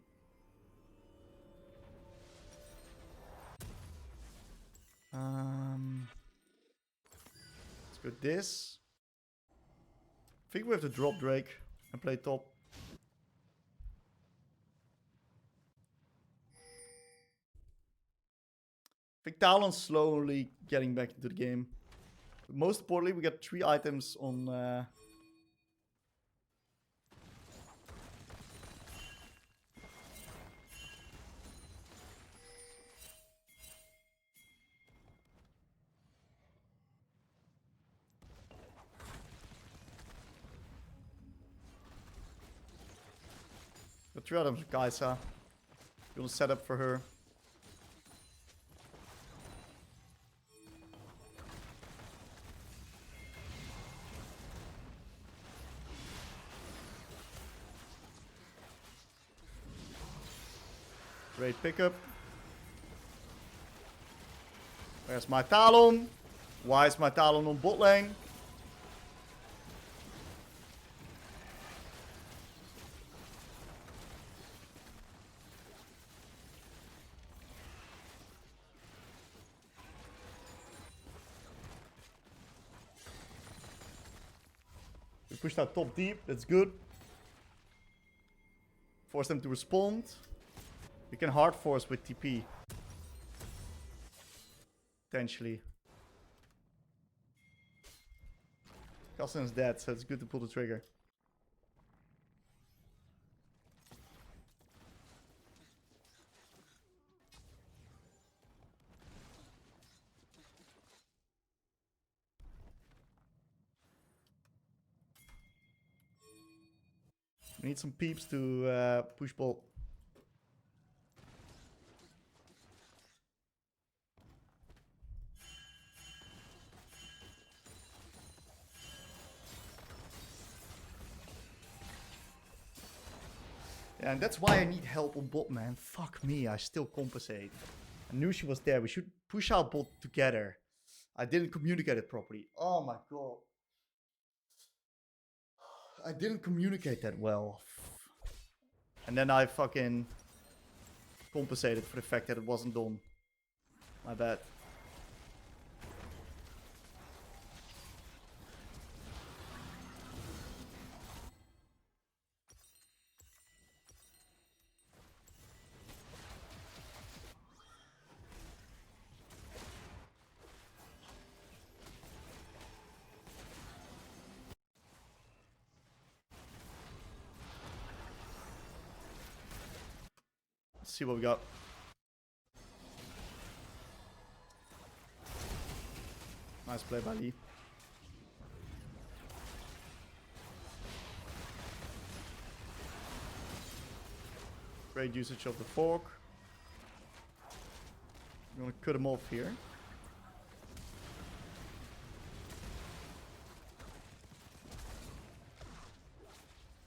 A: Let's go this. I think we have to drop Drake and play top. I think Talon's slowly getting back into the game. But most importantly, we got 3 items on... Got 3 items with Kai'Sa. Gonna set up for her. Great pickup. Where's my Talon? Why is my Talon on bot lane? We pushed out top deep. That's good. Force them to respond. We can hard force with TP. Potentially. Kassadin's dead, so it's good to pull the trigger. We need some peeps to push ball. Yeah, and that's why I need help on bot, man. Fuck me, I still compensate. I knew she was there. We should push out bot together. I didn't communicate it properly. Oh my god. I didn't communicate that well. And then I fucking compensated for the fact that it wasn't done. My bad. Let's see what we got. Nice play by Lee. Great usage of the fork. I'm gonna cut him off here.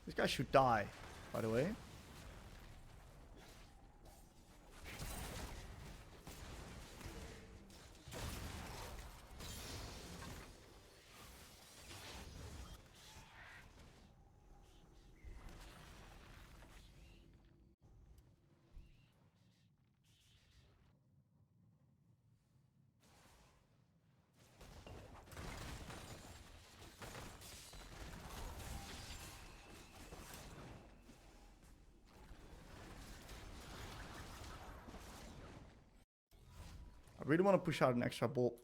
A: This guy should die, by the way. I really want to push out an extra bolt.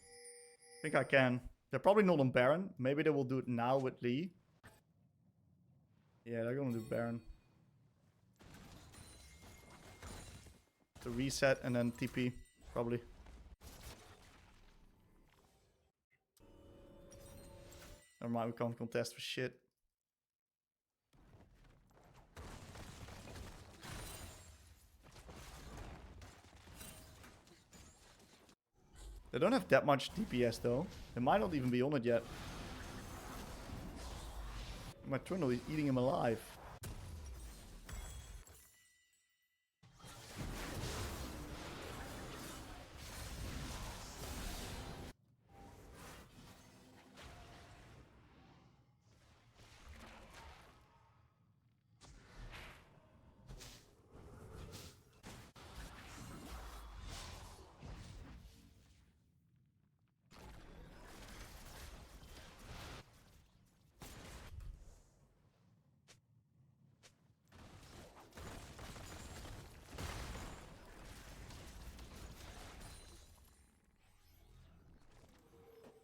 A: I think I can. They're probably not on Baron. Maybe they will do it now with Lee. Yeah, they're gonna do Baron. To reset and then TP, probably. Never mind, we can't contest for shit. They don't have that much DPS though. They might not even be on it yet. My Trundle is eating him alive.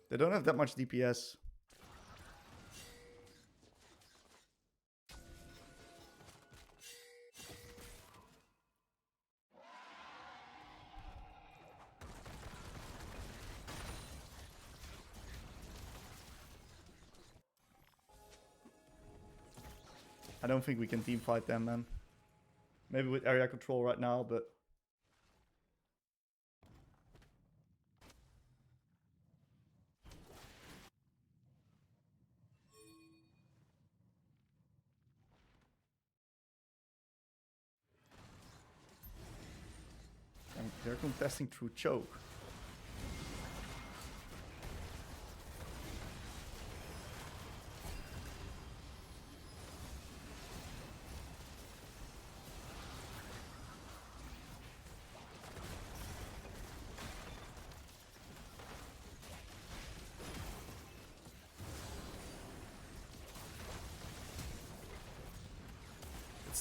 A: They don't have that much DPS. I don't think we can team fight them, man. Maybe with area control right now, but... They're contesting through choke.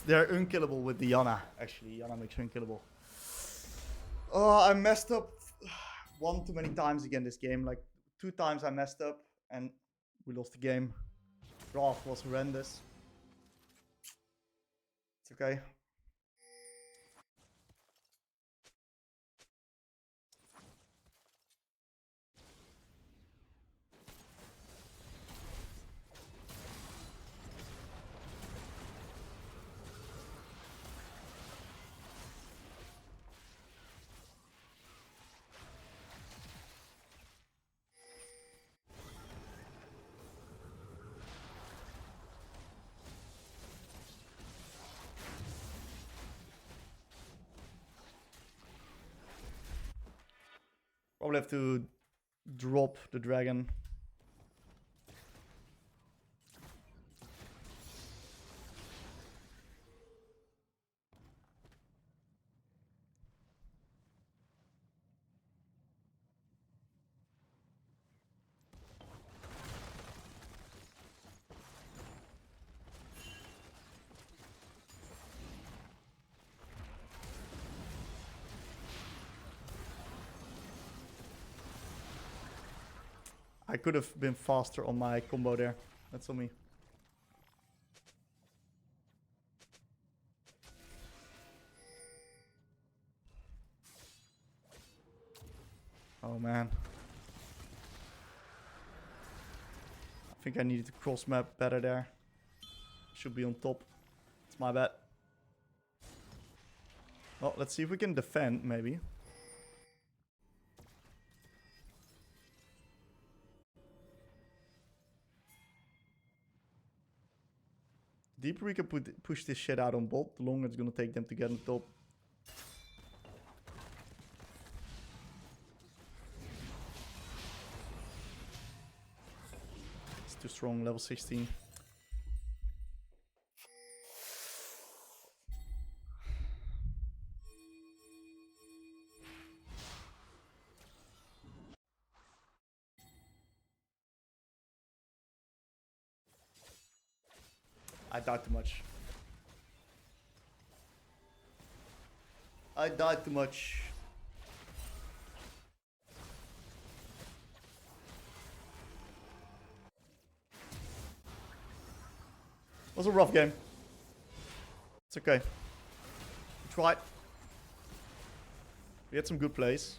A: They're unkillable with the Yana, actually. Yana makes her unkillable. Oh, I messed up one too many times again this game. Like 2 times I messed up and we lost the game. Xerath was horrendous. It's okay. Probably have to drop the dragon. I could have been faster on my combo there. That's on me. Oh man. I think I needed to cross map better there. Should be on top. It's my bad. Well, let's see if we can defend maybe. The deeper we can push this shit out on bot, the longer it's gonna take them to get on top. It's too strong, level 16. I died too much. I died too much. It was a rough game. It's okay. We tried. We had some good plays.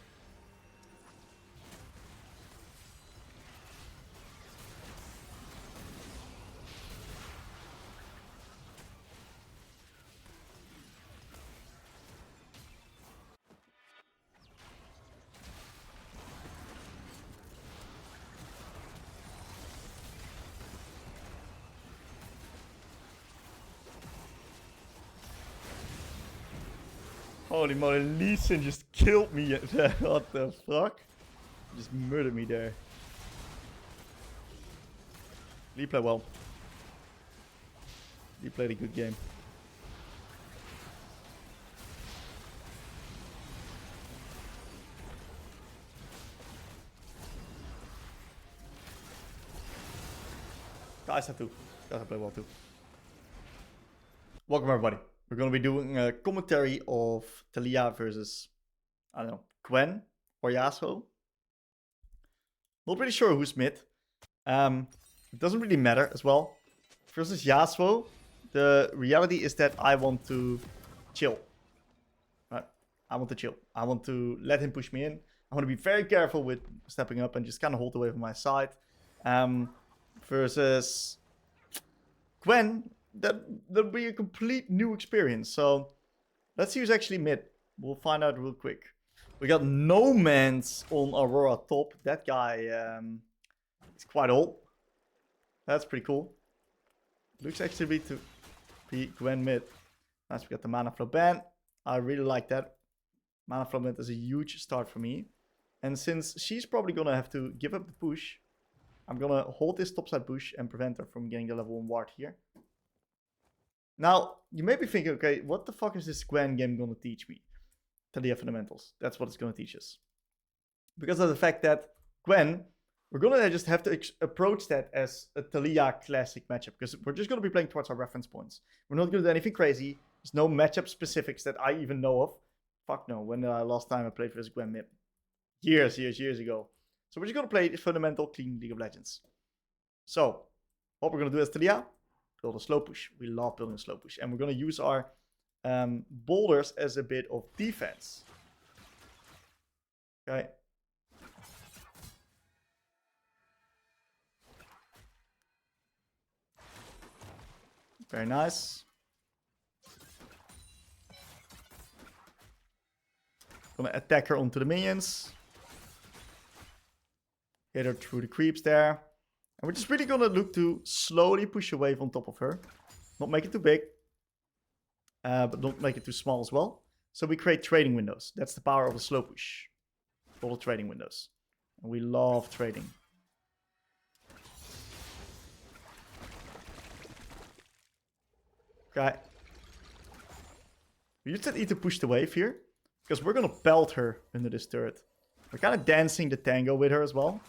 A: Holy moly, Lee Sin just killed me. What the fuck? Just murdered me there. Lee played well. Lee played a good game. Guys have to. Guys have played well too. Welcome everybody. We're going to be doing a commentary of Taliyah versus, I don't know, Gwen or Yasuo. Not really sure who's mid. It doesn't really matter as well. Versus Yasuo, the reality is that I want to chill. Right? I want to chill. I want to let him push me in. I want to be very careful with stepping up and just kind of hold away from my side. Versus Gwen, that'll be a complete new experience. So let's see who's actually mid. We'll find out real quick. We got No Man's on Aurora top. That guy is quite old. That's pretty cool. Looks actually to be Gwen mid. Nice, we got the mana flow ban. I really like that. Mana Flament is a huge start for me. And since she's probably going to have to give up the push, I'm going to hold this topside push and prevent her from getting the level 1 ward here. Now, you may be thinking, okay, what the fuck is this Gwen game going to teach me? Taliyah fundamentals. That's what it's going to teach us. Because of the fact that Gwen, we're going to just have to approach that as a Taliyah classic matchup. Because we're just going to be playing towards our reference points. We're not going to do anything crazy. There's no matchup specifics that I even know of. Fuck no. When last time I played with this Gwen mip? Years ago. So we're just going to play the fundamental clean League of Legends. So, what we're going to do as Taliyah, build a slow push. We love building a slow push. And we're going to use our boulders as a bit of defense. Okay. Very nice. Gonna attack her onto the minions. Hit her through the creeps there. And we're just really gonna look to slowly push a wave on top of her. Not make it too big. But don't make it too small as well. So we create trading windows. That's the power of a slow push. All the trading windows. And we love trading. Okay. We just need to push the wave here. Because we're going to pelt her under this turret. We're kind of dancing the tango with her as well.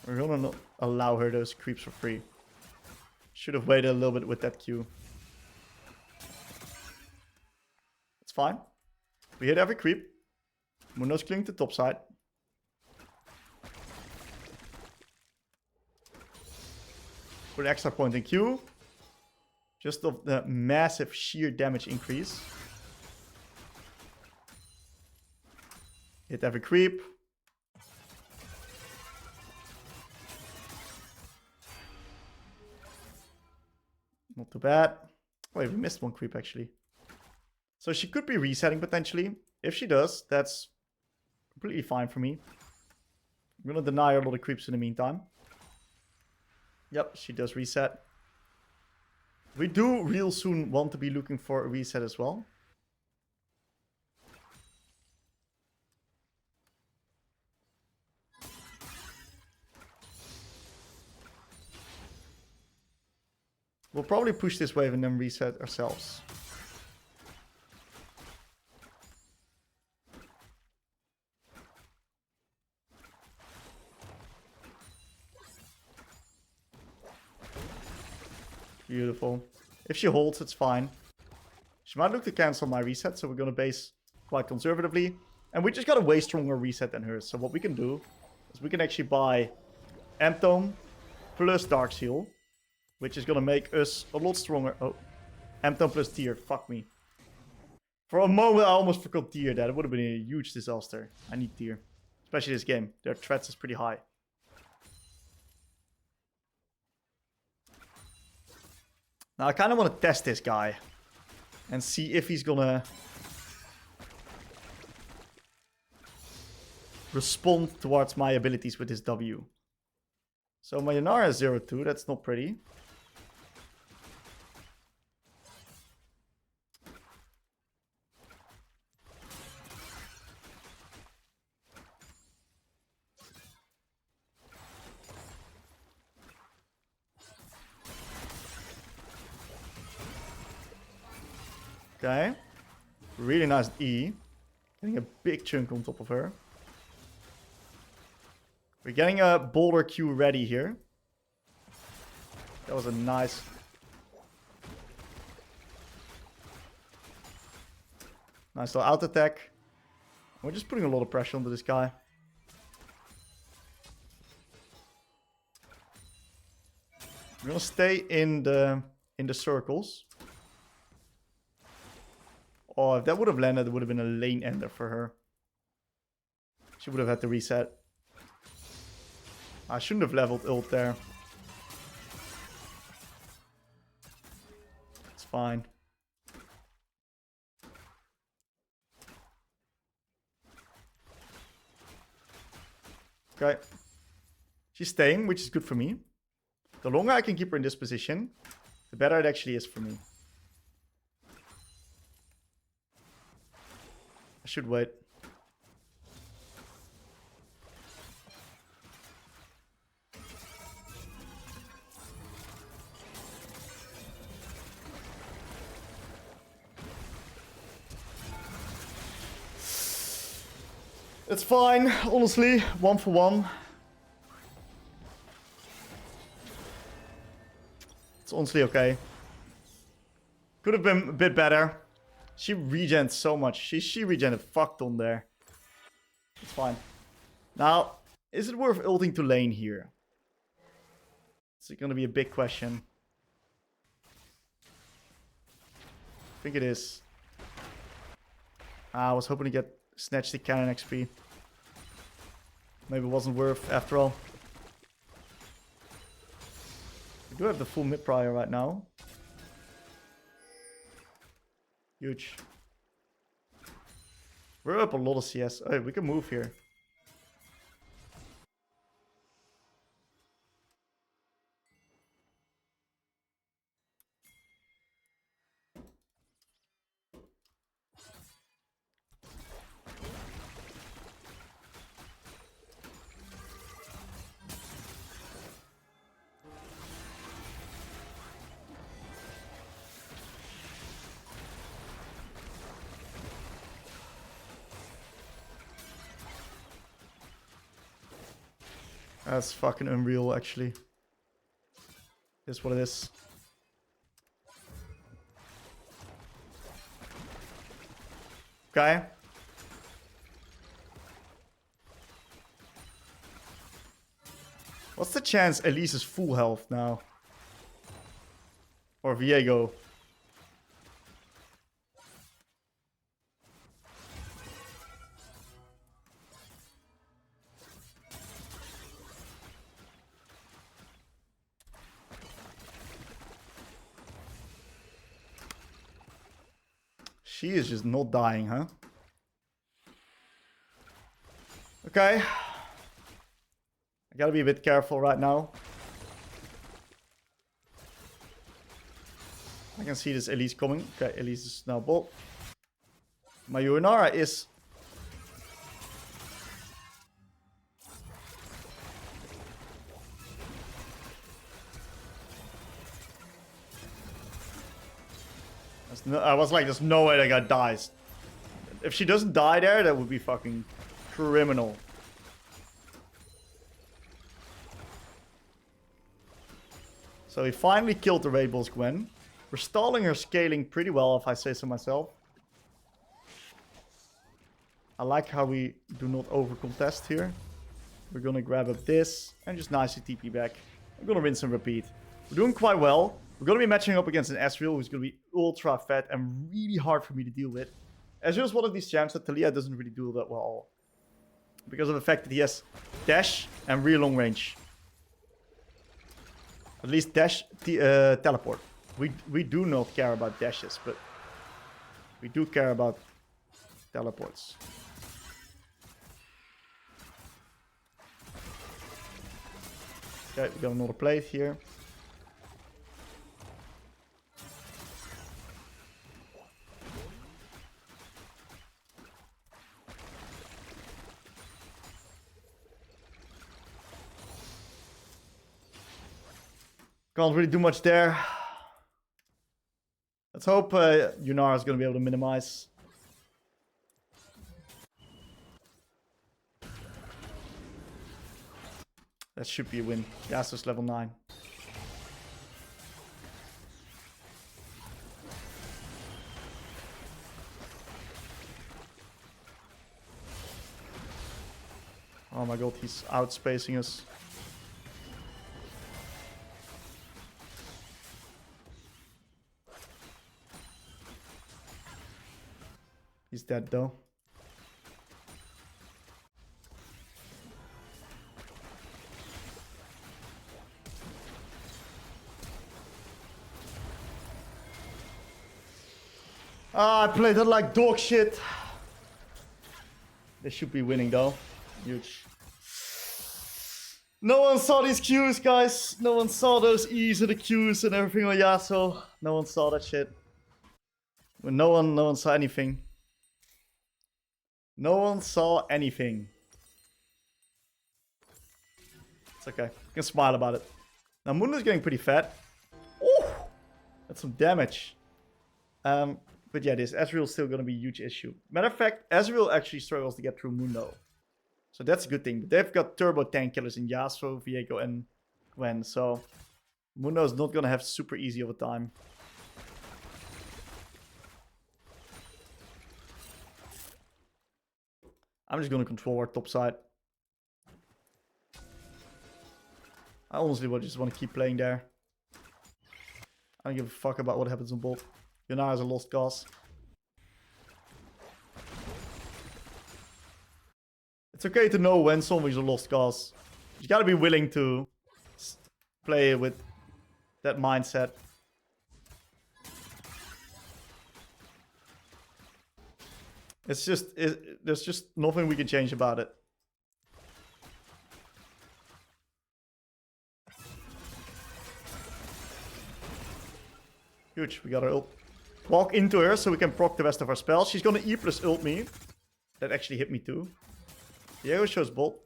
A: We're going to allow her those creeps for free. Should have waited a little bit with that Q. It's fine. We hit every creep. Mundo's clearing to top side. Put an extra point in Q. Just of the massive sheer damage increase. Hit every creep. Not too bad. Wait, we missed one creep actually. So she could be resetting potentially. If she does, that's completely fine for me. I'm going to deny her a lot of creeps in the meantime. Yep, she does reset. We do real soon want to be looking for a reset as well. We'll probably push this wave and then reset ourselves. Beautiful. If she holds, it's fine. She might look to cancel my reset, so we're going to base quite conservatively. And we just got a way stronger reset than hers. So what we can do is we can actually buy Amp Tome plus Dark Seal, which is going to make us a lot stronger. Oh, Amp Tome plus tier. Fuck me. For a moment, I almost forgot tier. That would have been a huge disaster. I need tier. Especially this game. Their threats is pretty high. Now, I kind of want to test this guy. And see if he's gonna respond towards my abilities with his W. So my Yanara is 0-2. That's not pretty. Okay. Really nice E. Getting a big chunk on top of her. We're getting a boulder Q ready here. That was a nice... Nice little out attack. We're just putting a lot of pressure onto this guy. We're gonna stay in the circles. Oh, if that would have landed, it would have been a lane ender for her. She would have had to reset. I shouldn't have leveled ult there. It's fine. Okay. She's staying, which is good for me. The longer I can keep her in this position, the better it actually is for me. I should wait. It's fine, honestly. 1 for 1. It's honestly okay. Could have been a bit better. She regens so much. She regened a fuck ton there. It's fine. Now, is it worth ulting to lane here? It's gonna be a big question. I think it is. I was hoping to get snatch the cannon XP. Maybe it wasn't worth after all. We do have the full mid prior right now. Huge. We're up a lot of CS. Oh, we can move here. That's fucking unreal, actually. That's what it is. Okay. What's the chance Elise is full health now? Or Veigar? She is just not dying, huh? Okay. I gotta be a bit careful right now. I can see this Elise coming. Okay, Elise is now bot. My Uranara is... I was like, there's no way that guy dies. If she doesn't die there, that would be fucking criminal. So he finally killed the Raid Boss Gwen. We're stalling her scaling pretty well, if I say so myself. I like how we do not over contest here. We're gonna grab up this and just nicely TP back. I'm gonna rinse and repeat. We're doing quite well. We're going to be matching up against an Ezreal who's going to be ultra fat and really hard for me to deal with. Ezreal is one of these champs that Taliyah doesn't really do that well. Because of the fact that he has dash and really long range. At least dash, teleport. We do not care about dashes, but we do care about teleports. Okay, we got another plate here. Can't really do much there. Let's hope Unranked is going to be able to minimize. That should be a win. Yasuo's level 9. Oh my god, he's outspacing us. He's dead though. Ah, I played it like dog shit. They should be winning though. Huge. No one saw these Qs, guys. No one saw those E's and the Qs and everything on Yasuo. No one saw that shit. No one saw anything. No one saw anything. It's okay. You can smile about it. Now Moon is getting pretty fat. Ooh! That's some damage. But yeah, this Ezreal is still going to be a huge issue. Matter of fact, Ezreal actually struggles to get through Mundo. So that's a good thing. But they've got turbo tank killers in Yasuo, Veigar, and Gwen. So Mundo is not going to have super easy of a time. I'm just going to control our top side. I honestly just want to keep playing there. I don't give a fuck about what happens on bot. Yuna is a lost cause. It's okay to know when something's a lost cause. You gotta be willing to play with that mindset. It's just, there's just nothing we can change about it. Huge, we got our ult. Walk into her so we can proc the rest of our spells. She's gonna E plus ult me. That actually hit me too. Diego shows bolt.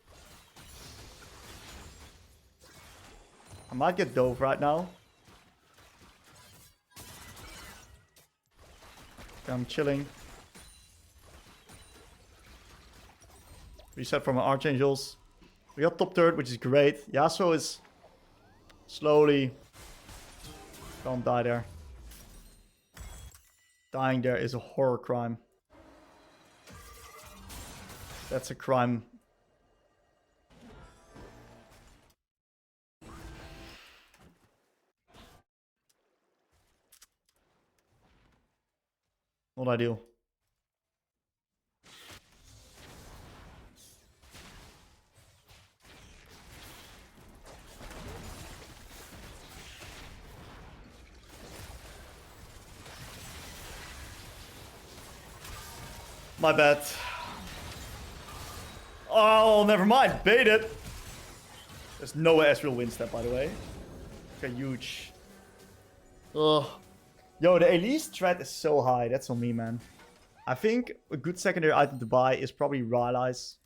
A: I might get dove right now. Okay, I'm chilling. Reset from our archangels. We got top third, which is great. Yasuo is slowly. Can't die there. Dying there is a horror crime. That's a crime. Not ideal. My bad. Oh, never mind. Bait it. There's no way Ezreal wins that, by the way. Okay, huge. Ugh. Yo, the Elise threat is so high. That's on me, man. I think a good secondary item to buy is probably Rylai's.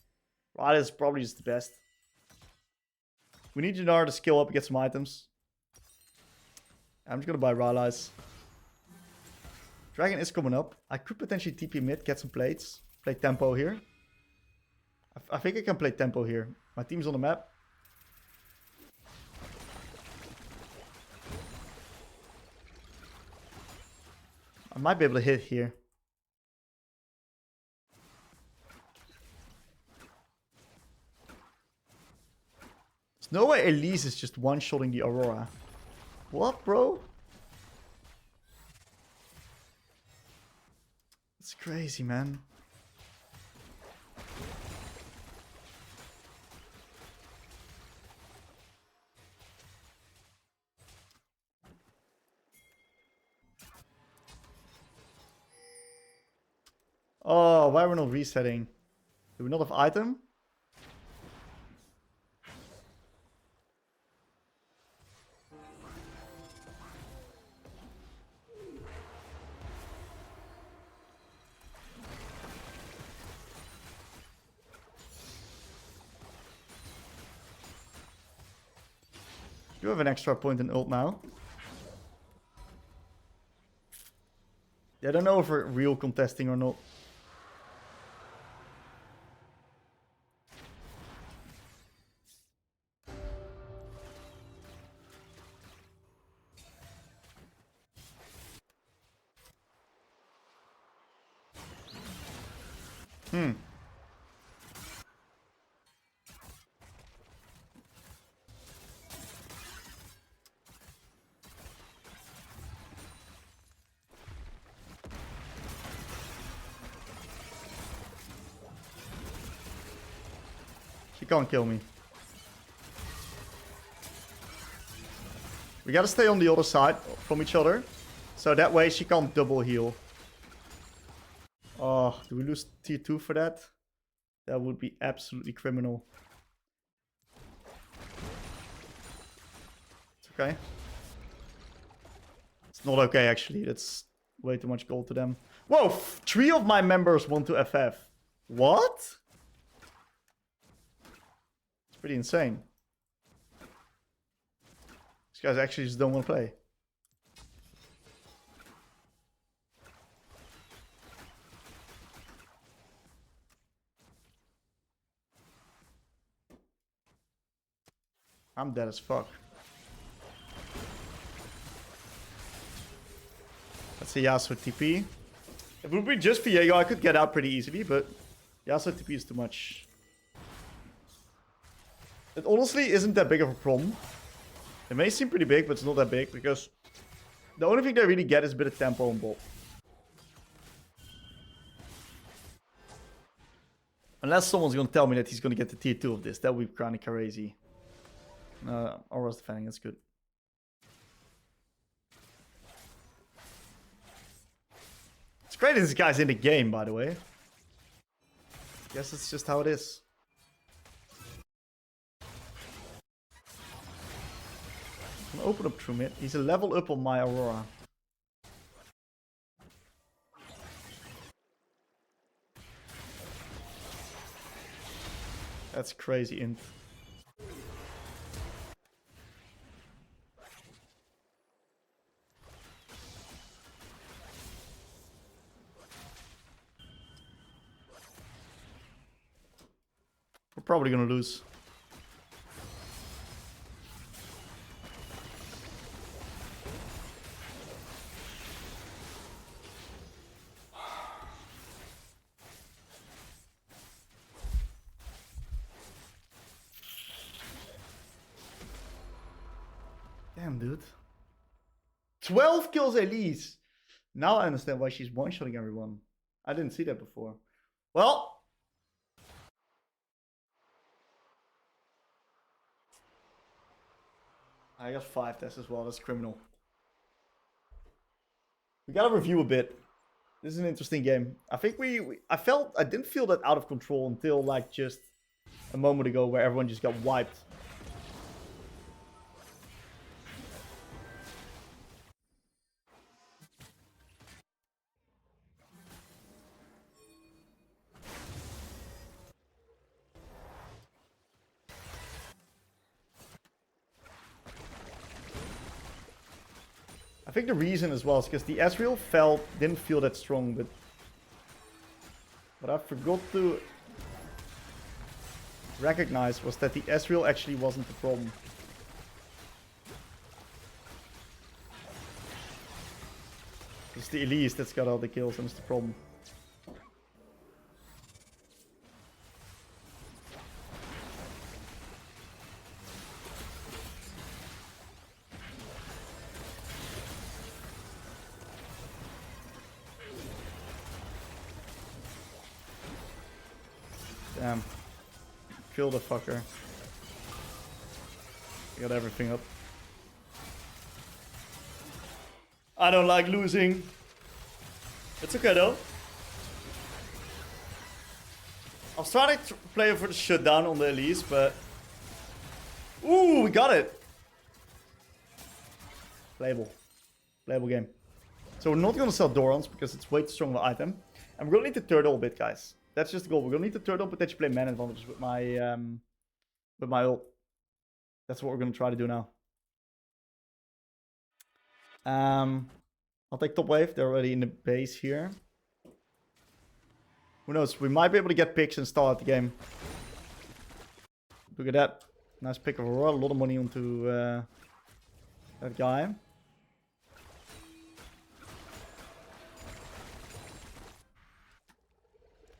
A: Rylai's is probably just the best. We need Janara to skill up and get some items. I'm just gonna buy Rylai's. Dragon is coming up. I could potentially TP mid, get some plates. Play tempo here. I think I can play tempo here. My team's on the map. I might be able to hit here. There's no way Elise is just one-shotting the Aurora. What, bro? It's crazy, man. Oh, why are we not resetting? Do we not have item? You have an extra point in ult now. I don't know if we're real contesting or not. She can't kill me. We gotta stay on the other side from each other. So that way she can't double heal. Oh, do we lose tier 2 for that? That would be absolutely criminal. Okay. It's not okay, actually. That's way too much gold to them. Whoa! 3 of my members want to FF. What? It's pretty insane. These guys actually just don't want to play. I'm dead as fuck. Let's see Yasuo TP. If it would be just Veigar, I could get out pretty easily, but Yasuo TP is too much. It honestly isn't that big of a problem. It may seem pretty big, but it's not that big, because the only thing they really get is a bit of tempo on bot. Unless someone's gonna tell me that he's gonna get the tier 2 of this, that would be kind of crazy. Aura's defending, that's good. It's great that this guy's in the game, by the way. Guess it's just how it is. I'm gonna open up through mid. He's a level up on my Aurora. That's crazy, int. We're probably gonna lose. Damn, dude. 12 kills Elise. Now I understand why she's one-shotting everyone. I didn't see that before. Well. I got 5 tests as well. That's criminal. We gotta review a bit. This is an interesting game. I think I didn't feel that out of control until like just a moment ago where everyone just got wiped. I think the reason as well is because the Ezreal didn't feel that strong, but I forgot to recognize was that the Ezreal actually wasn't the problem. It's the Elise that's got all the kills and it's the problem. Damn. Kill the fucker. I got everything up. I don't like losing. It's okay though. I was trying to play for the shutdown on the Elise, but... Ooh, we got it! Playable. Playable game. So we're not gonna sell Dorans because it's way too strong of an item. And we're gonna need to turtle a bit, guys. That's just the goal. We're gonna need to turtle, potentially play man advantage with my ult. That's what we're gonna try to do now. I'll take top wave. They're already in the base here. Who knows? We might be able to get picks and start the game. Look at that. Nice pick of Aurora. A lot of money onto that guy.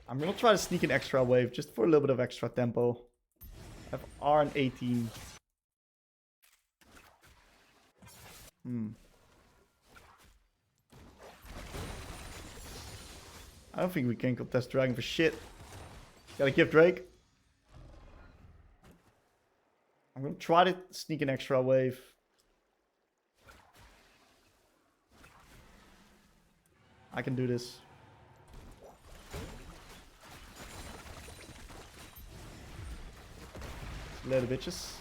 A: I'm gonna try to sneak an extra wave just for a little bit of extra tempo. I have R and 18. I don't think we can contest Dragon for shit. Gotta give Drake. I'm gonna try to sneak an extra wave. I can do this. Later, bitches.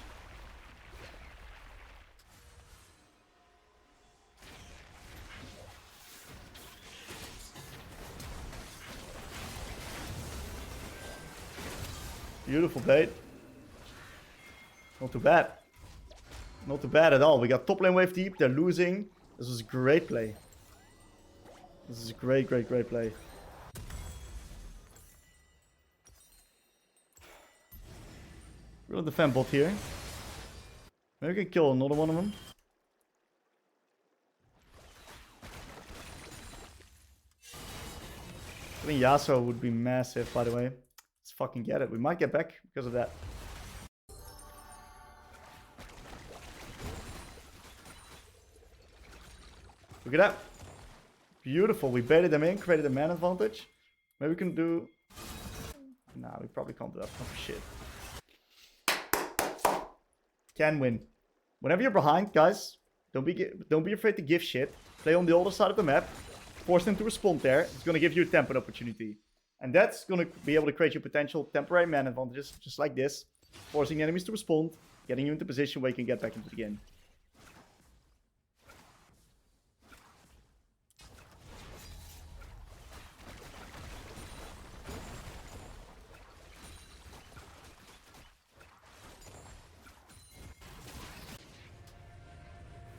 A: Beautiful bait. Not too bad. Not too bad at all. We got top lane wave deep. They're losing. This was a great play. This is a great play. We're gonna defend bot here. Maybe we can kill another one of them. I think Yasuo would be massive, by the way. Let's fucking get it. We might get back because of that. Look at that. Beautiful. We baited them in, created a man advantage. Maybe we can do... Nah, we probably can't do that. Oh, shit. Can win. Whenever you're behind, guys, don't be afraid to give shit. Play on the other side of the map. Force them to respond there. It's going to give you a tempo opportunity. And that's going to be able to create you potential temporary man advantages, just like this. Forcing enemies to respond, getting you into position where you can get back into the game.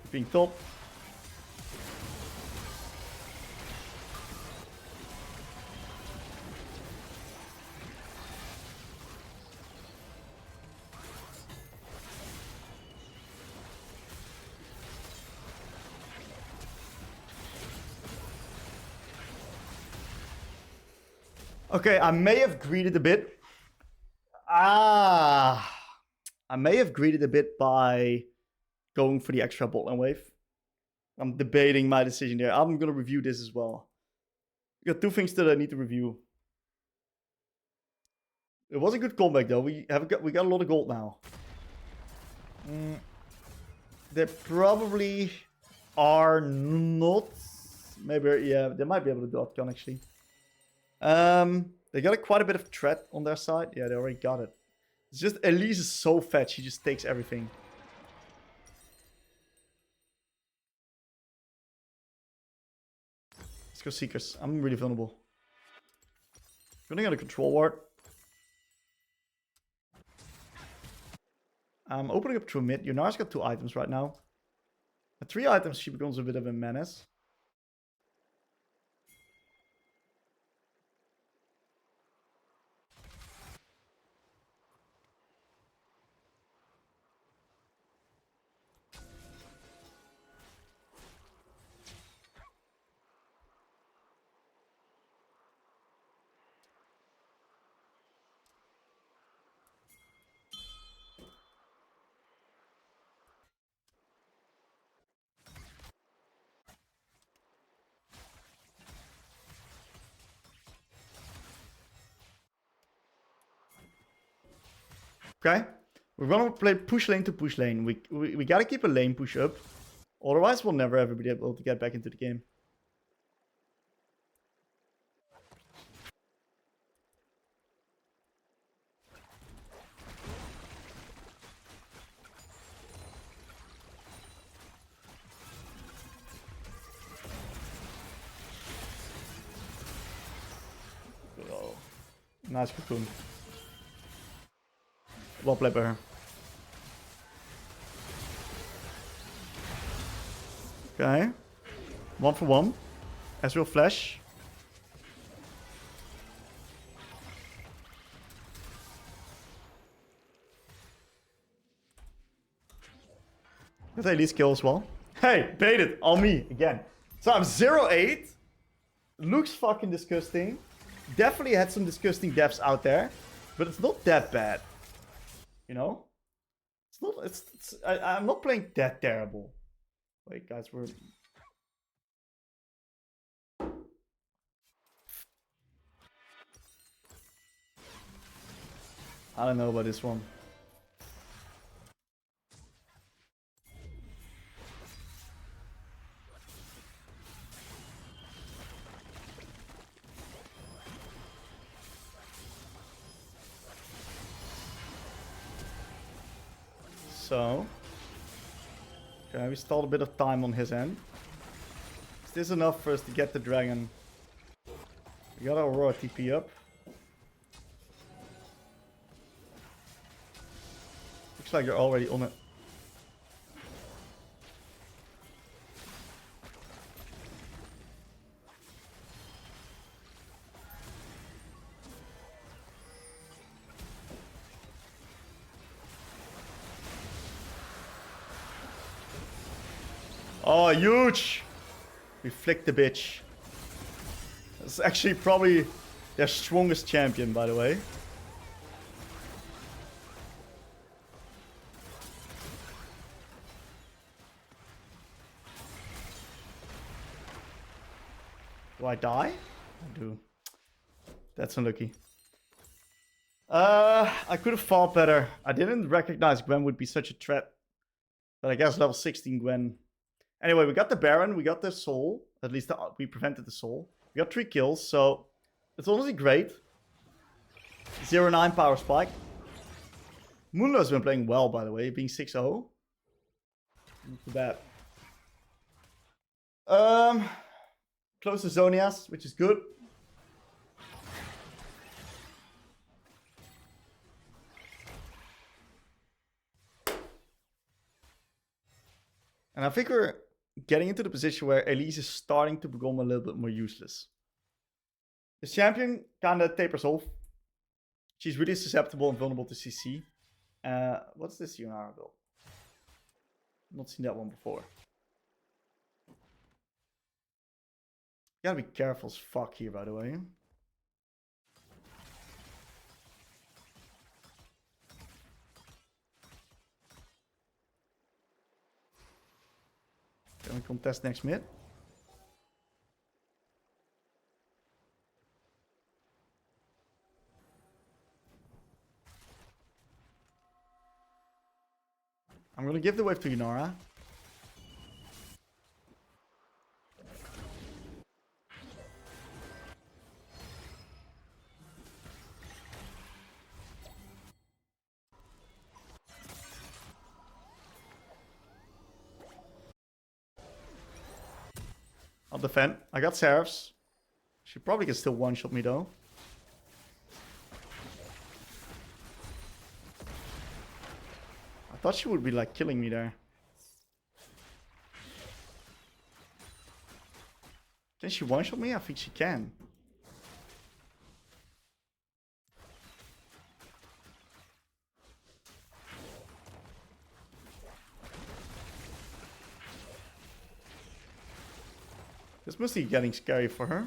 A: Being top. Okay, I may have greeded a bit. I may have greeded a bit by going for the extra bot lane wave. I'm debating my decision there. I'm going to review this as well. We got two things that I need to review. It was a good comeback though. We got a lot of gold now. They probably are not. Maybe, yeah, they might be able to do outgun actually. They got quite a bit of threat on their side. Yeah, they already got it. It's just Elise is so fat. She just takes everything. Let's go Seekers. I'm really vulnerable. Running out of control ward. I'm opening up through mid. Yunar's got 2 items right now. At 3 items, she becomes a bit of a menace. Okay, we're gonna play push lane to push lane. We gotta keep a lane push up, otherwise we'll never ever be able to get back into the game. Oh, nice cocoon. Well played by her. Okay. 1 for 1. Ezreal flash. Let's at least kill as well. Hey, baited on me again. So I'm 0-8. Looks fucking disgusting. Definitely had some disgusting deaths out there, but it's not that bad. You know? It's not, I'm not playing that terrible. Wait, guys, we're... I don't know about this one. So, okay, we stalled a bit of time on his end. Is this enough for us to get the dragon? We got our Aurora TP up. Looks like you're already on it. Oh, huge! We flicked the bitch. That's actually probably their strongest champion, by the way. Do I die? I do. That's unlucky. I could have fought better. I didn't recognize Gwen would be such a threat. But I guess level 16 Gwen. Anyway, we got the Baron, we got the Soul. At least we prevented the Soul. We got 3 kills, so it's honestly great. 0-9 power spike. Moonlow's been playing well, by the way, being 6-0. Not too bad. Close to Zonias, which is good. And I think we're getting into the position where Elise is starting to become a little bit more useless. The champion kind of tapers off. She's really susceptible and vulnerable to CC. What's this Unara build? Not seen that one before. Gotta be careful as fuck here, by the way. Can we contest next mid? I'm gonna give the wave to Unara. I'll defend. I got Xeraths. She probably can still one-shot me though. I thought she would be like killing me there. Can she one-shot me? I think she can. This must be getting scary for her.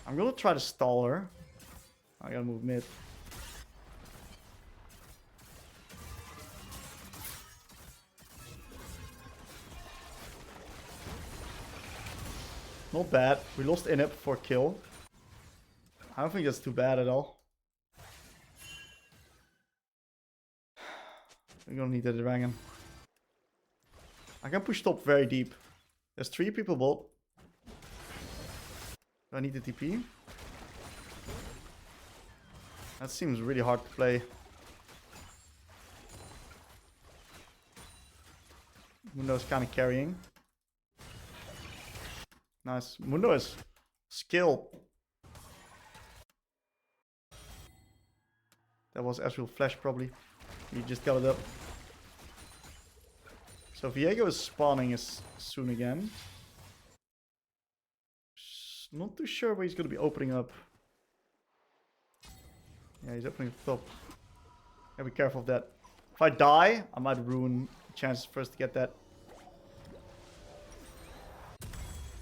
A: I'm gonna try to stall her. I gotta move mid. Not bad. We lost Inip for kill. I don't think that's too bad at all. We're gonna need the dragon. I can push top very deep. There's 3 people bot. Do I need the TP? That seems really hard to play. Mundo's kind of carrying. Nice. Mundo is skill. That was Ezreal Flash probably. He just got it up. So Veigar is spawning as soon again. Not too sure where he's going to be opening up. Yeah, he's opening the top. Gotta be careful of that. If I die, I might ruin the chances for us to get that.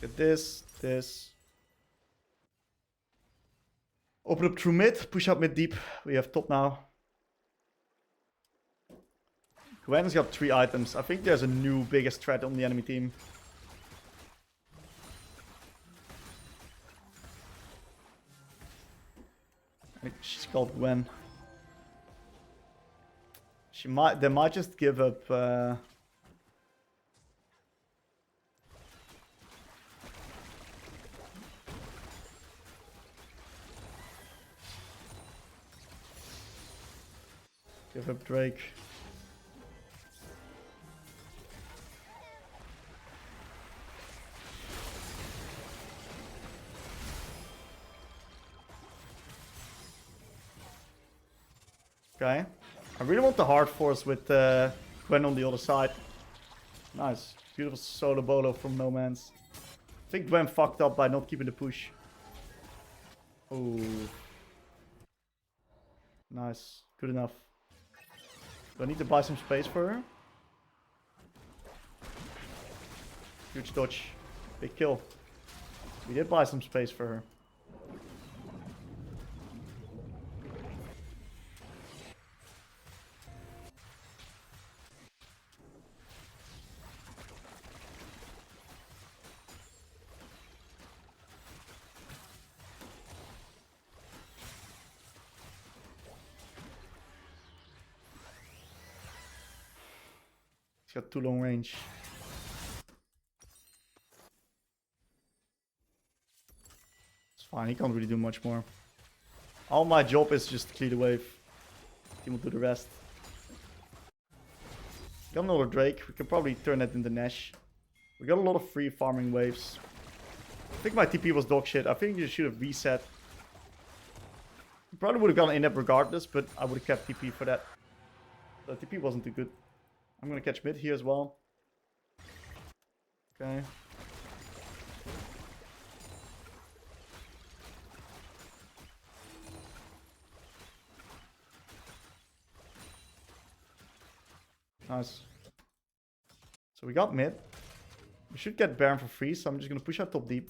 A: Get this, this. Open up through mid, push up mid deep. We have top now. Gwen's got 3 items. I think there's a new biggest threat on the enemy team. She's called Gwen. They might just give up. Give up Drake. Okay. I really want the hard force with Gwen on the other side. Nice. Beautiful solo bolo from No Man's. I think Gwen fucked up by not keeping the push. Ooh. Nice. Good enough. Do I need to buy some space for her? Huge dodge. Big kill. We did buy some space for her. He's got too long range. It's fine, he can't really do much more. All my job is just to clear the wave. He will do the rest. Got another Drake. We can probably turn that into Nash. We got a lot of free farming waves. I think my TP was dog shit. I think you should have reset. Probably would have gone in-app regardless, but I would have kept TP for that. The TP wasn't too good. I'm gonna catch mid here as well. Okay. Nice. So we got mid. We should get Baron for free, so I'm just gonna push out top deep.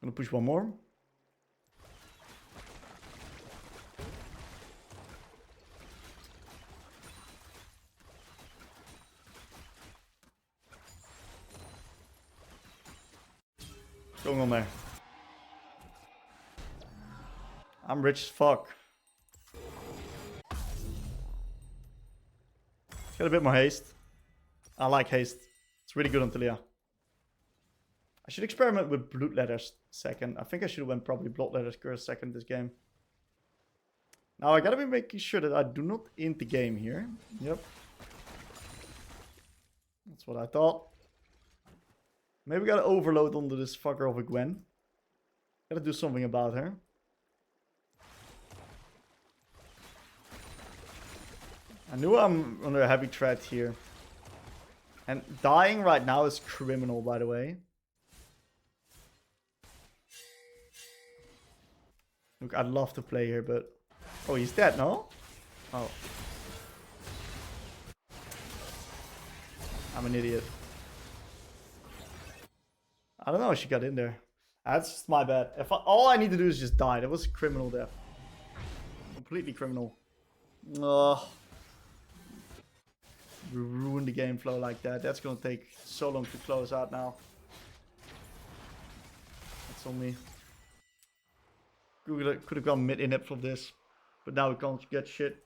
A: I'm gonna push one more. What's going on there? I'm rich as fuck. Let's get a bit more haste. I like haste. It's really good on Taliyah. I should experiment with Blood Letters second. I think I should have went probably Blood Letters Curse second this game. Now I gotta be making sure that I do not end the game here. Yep. That's what I thought. Maybe we gotta overload onto this fucker of a Gwen. Gotta do something about her. I knew I'm under a heavy threat here. And dying right now is criminal, by the way. Look, I'd love to play here, but... Oh, he's dead, no? Oh. I'm an idiot. I don't know if she got in there. That's just my bad. All I need to do is just die. That was a criminal death. Completely criminal. Ugh. We ruined the game flow like that. That's gonna take so long to close out now. That's on me. Could have gone mid in-app from this. But now we can't get shit.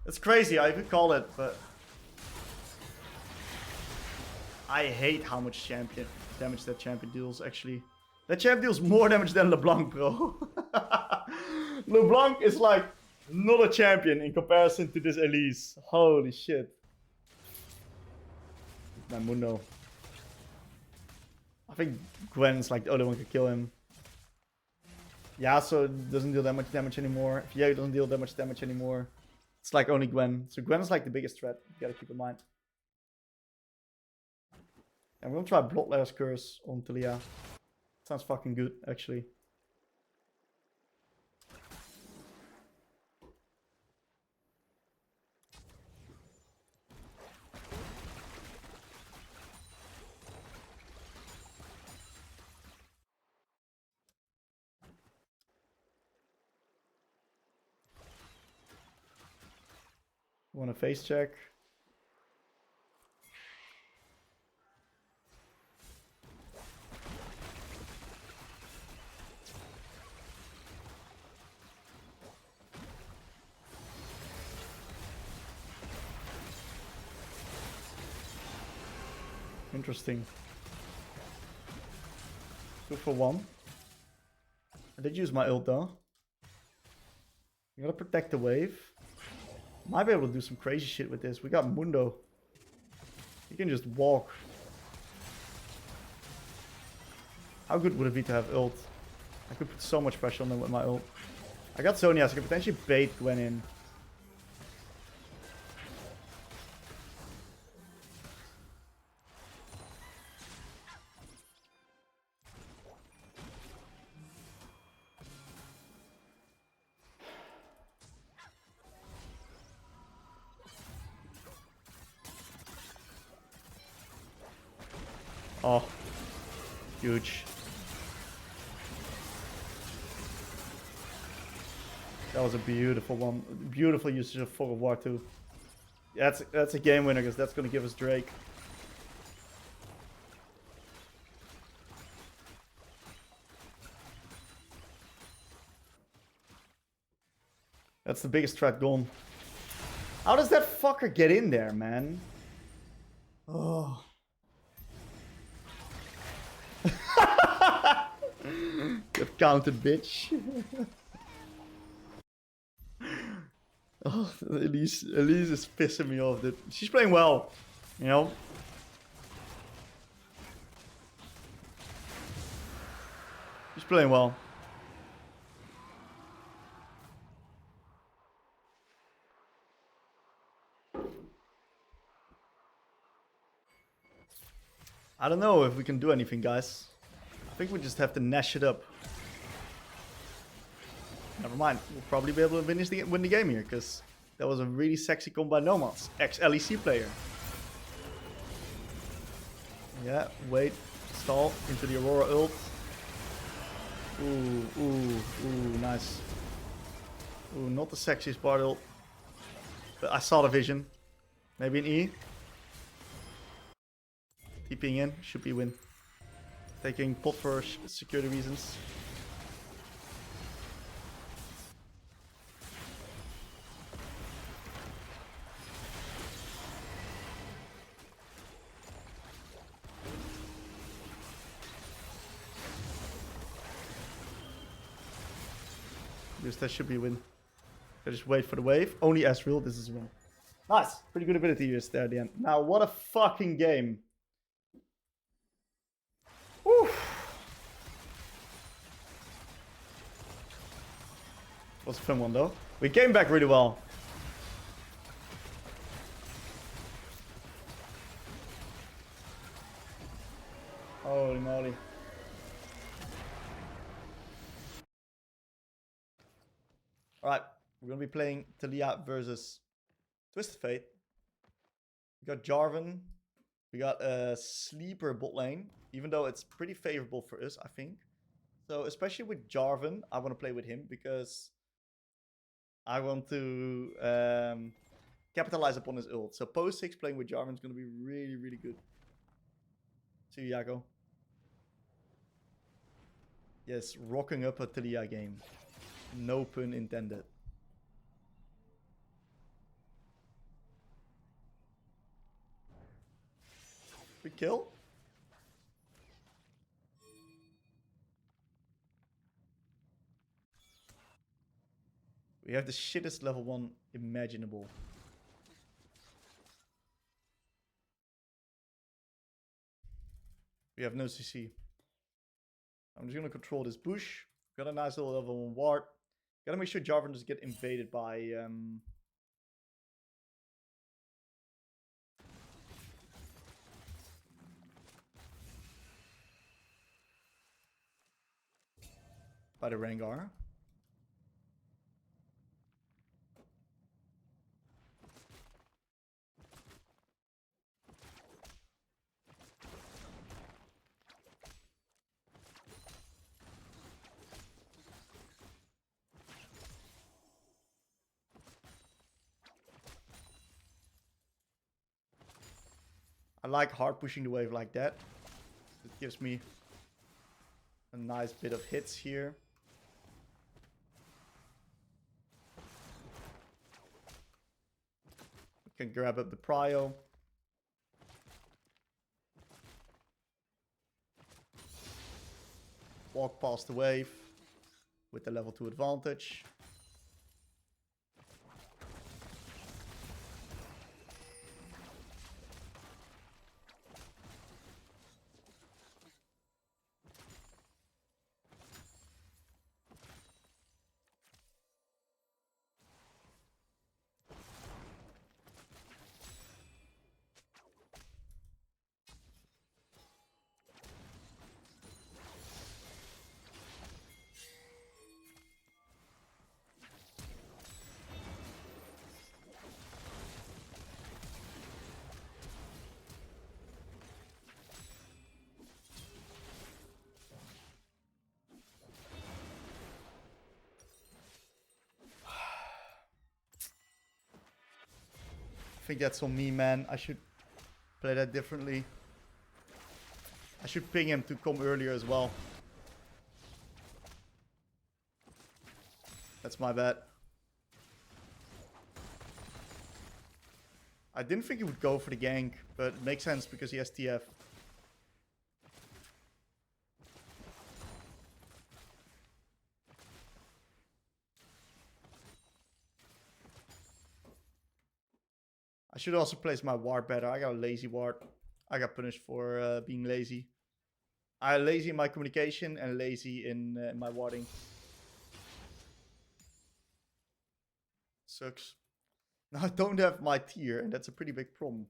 A: It's crazy, I could call it, but... I hate how much damage that champion deals, actually. That champ deals more damage than LeBlanc, bro. LeBlanc is like not a champion in comparison to this Elise. Holy shit. My Mundo. I think Gwen's like the only one who can kill him. Yeah, so it doesn't deal that much damage anymore. Yeah, it doesn't deal that much damage anymore. It's like only Gwen. So Gwen is like the biggest threat. You gotta keep in mind. I'm gonna try Bloodletter's Curse on Taliyah. Sounds fucking good, actually. Want a face check? Interesting. 2 for 1. I did use my ult though. You gotta protect the wave. Might be able to do some crazy shit with this. We got Mundo. He can just walk. How good would it be to have ult? I could put so much pressure on them with my ult. I got Sonya, so I could potentially bait Gwen in. Oh, huge. That was a beautiful one. Beautiful usage of Fog of War too. Yeah, that's a game winner because that's going to give us Drake. That's the biggest threat gone. How does that fucker get in there, man? Oh. Get counted, bitch. Oh, Elise is pissing me off. Dude. She's playing well, you know. She's playing well. I don't know if we can do anything, guys. I think we just have to nash it up. Never mind. We'll probably be able to win the game here, because that was a really sexy combo by Nomads. Ex-LEC player. Yeah, wait. Stall into the Aurora ult. Ooh, nice. Ooh, not the sexiest part ult. But I saw the vision. Maybe an E. TPing in. Should be a win. Taking pot for security reasons. That should be a win. I just wait for the wave. Only Ezreal. This is a win. Nice. Pretty good ability use there at the end. Now, what a fucking game. Whew. Was a fun one though. We came back really well. Holy moly. Alright, we're going to be playing Taliyah versus Twisted Fate. We got Jarvan. We got a sleeper bot lane, even though it's pretty favorable for us, I think. So, especially with Jarvan, I want to play with him because I want to capitalize upon his ult. So, post 6 playing with Jarvan is going to be really, really good. See you, Jago. Yes, rocking up a Taliyah game. No pun intended. We kill? We have the shittest level 1 imaginable. We have no CC. I'm just gonna control this bush. Got a nice little level 1 ward. Gotta make sure Jarvan doesn't get invaded by the Veigar. I like hard pushing the wave like that. It gives me a nice bit of hits here. We can grab up the prio. walk past the wave with the level 2 advantage. I think that's on me, man. I should play that differently. I should ping him to come earlier as well. That's my bad. I didn't think he would go for the gank, but it makes sense because he has TF. I should also place my ward better. I got a lazy ward. I got punished for being lazy. I'm lazy in my communication and lazy in my warding. Sucks. Now I don't have my tier, and that's a pretty big problem.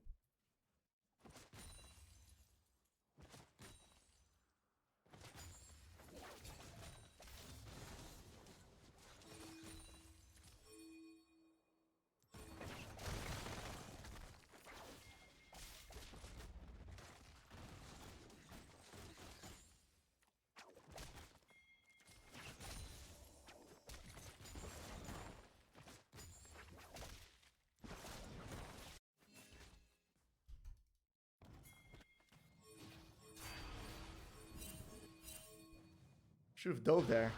A: Should have dove there.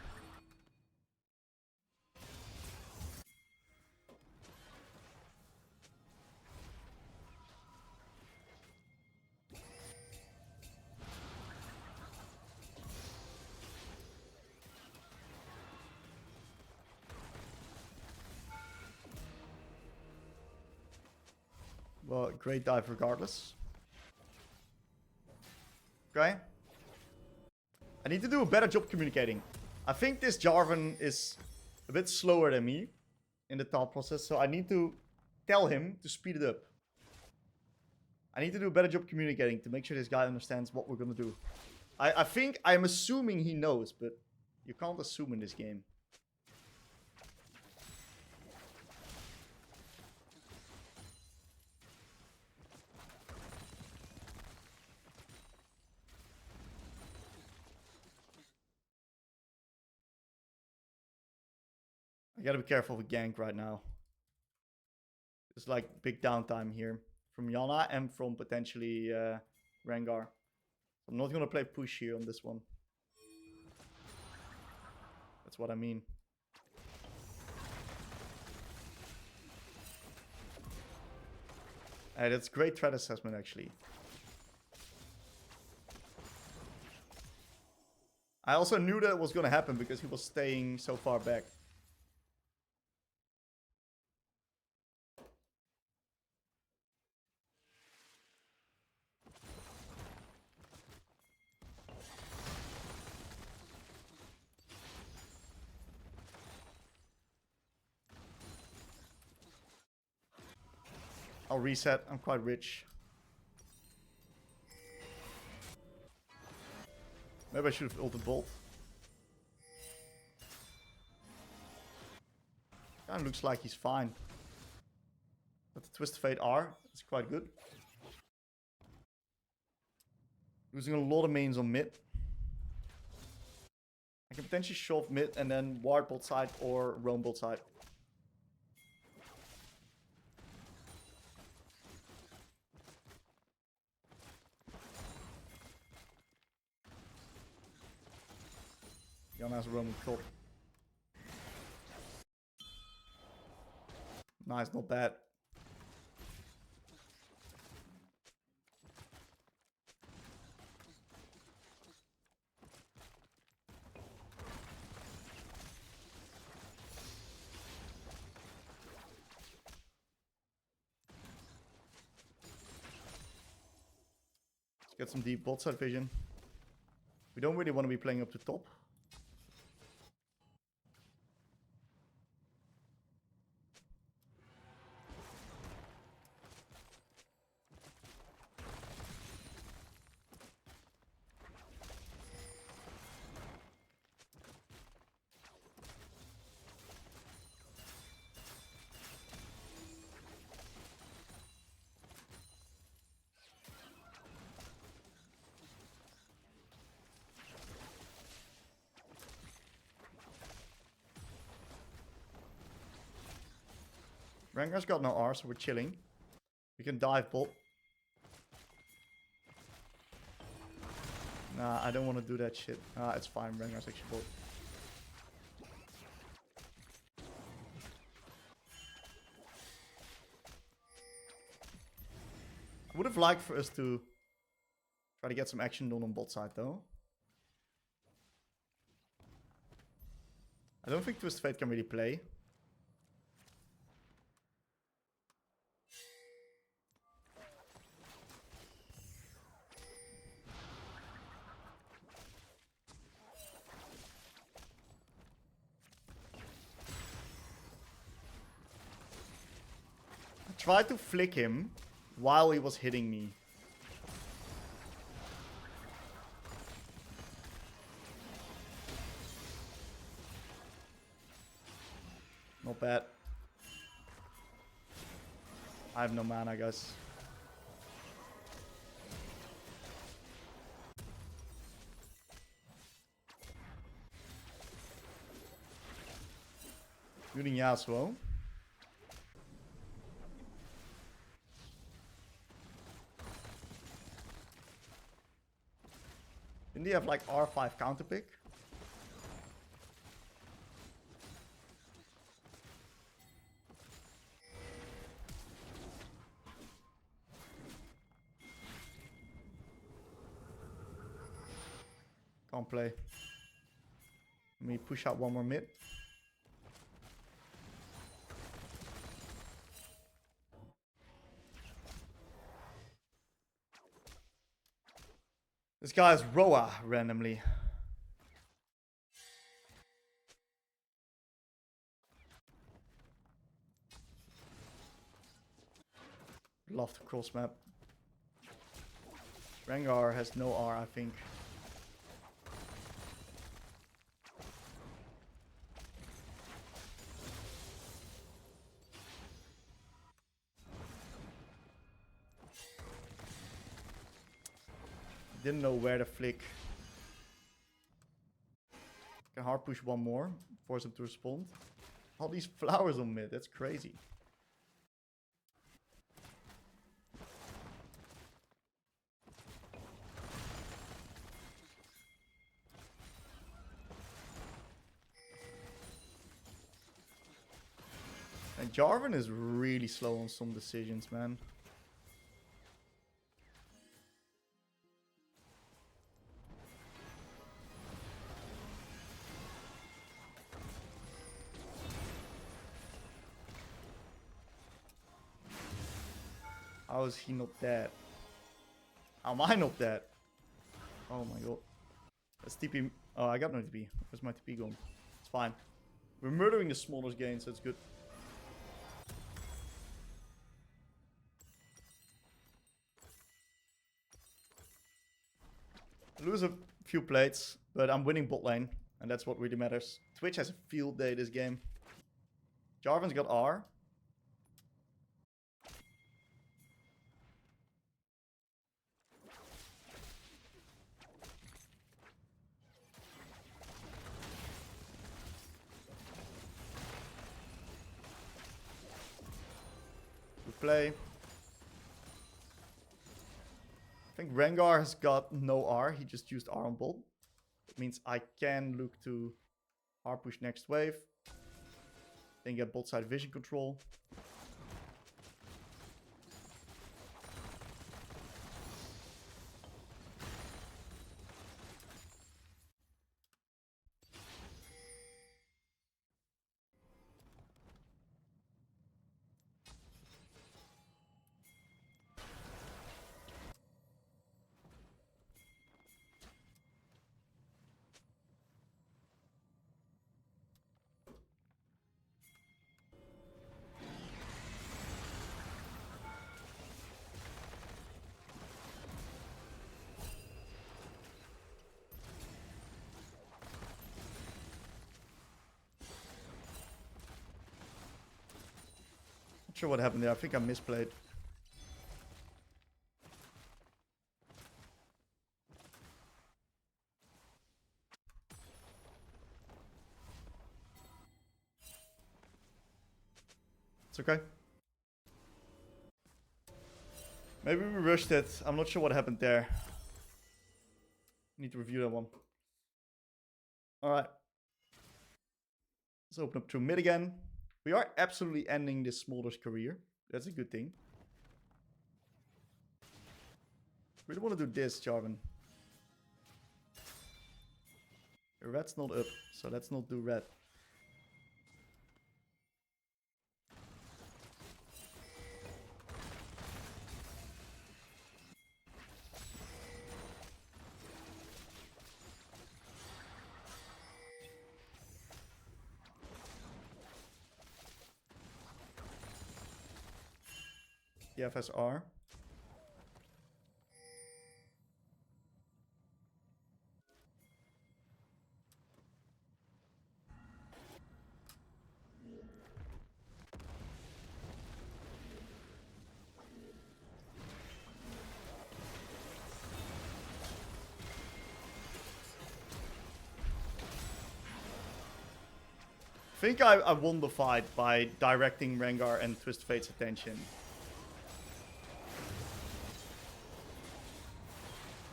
A: Well, great dive regardless. Okay. I need to do a better job communicating. I think this Jarvan is a bit slower than me in the thought process, so I need to tell him to speed it up. I need to do a better job communicating to make sure this guy understands what we're gonna do. I think I'm assuming he knows, but you can't assume in this game. I gotta be careful with gank right now. It's like big downtime here from Yana and from potentially Rengar. I'm not gonna play push here on this one. That's what I mean. Hey, that's great threat assessment actually. I also knew that was gonna happen because he was staying so far back. I'll reset. I'm quite rich. Maybe I should have ulted Bolt. Kinda looks like he's fine. But the Twist of Fate R is quite good. Losing a lot of mains on mid. I can potentially shove mid and then ward bot side or roam bot side. Yana has a roaming top. Nice, not bad. Get some deep bot side vision. We don't really want to be playing up the top. Rengar's got no R, so we're chilling. We can dive bot. Nah, I don't want to do that shit. It's fine. Rengar's actually bot. I would have liked for us to try to get some action done on bot side though. I don't think Twisted Fate can really play. Tried to flick him while he was hitting me. Not bad. I have no mana, guys. Shooting Yasuo. Didn't he have like R5 counter pick? Can't play. Let me push out one more mid. This guy is Roa randomly. Love to cross map. Rengar has no R, I think. Didn't know where to flick. Can hard push one more, force him to respond. All these flowers on mid, that's crazy. And Jarvan is really slow on some decisions, man. How is he not dead? How am I not dead? Oh my god. Let's TP. Oh, I got no TP. Where's my TP gone? It's fine. We're murdering the smallest gain, so it's good. Lose a few plates, but I'm winning bot lane, and that's what really matters. Twitch has a field day this game. Jarvan's got R. Play. I think Rengar has got no R. He just used R on bot. It means I can look to hard push next wave. Then get bot side vision control. Not sure what happened there. I think I misplayed. It's okay. Maybe we rushed it. I'm not sure what happened there. Need to review that one. Alright. Let's open up to mid again. We are absolutely ending this Smolder's career. That's a good thing. Really want to do this, Jarvan. Red's not up, so let's not do red. The FSR. I think I won the fight by directing Rengar and Twist Fate's attention.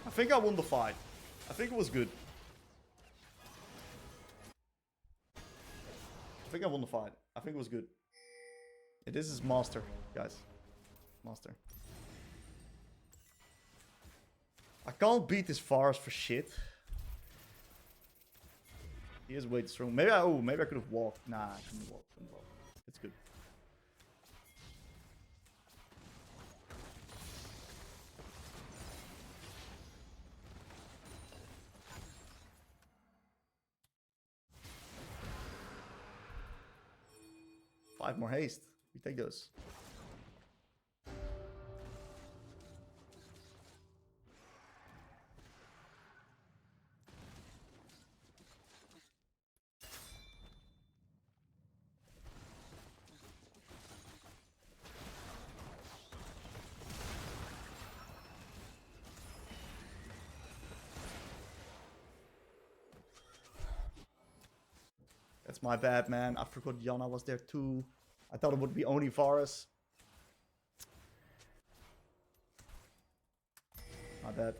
A: I think I won the fight. I think it was good. I think I won the fight. I think it was good. Yeah, this is Master, guys. Master. I can't beat this Varus for shit. He is way too strong. Maybe I could have walked. Nah, I couldn't walk. It's good. Five more haste. We take those. That's my bad, man. I forgot Yana was there too. I thought it would be only Varus. My bad.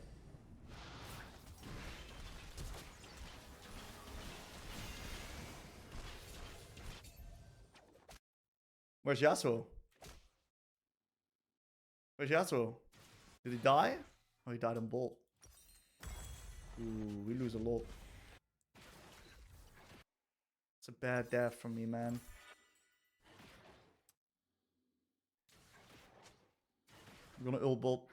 A: Where's Yasuo? Where's Yasuo? Did he die? Oh, he died on Bolt. Ooh, we lose a lot. It's a bad death from me, man. I'm gonna ult Bolt.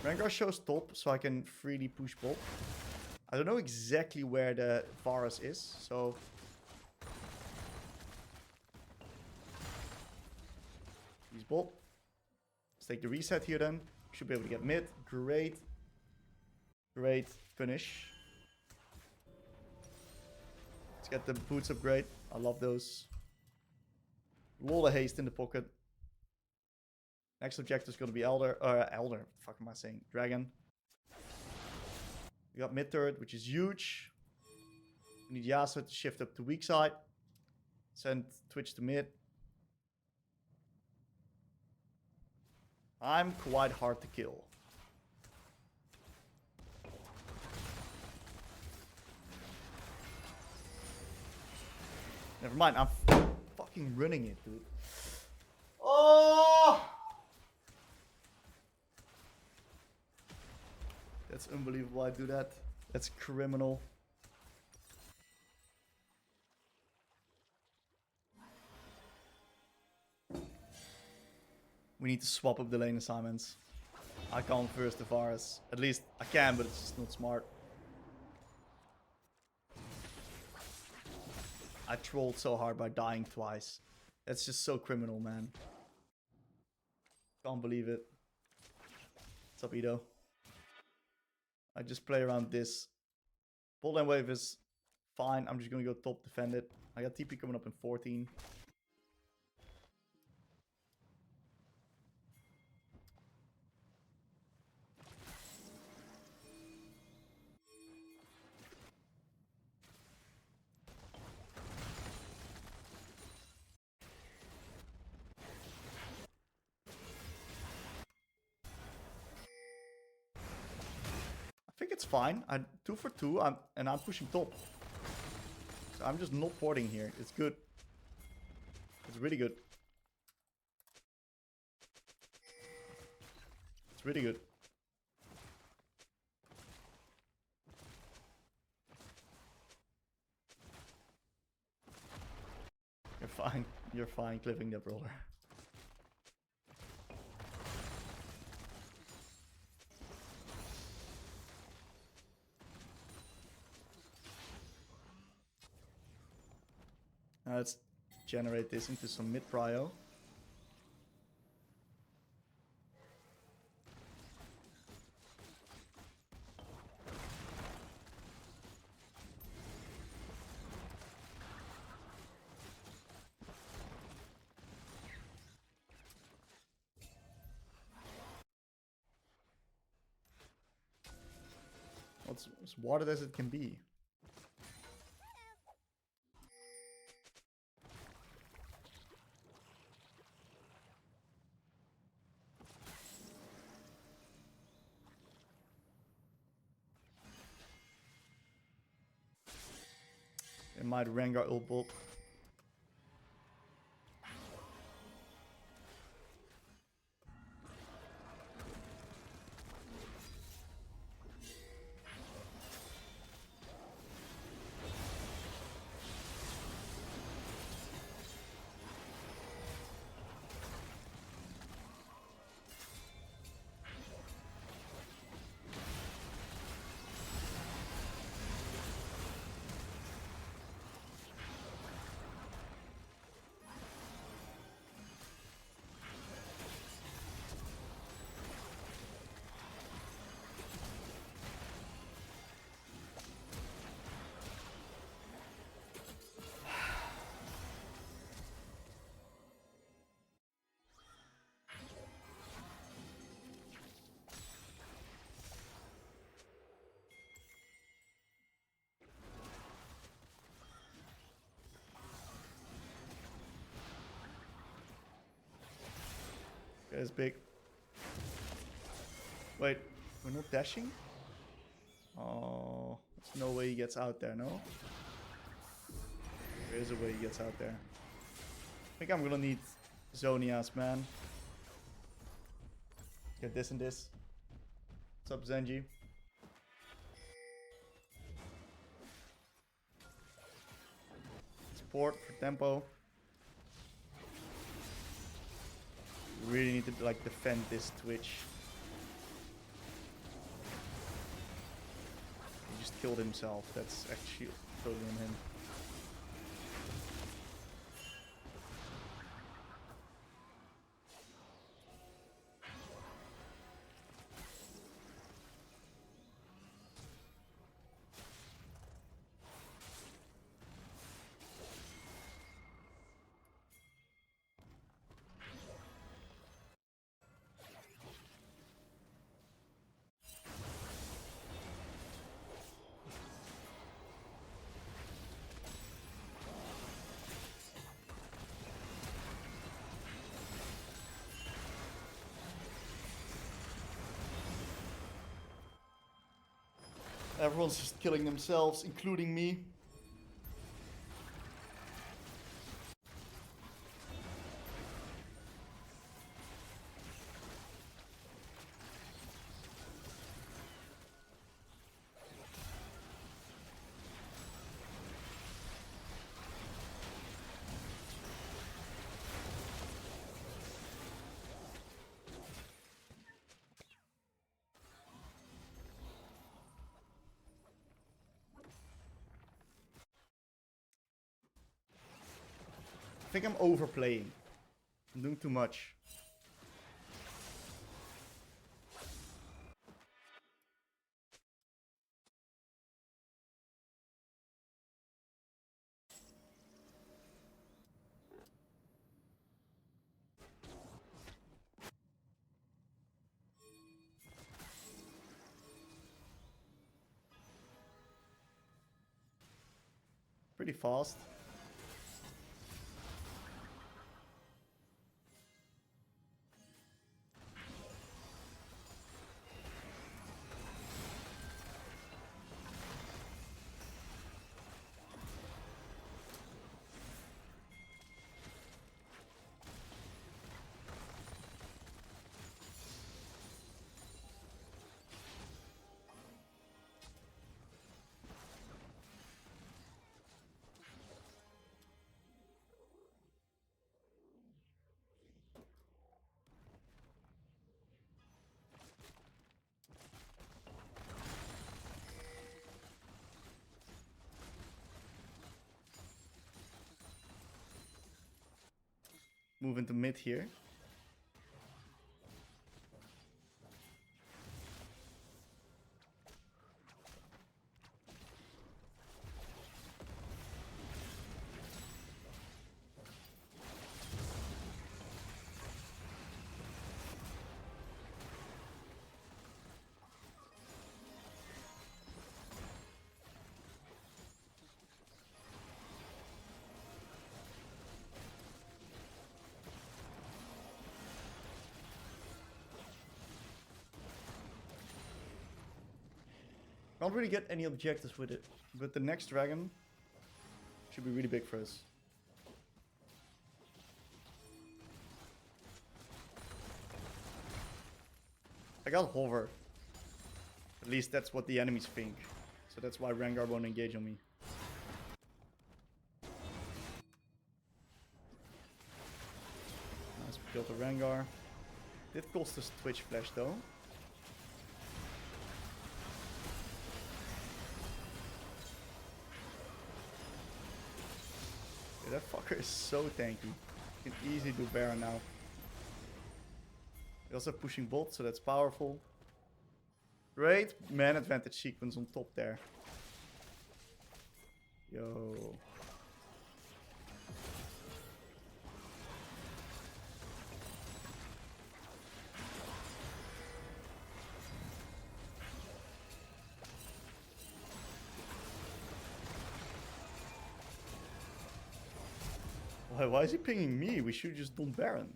A: Rengar shows top, so I can freely push Bolt. I don't know exactly where the Varus is, so... Use Bolt. Let's take the reset here then. Should be able to get mid. Great. Great finish. Let's get the boots upgrade. I love those. A lot of haste in the pocket. Next objective is going to be Elder. Elder. Fuck am I saying? Dragon. We got mid turret, which is huge. We need Yasuo to shift up to weak side. Send Twitch to mid. I'm quite hard to kill. Never mind. I'm fucking running it, dude. Oh! That's unbelievable I do that. That's criminal. We need to swap up the lane assignments. I can't first the Varus. At least I can, but it's just not smart. I trolled so hard by dying twice. That's just so criminal, man. Can't believe it. What's up, Edo? I just play around this. Bot lane wave is fine. I'm just gonna go top defend it. I got TP coming up in 14. I think it's fine. I'm 2 for 2 and I'm pushing top. So I'm just not porting here. It's good. It's really good. It's really good. You're fine. You're fine clipping that roller. Now let's generate this into some mid prio. It's as watered as it can be. It might Rengar ult bot. Guy's big. Wait, we're not dashing? Oh, there's no way he gets out there, no? There is a way he gets out there. I think I'm gonna need Zonias, man. Get this and this. What's up, Zenji? Support for tempo. Really need to like defend this Twitch. He just killed himself. That's actually totally on him. Everyone's just killing themselves, including me. think I'm overplaying. I'm doing too much. Pretty fast. Move into mid here. Can't really get any objectives with it, but the next dragon should be really big for us. I got hover. At least that's what the enemies think. So that's why Rengar won't engage on me. Nice, we killed the Rengar. Did cost us Twitch Flash though. That fucker is so tanky. You can easily do Baron now. We're also pushing bot, so that's powerful. Great man advantage sequence on top there. Yo. Why is he pinging me? We should just done Baron.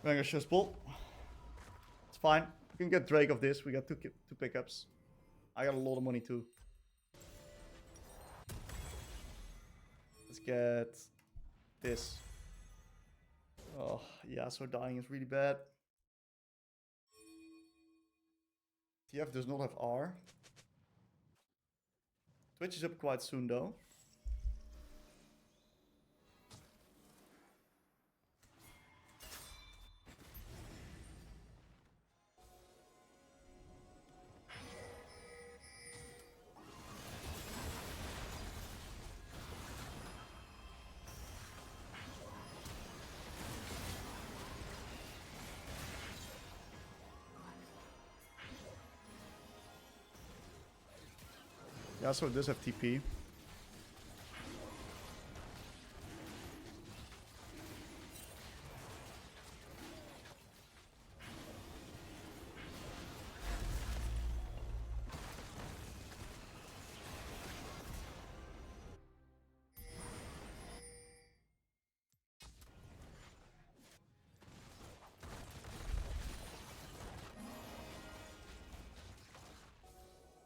A: Rengar just pull. It's fine. We can get Drake of this. We got two pickups. I got a lot of money too. Let's get this. Oh, yeah, so dying is really bad. TF does not have R. Twitch is up quite soon though. Yeah, so it does have TP.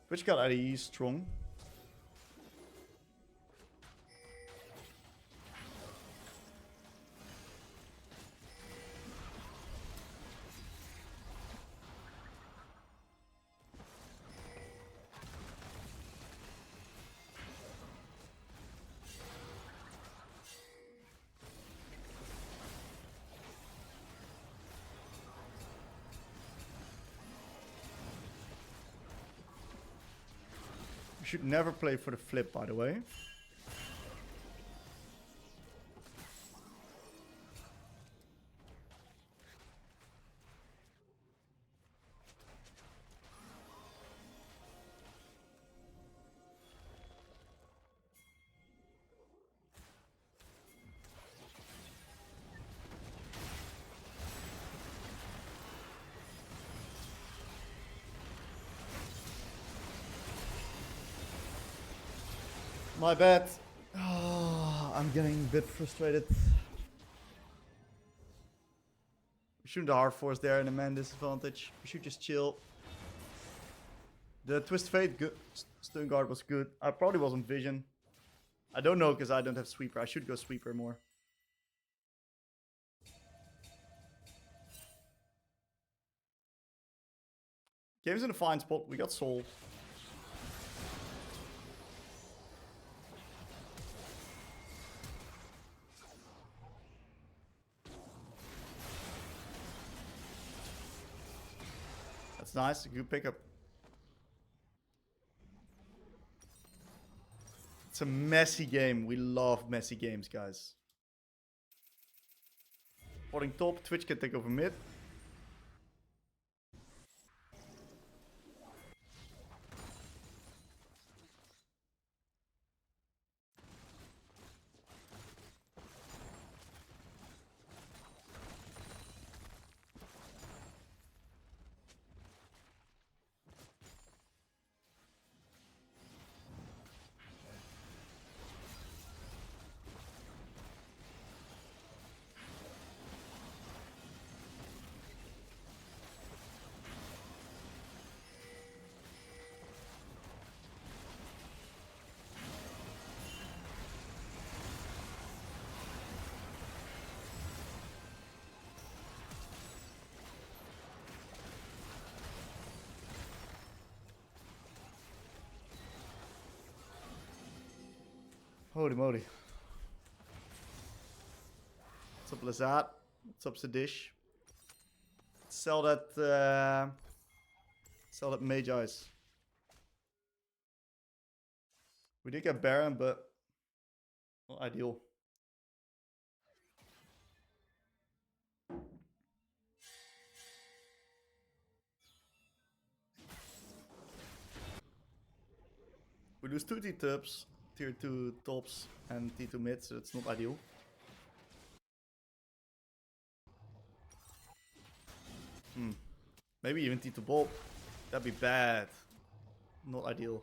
A: Which got IDE strong. We should never play for the flip, by the way. My bad. Oh, I'm getting a bit frustrated. We shouldn't hard force there in a man disadvantage. We should just chill. The Twist Fate stun guard was good. I probably wasn't vision. I don't know because I don't have sweeper. I should go sweeper more. Game's in a fine spot. We got soul. That's nice. Good pickup. It's a messy game. We love messy games, guys. Porting top. Twitch can take over mid. Holy moly. What's up, Malzahar? What's up, Sadish? Sell that Magi's. We did get Baron, but not ideal. We lose 2 T-tubs, tier 2 tops, and T2 mid, so it's not ideal. Maybe even T2 Bob. That'd be bad. Not ideal.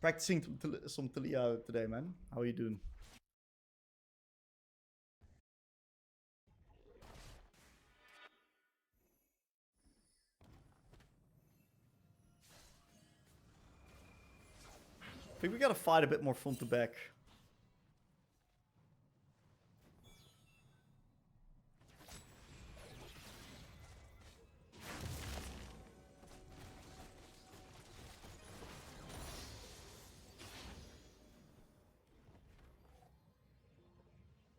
A: Practicing some Taliyah today, man. How are you doing? I think we gotta fight a bit more front to back.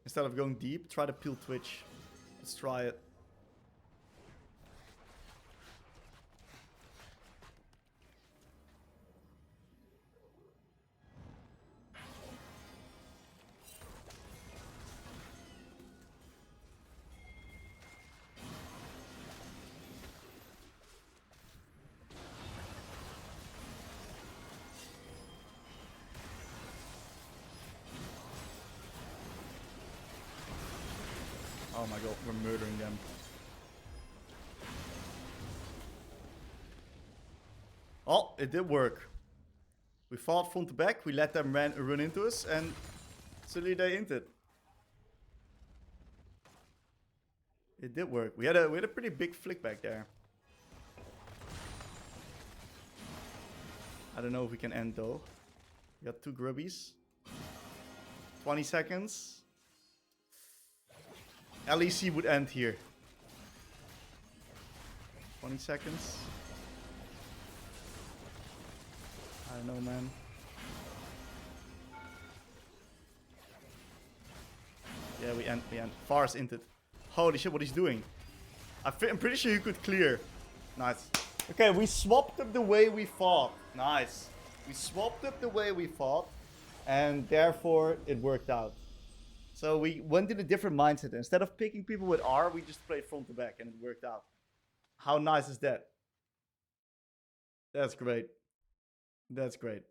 A: Instead of going deep, try to peel Twitch. Let's try it. Oh my god, we're murdering them. Oh, it did work. We fought front to back, we let them run into us, and suddenly they inted. It did work. We had a pretty big flick back there. I don't know if we can end though. We got 2 grubbies. 20 seconds. LEC would end here. 20 seconds. I don't know, man. Yeah, we end. Fars inted. Holy shit, what he's doing. I'm pretty sure he could clear. Nice. Okay, we swapped up the way we fought. Nice. We swapped up the way we fought, and therefore it worked out. So we went in a different mindset. Instead of picking people with R, we just played front to back, and it worked out. How nice is that? That's great. That's great.